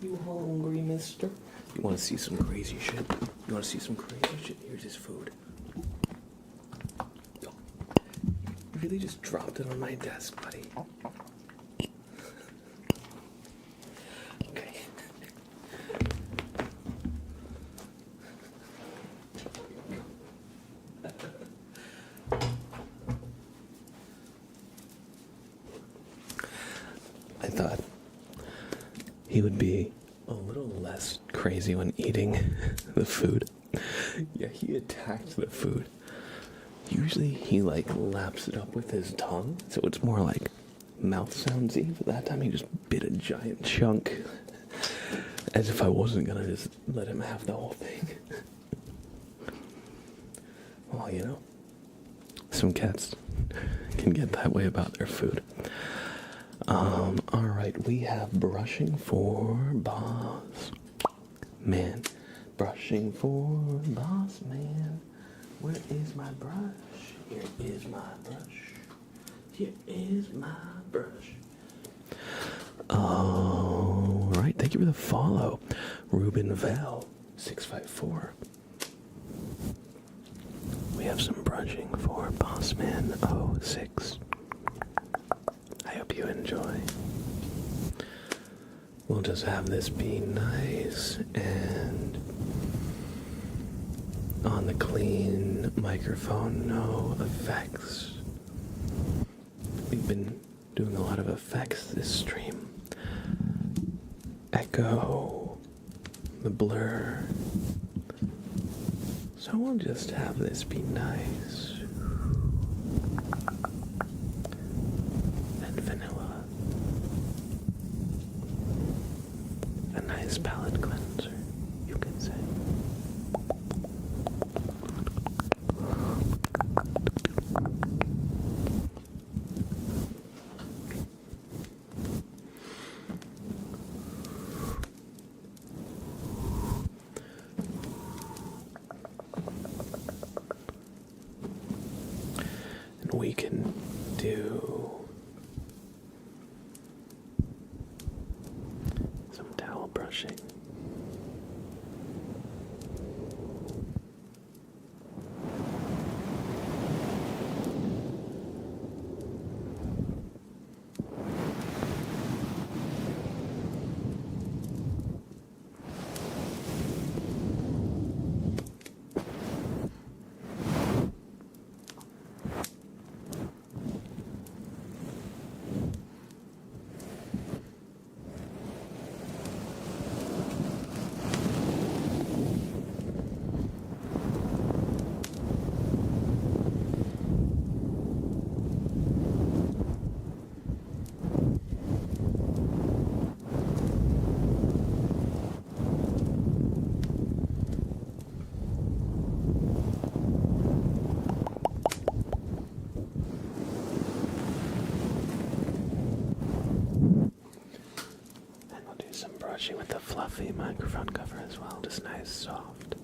[SPEAKER 1] You hungry, mister? You want to see some crazy shit? You want to see some crazy shit? Here's his food. Oh, you really just dropped it on my desk, buddy. Okay. I thought he would be a little less crazy when eating the food. Yeah, he attacked the food. Usually he like laps it up with his tongue, so it's more like mouth soundsy, but that time he just bit a giant chunk. As if I wasn't gonna just let him have the whole thing. Well, you know, some cats can get that way about their food. Alright, we have brushing for boss man. Brushing for boss man. Where is my brush? Here is my brush. Here is my brush. Alright, thank you for the follow. Ruben Val, 654. We have some brushing for Bossman 06. I hope you enjoy. We'll just have this be nice and on the clean microphone, no effects. We've been doing a lot of effects this stream. Echo, the blur. So we'll just have this be nice and vanilla. A nice palate cleanser, you can say. And we can do some towel brushing. With the fluffy microphone cover as well, just nice, soft.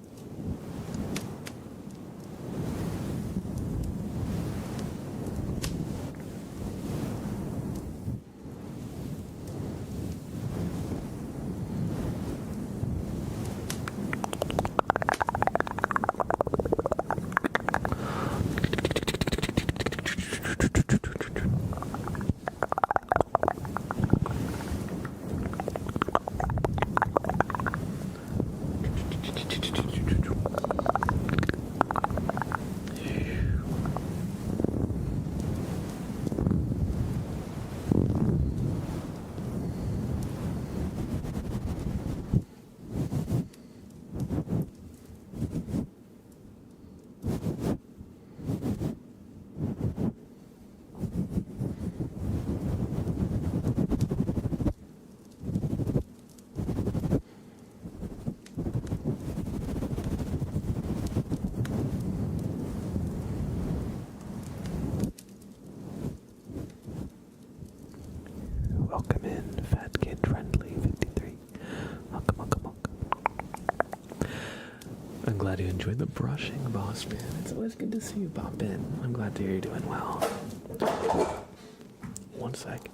[SPEAKER 1] Welcome in, Fat Kid Friendly 53. Welcome, welcome, welcome. I'm glad you enjoyed the brushing, boss man. It's always good to see you pop in. I'm glad to hear you're doing well. One sec.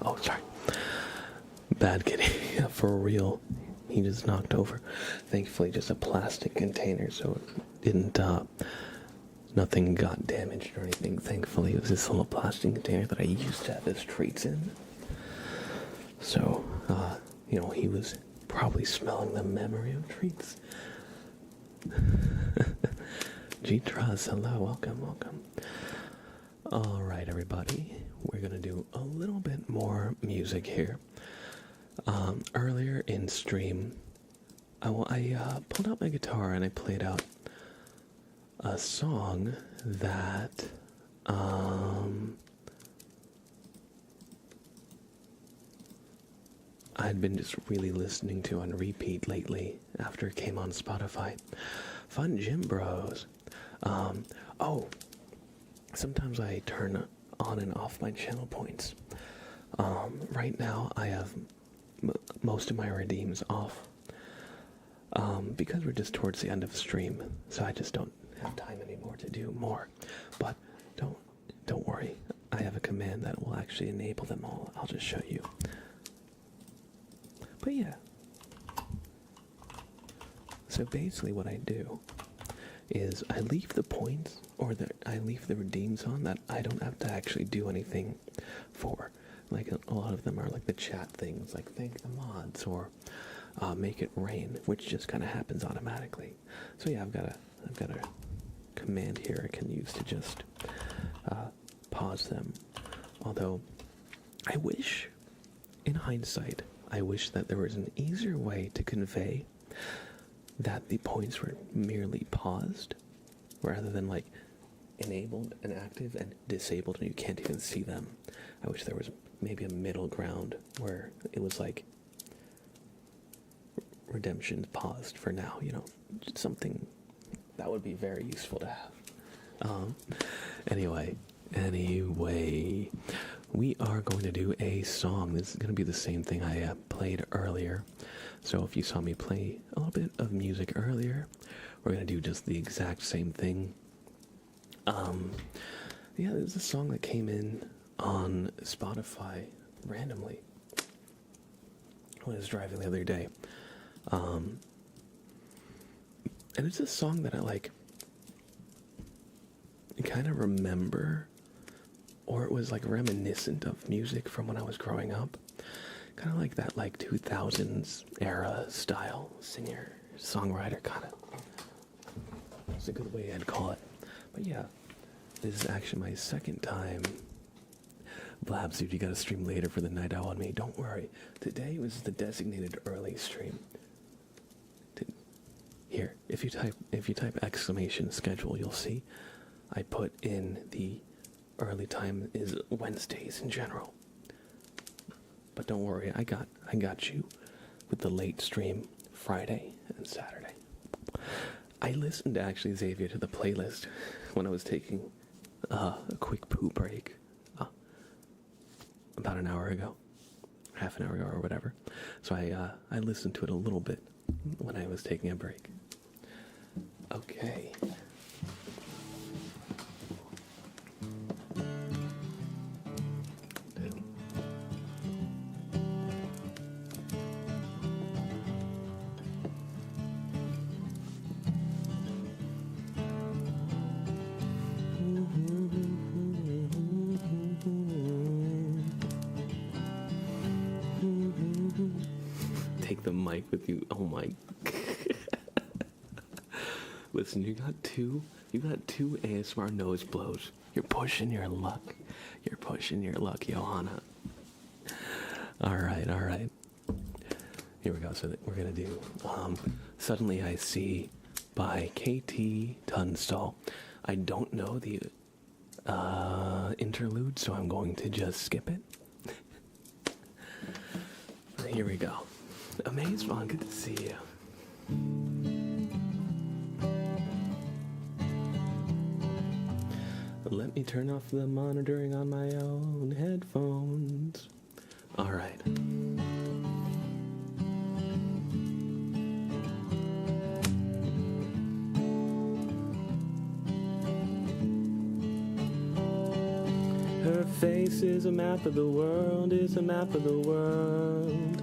[SPEAKER 1] Oh, sorry. Bad kitty. For real. he just knocked over. Thankfully, just a plastic container, so it didn't, nothing got damaged or anything. Thankfully, it was this little plastic container that I used to have his treats in. So, you know, he was probably smelling the memory of treats. G-Truz, hello, welcome. Alright, everybody, we're gonna do a little bit more music here. Earlier in stream, I pulled out my guitar and I played out a song that, I'd been just really listening to on repeat lately after it came on Spotify. Fun Gym Bros. Oh, sometimes I turn on and off my channel points. Right now I have most of my redeems off. Because we're just towards the end of the stream, so I just don't have time anymore to do more. But don't worry, I have a command that will actually enable them all. I'll just show you. But yeah. So basically what I do is I leave the points or I leave the redeems on that I don't have to actually do anything for. Like a lot of them are like the chat things, like thank the mods or make it rain, which just kind of happens automatically. So yeah, I've got a command here I can use to just pause them. Although I wish, in hindsight, I wish that there was an easier way to convey that the points were merely paused, rather than like enabled and active and disabled and you can't even see them. I wish there was maybe a middle ground where it was like redemption paused for now, you know, something that would be very useful to have. Anyway, we are going to do a song. This is going to be the same thing I played earlier. So if you saw me play a little bit of music earlier, we're going to do just the exact same thing. Yeah, there's a song that came in on Spotify randomly when I was driving the other day. And it's a song that I kind of remember, or it was like reminiscent of music from when I was growing up. Kind of like that 2000s era style singer, songwriter kind of. That's a good way I'd call it. But yeah, this is actually my second time. Blabs, dude, you gotta stream later for the night owl on me. Don't worry. Today was the designated early stream. Here, if you type exclamation schedule, you'll see I put in the early time is Wednesdays in general. But don't worry, I got you with the late stream Friday and Saturday. I listened actually, Xavier, to the playlist when I was taking a quick poo break about an hour ago, half an hour ago or whatever. So I listened to it a little bit when I was taking a break. Okay. Take the mic with you. Oh my. Listen, you got two ASMR nose blows. You're pushing your luck. Johanna. All right. Here we go. So we're gonna do Suddenly I See by KT Tunstall. I don't know the interlude, so I'm going to just skip it. Here we go. Amazing, good to see you. Let me turn off the monitoring on my own headphones. All right. Her face is a map of the world, is a map of the world.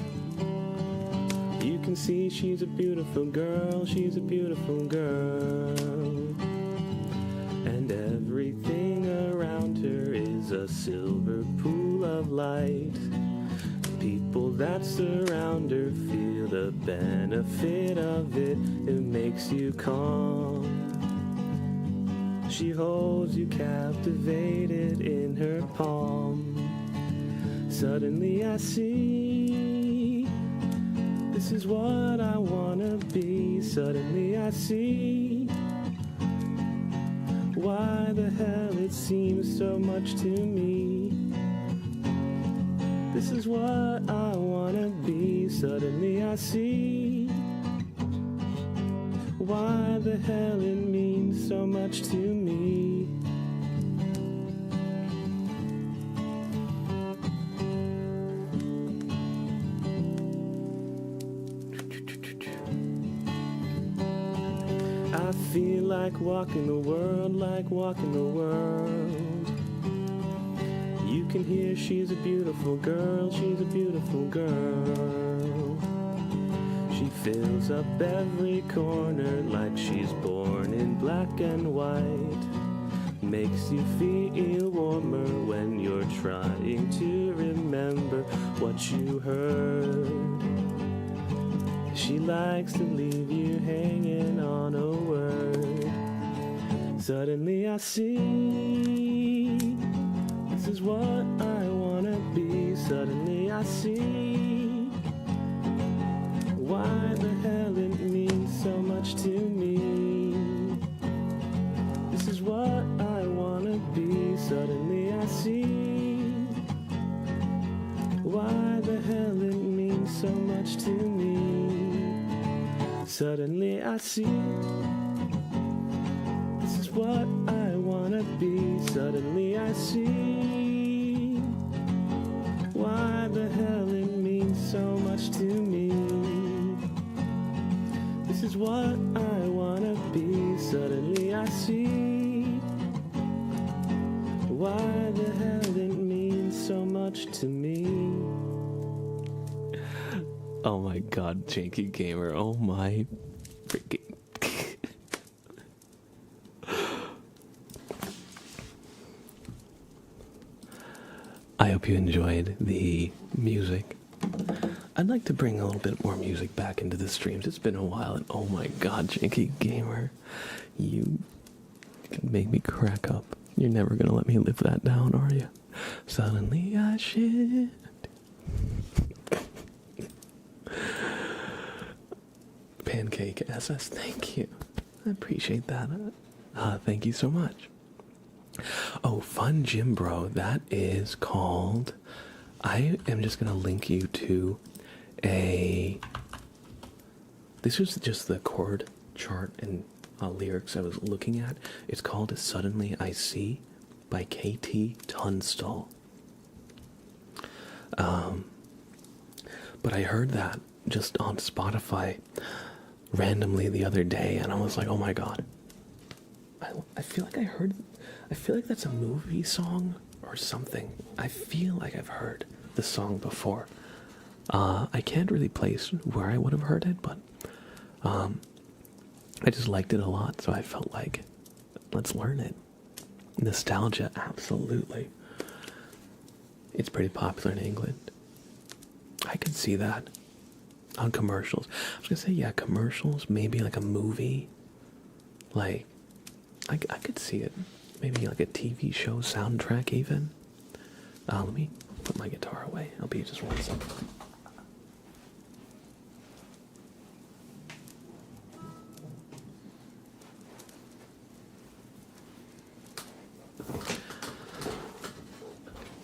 [SPEAKER 1] You can see she's a beautiful girl, she's a beautiful girl. And everything around her is a silver pool of light. People that surround her feel the benefit of it. It makes you calm. She holds you captivated in her palm. Suddenly I see, this is what I wanna be. Suddenly I see why the hell it seems so much to me. This is what I wanna be. Suddenly I see why the hell it means so much to me. I feel like walking the world, like walking the world. You can hear she's a beautiful girl, she's a beautiful girl. She fills up every corner like she's born in black and white. Makes you feel warmer when you're trying to remember what you heard. She likes to leave you hanging on a word. Suddenly I see, this is what I wanna be. Suddenly I see why the hell it means so much to me. This is what I wanna be. Suddenly I see why the hell it means so much to me. Suddenly I see, this is what I wanna be. Suddenly I see why the hell it means so much to me. This is what I wanna be. Suddenly I see why the hell it means so much to me. Oh my god, Janky Gamer. Oh my freaking... I hope you enjoyed the music. I'd like to bring a little bit more music back into the streams. It's been a while, and oh my god, Janky Gamer, you make me crack up. You're never gonna let me live that down, are you? Suddenly I shit. Pancake SS, thank you. I appreciate that. Thank you so much. Oh, Fun Gym Bro, that is called... I am just gonna link you to a... This was just the chord chart and lyrics I was looking at. It's called Suddenly I See by KT Tunstall. But I heard that just on Spotify randomly the other day, and I was like, oh my god. I feel like that's a movie song or something. I feel like I've heard the song before. I can't really place where I would have heard it, but I just liked it a lot, so I felt like, let's learn it. Nostalgia, absolutely. It's pretty popular in England. I could see that on commercials. I was gonna say, yeah, commercials, maybe like a movie. Like, I could see it. Maybe like a TV show soundtrack even. Let me put my guitar away. I'll be just 1 second.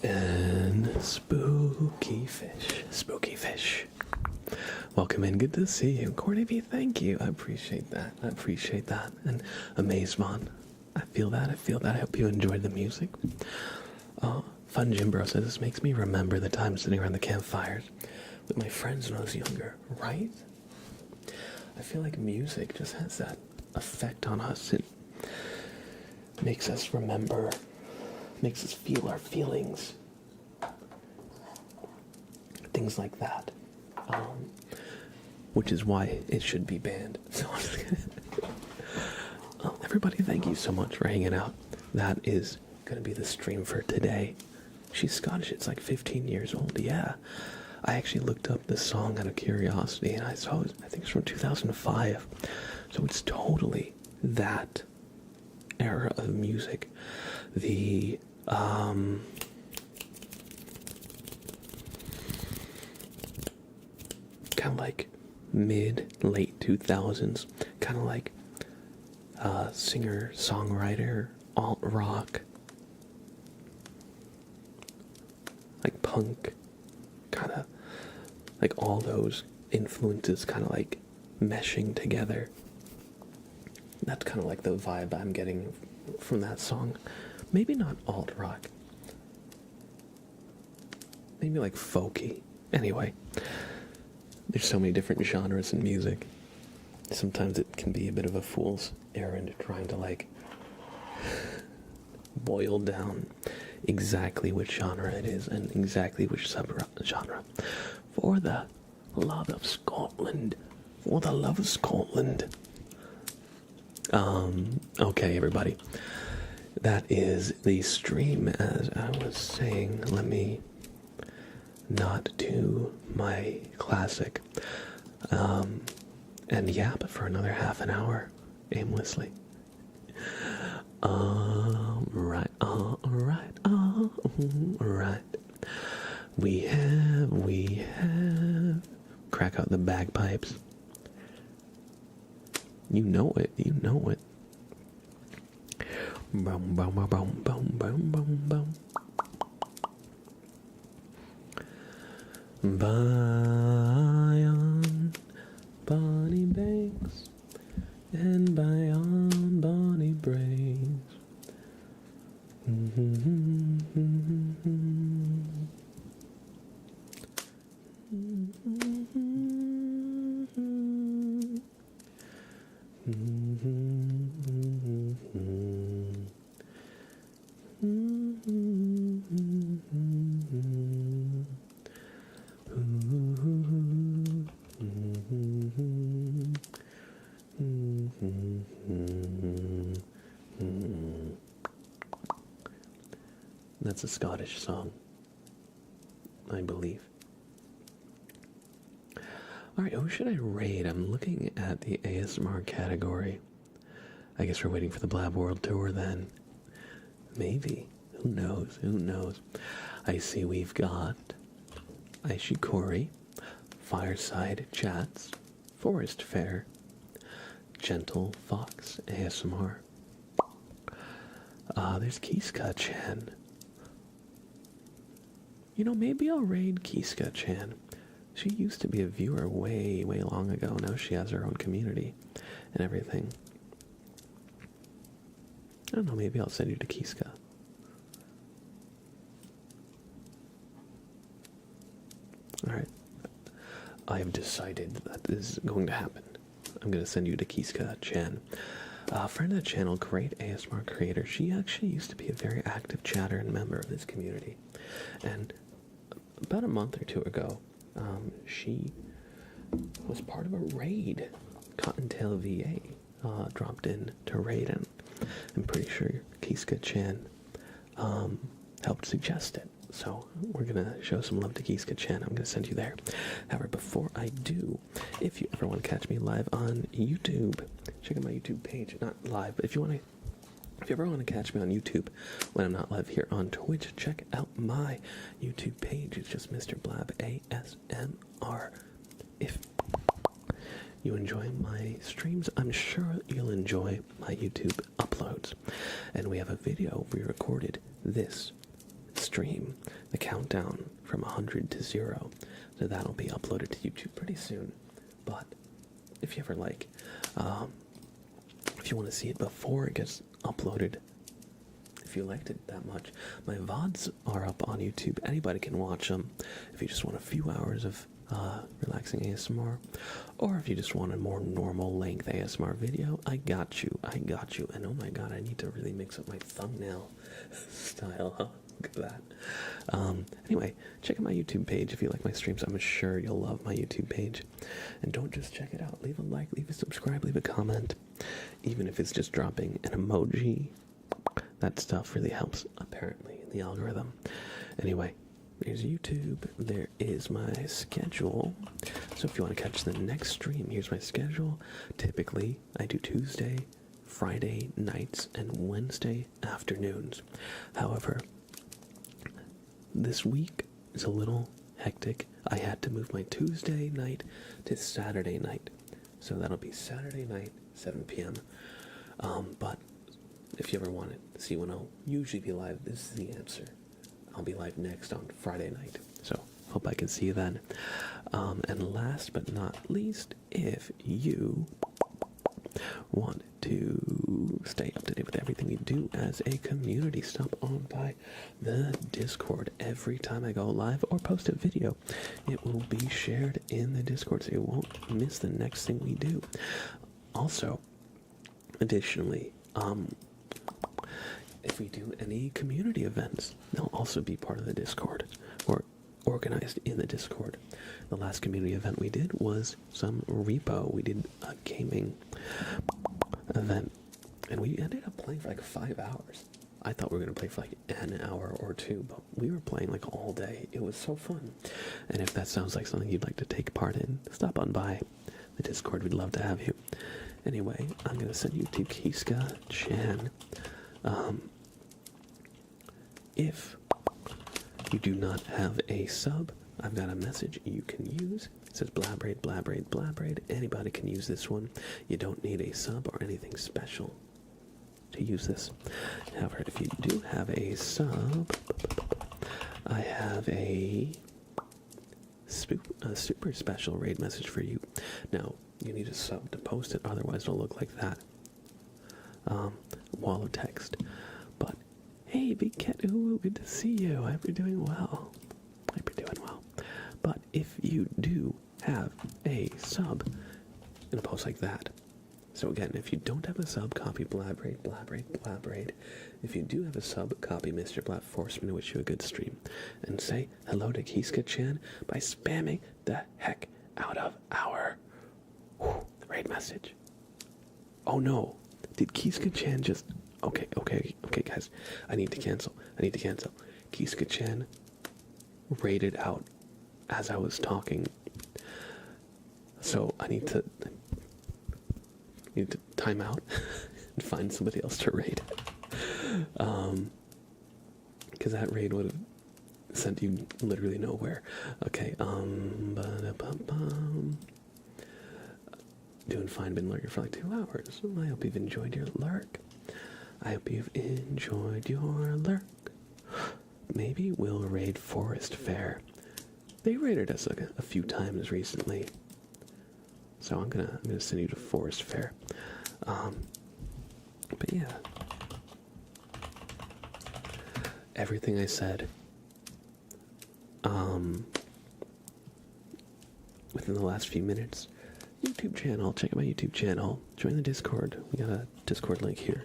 [SPEAKER 1] And spooky fish. Welcome in, good to see you. Courtney B, thank you. I appreciate that. And Amazemon, I feel that. I hope you enjoyed the music. Fun Jim Bro says, this makes me remember the time sitting around the campfires with my friends when I was younger, right? I feel like music just has that effect on us. It makes us remember, makes us feel our feelings. Things like that. which is why it should be banned. Everybody, thank you so much for hanging out. That is gonna be the stream for today. She's Scottish. It's like 15 years old. Yeah, I actually looked up this song out of curiosity, and I saw it. I think it's from 2005. So it's totally that era of music. The kind of like late 2000s, kind of like singer songwriter, alt rock, like punk, kind of like all those influences kind of like meshing together. That's kind of like the vibe I'm getting from that song. Maybe not alt rock, maybe like folky. Anyway, there's so many different genres in music. Sometimes it can be a bit of a fool's errand trying to like boil down exactly which genre it is and exactly which sub-genre. For the love of Scotland. For the love of Scotland. Okay, everybody. That is the stream, as I was saying. Let me not do my classic. And yap for another half an hour, aimlessly. Alright. We have. Crack out the bagpipes. You know it. Boom, boom, boom, boom, boom, boom, boom, boom. By on Bonnie Banks and by on Bonnie Braes. That's a Scottish song, I believe. Alright, who should I raid? I'm looking at the ASMR category. I guess we're waiting for the Blab World Tour then. Maybe. Who knows? I see we've got Aishikori, Fireside Chats, Forest Fair, Gentle Fox ASMR. There's Kiska-chan. You know, maybe I'll raid Kiska-chan. She used to be a viewer way long ago. Now she has her own community and everything. I don't know, maybe I'll send you to Kiska. Alright. I have decided that is going to happen. I'm going to send you to Kiska-chan. Friend of the channel, great ASMR creator. She actually used to be a very active chatter and member of this community. And about a month or two ago, she was part of a raid. Cottontail VA dropped in to raid, and I'm pretty sure Kiska-chan helped suggest it. So we're gonna show some love to Kiska-chan. I'm gonna send you there. However, before I do, if you ever want to catch me live on YouTube, check out my YouTube page. Not live, but if you ever want to catch me on YouTube when I'm not live here on Twitch, check out my YouTube page. It's just Mr. Blab ASMR. If you enjoy my streams, I'm sure you'll enjoy my YouTube uploads. And we have a video we recorded this stream, the countdown from 100 to 0. So that'll be uploaded to YouTube pretty soon. But if you ever like, if you want to see it before it gets uploaded, if you liked it that much, my VODs are up on YouTube. Anybody can watch them if you just want a few hours of relaxing ASMR, or if you just want a more normal length ASMR video. I got you. And oh my god, I need to really mix up my thumbnail style, huh? Look at that. Anyway, check out my YouTube page if you like my streams. I'm sure you'll love my YouTube page. And don't just check it out. Leave a like, leave a subscribe, leave a comment. Even if it's just dropping an emoji. That stuff really helps, apparently, in the algorithm. Anyway, there's YouTube. There is my schedule. So if you want to catch the next stream, here's my schedule. Typically, I do Tuesday, Friday nights, and Wednesday afternoons. However, this week is a little hectic. I had to move my Tuesday night to Saturday night. So that'll be Saturday night, 7 p.m. But if you ever want to see when I'll usually be live, this is the answer. I'll be live next on Friday night. So hope I can see you then. And last but not least, if you want to stay up to date with everything we do as a community, stop on by the Discord. Every time I go live or post a video, it will be shared in the Discord, so you won't miss the next thing we do. Also, additionally, if we do any community events, they'll also be part of the Discord, or organized in the Discord. The last community event we did was some repo. We did a gaming event, and we ended up playing for like 5 hours. I thought we were going to play for like an hour or two, but we were playing like all day. It was so fun. And if that sounds like something you'd like to take part in, stop on by the Discord. We'd love to have you. Anyway, I'm going to send you to Kiska-chan. If you do not have a sub, I've got a message you can use. It says Blabraid, Blabraid, Blabraid. Anybody can use this one. You don't need a sub or anything special to use this. However, if you do have a sub, I have a super special raid message for you. Now, you need a sub to post it, otherwise it'll look like that. Wall of text. But, hey, Big Cat, ooh, good to see you. I hope you're doing well. I hope you're doing well. But if you do have a sub, in a post like that. So again, if you don't have a sub, copy Blabraid, Blabraid, Blabraid. If you do have a sub, copy Mr. Blab Force me to wish you a good stream. And say hello to Kiska-chan by spamming the heck out of our raid message. Oh no, did Kiska-chan just... Okay, guys. I need to cancel. Kiska-chan raided out as I was talking. So I need to time out and find somebody else to raid. Because that raid would have sent you literally nowhere. Okay, doing fine, been lurking for like 2 hours. I hope you've enjoyed your lurk. Maybe we'll raid Forest Fair. They raided us a few times recently. So I'm gonna send you to Forest Fair. But yeah. Everything I said within the last few minutes. YouTube channel, check out my YouTube channel. Join the Discord. We got a Discord link here.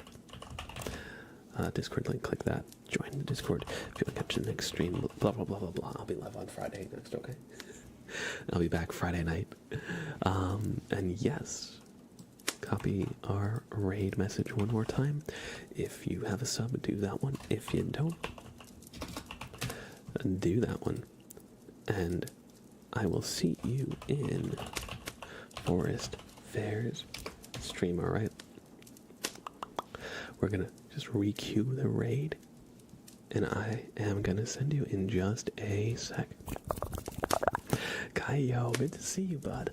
[SPEAKER 1] Discord link, click that. Join the Discord. If you want to catch the next stream, blah, blah, blah, blah, blah. I'll be live on Friday next, okay? I'll be back Friday night. And yes, copy our raid message one more time. If you have a sub, do that one. If you don't, do that one. And I will see you in Forest Fair's stream, alright? We're gonna just re-queue the raid, and I am gonna send you in just a sec. Kai, yo, good to see you, bud.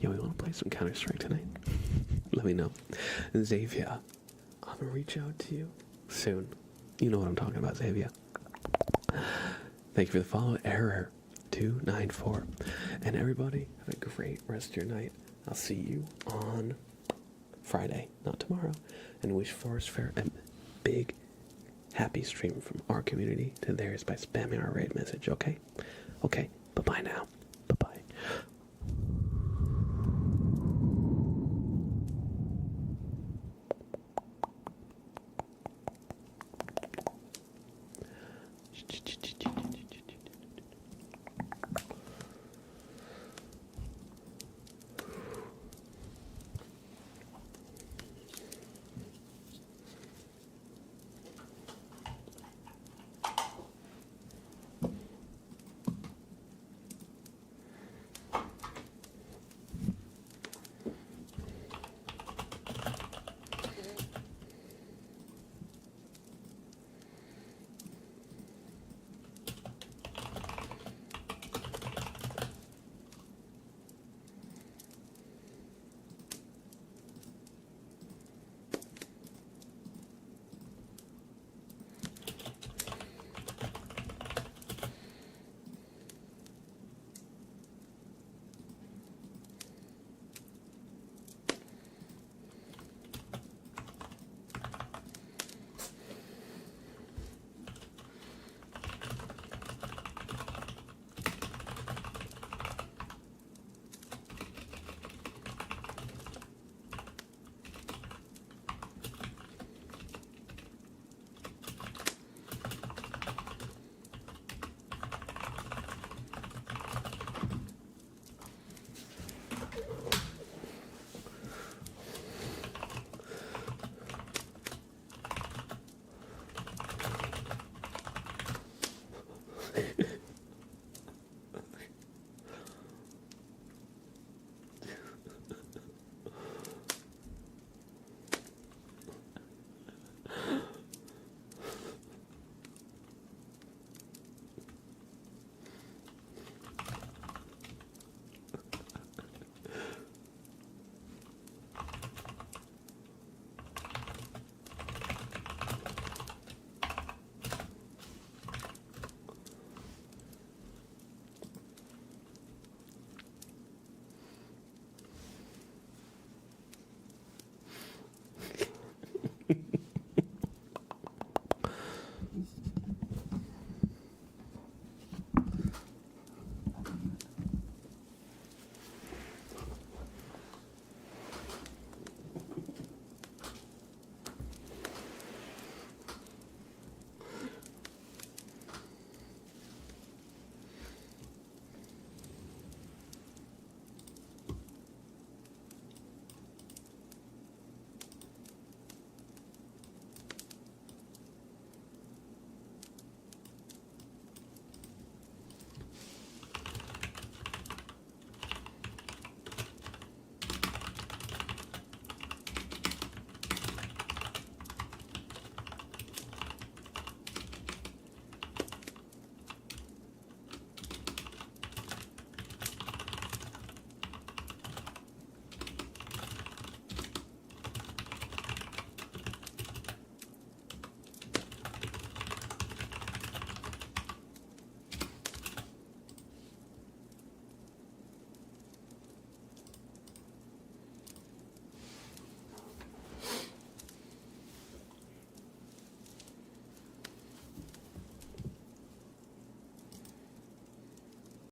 [SPEAKER 1] Yo, we wanna play some Counter-Strike tonight? Let me know. Xavier, I'm gonna reach out to you soon. You know what I'm talking about, Xavier. Thank you for the follow, Error294. And everybody, have a great rest of your night. I'll see you on Friday, not tomorrow, and wish Forest Fair a big, happy stream from our community to theirs by spamming our raid message, okay? Okay, bye-bye now.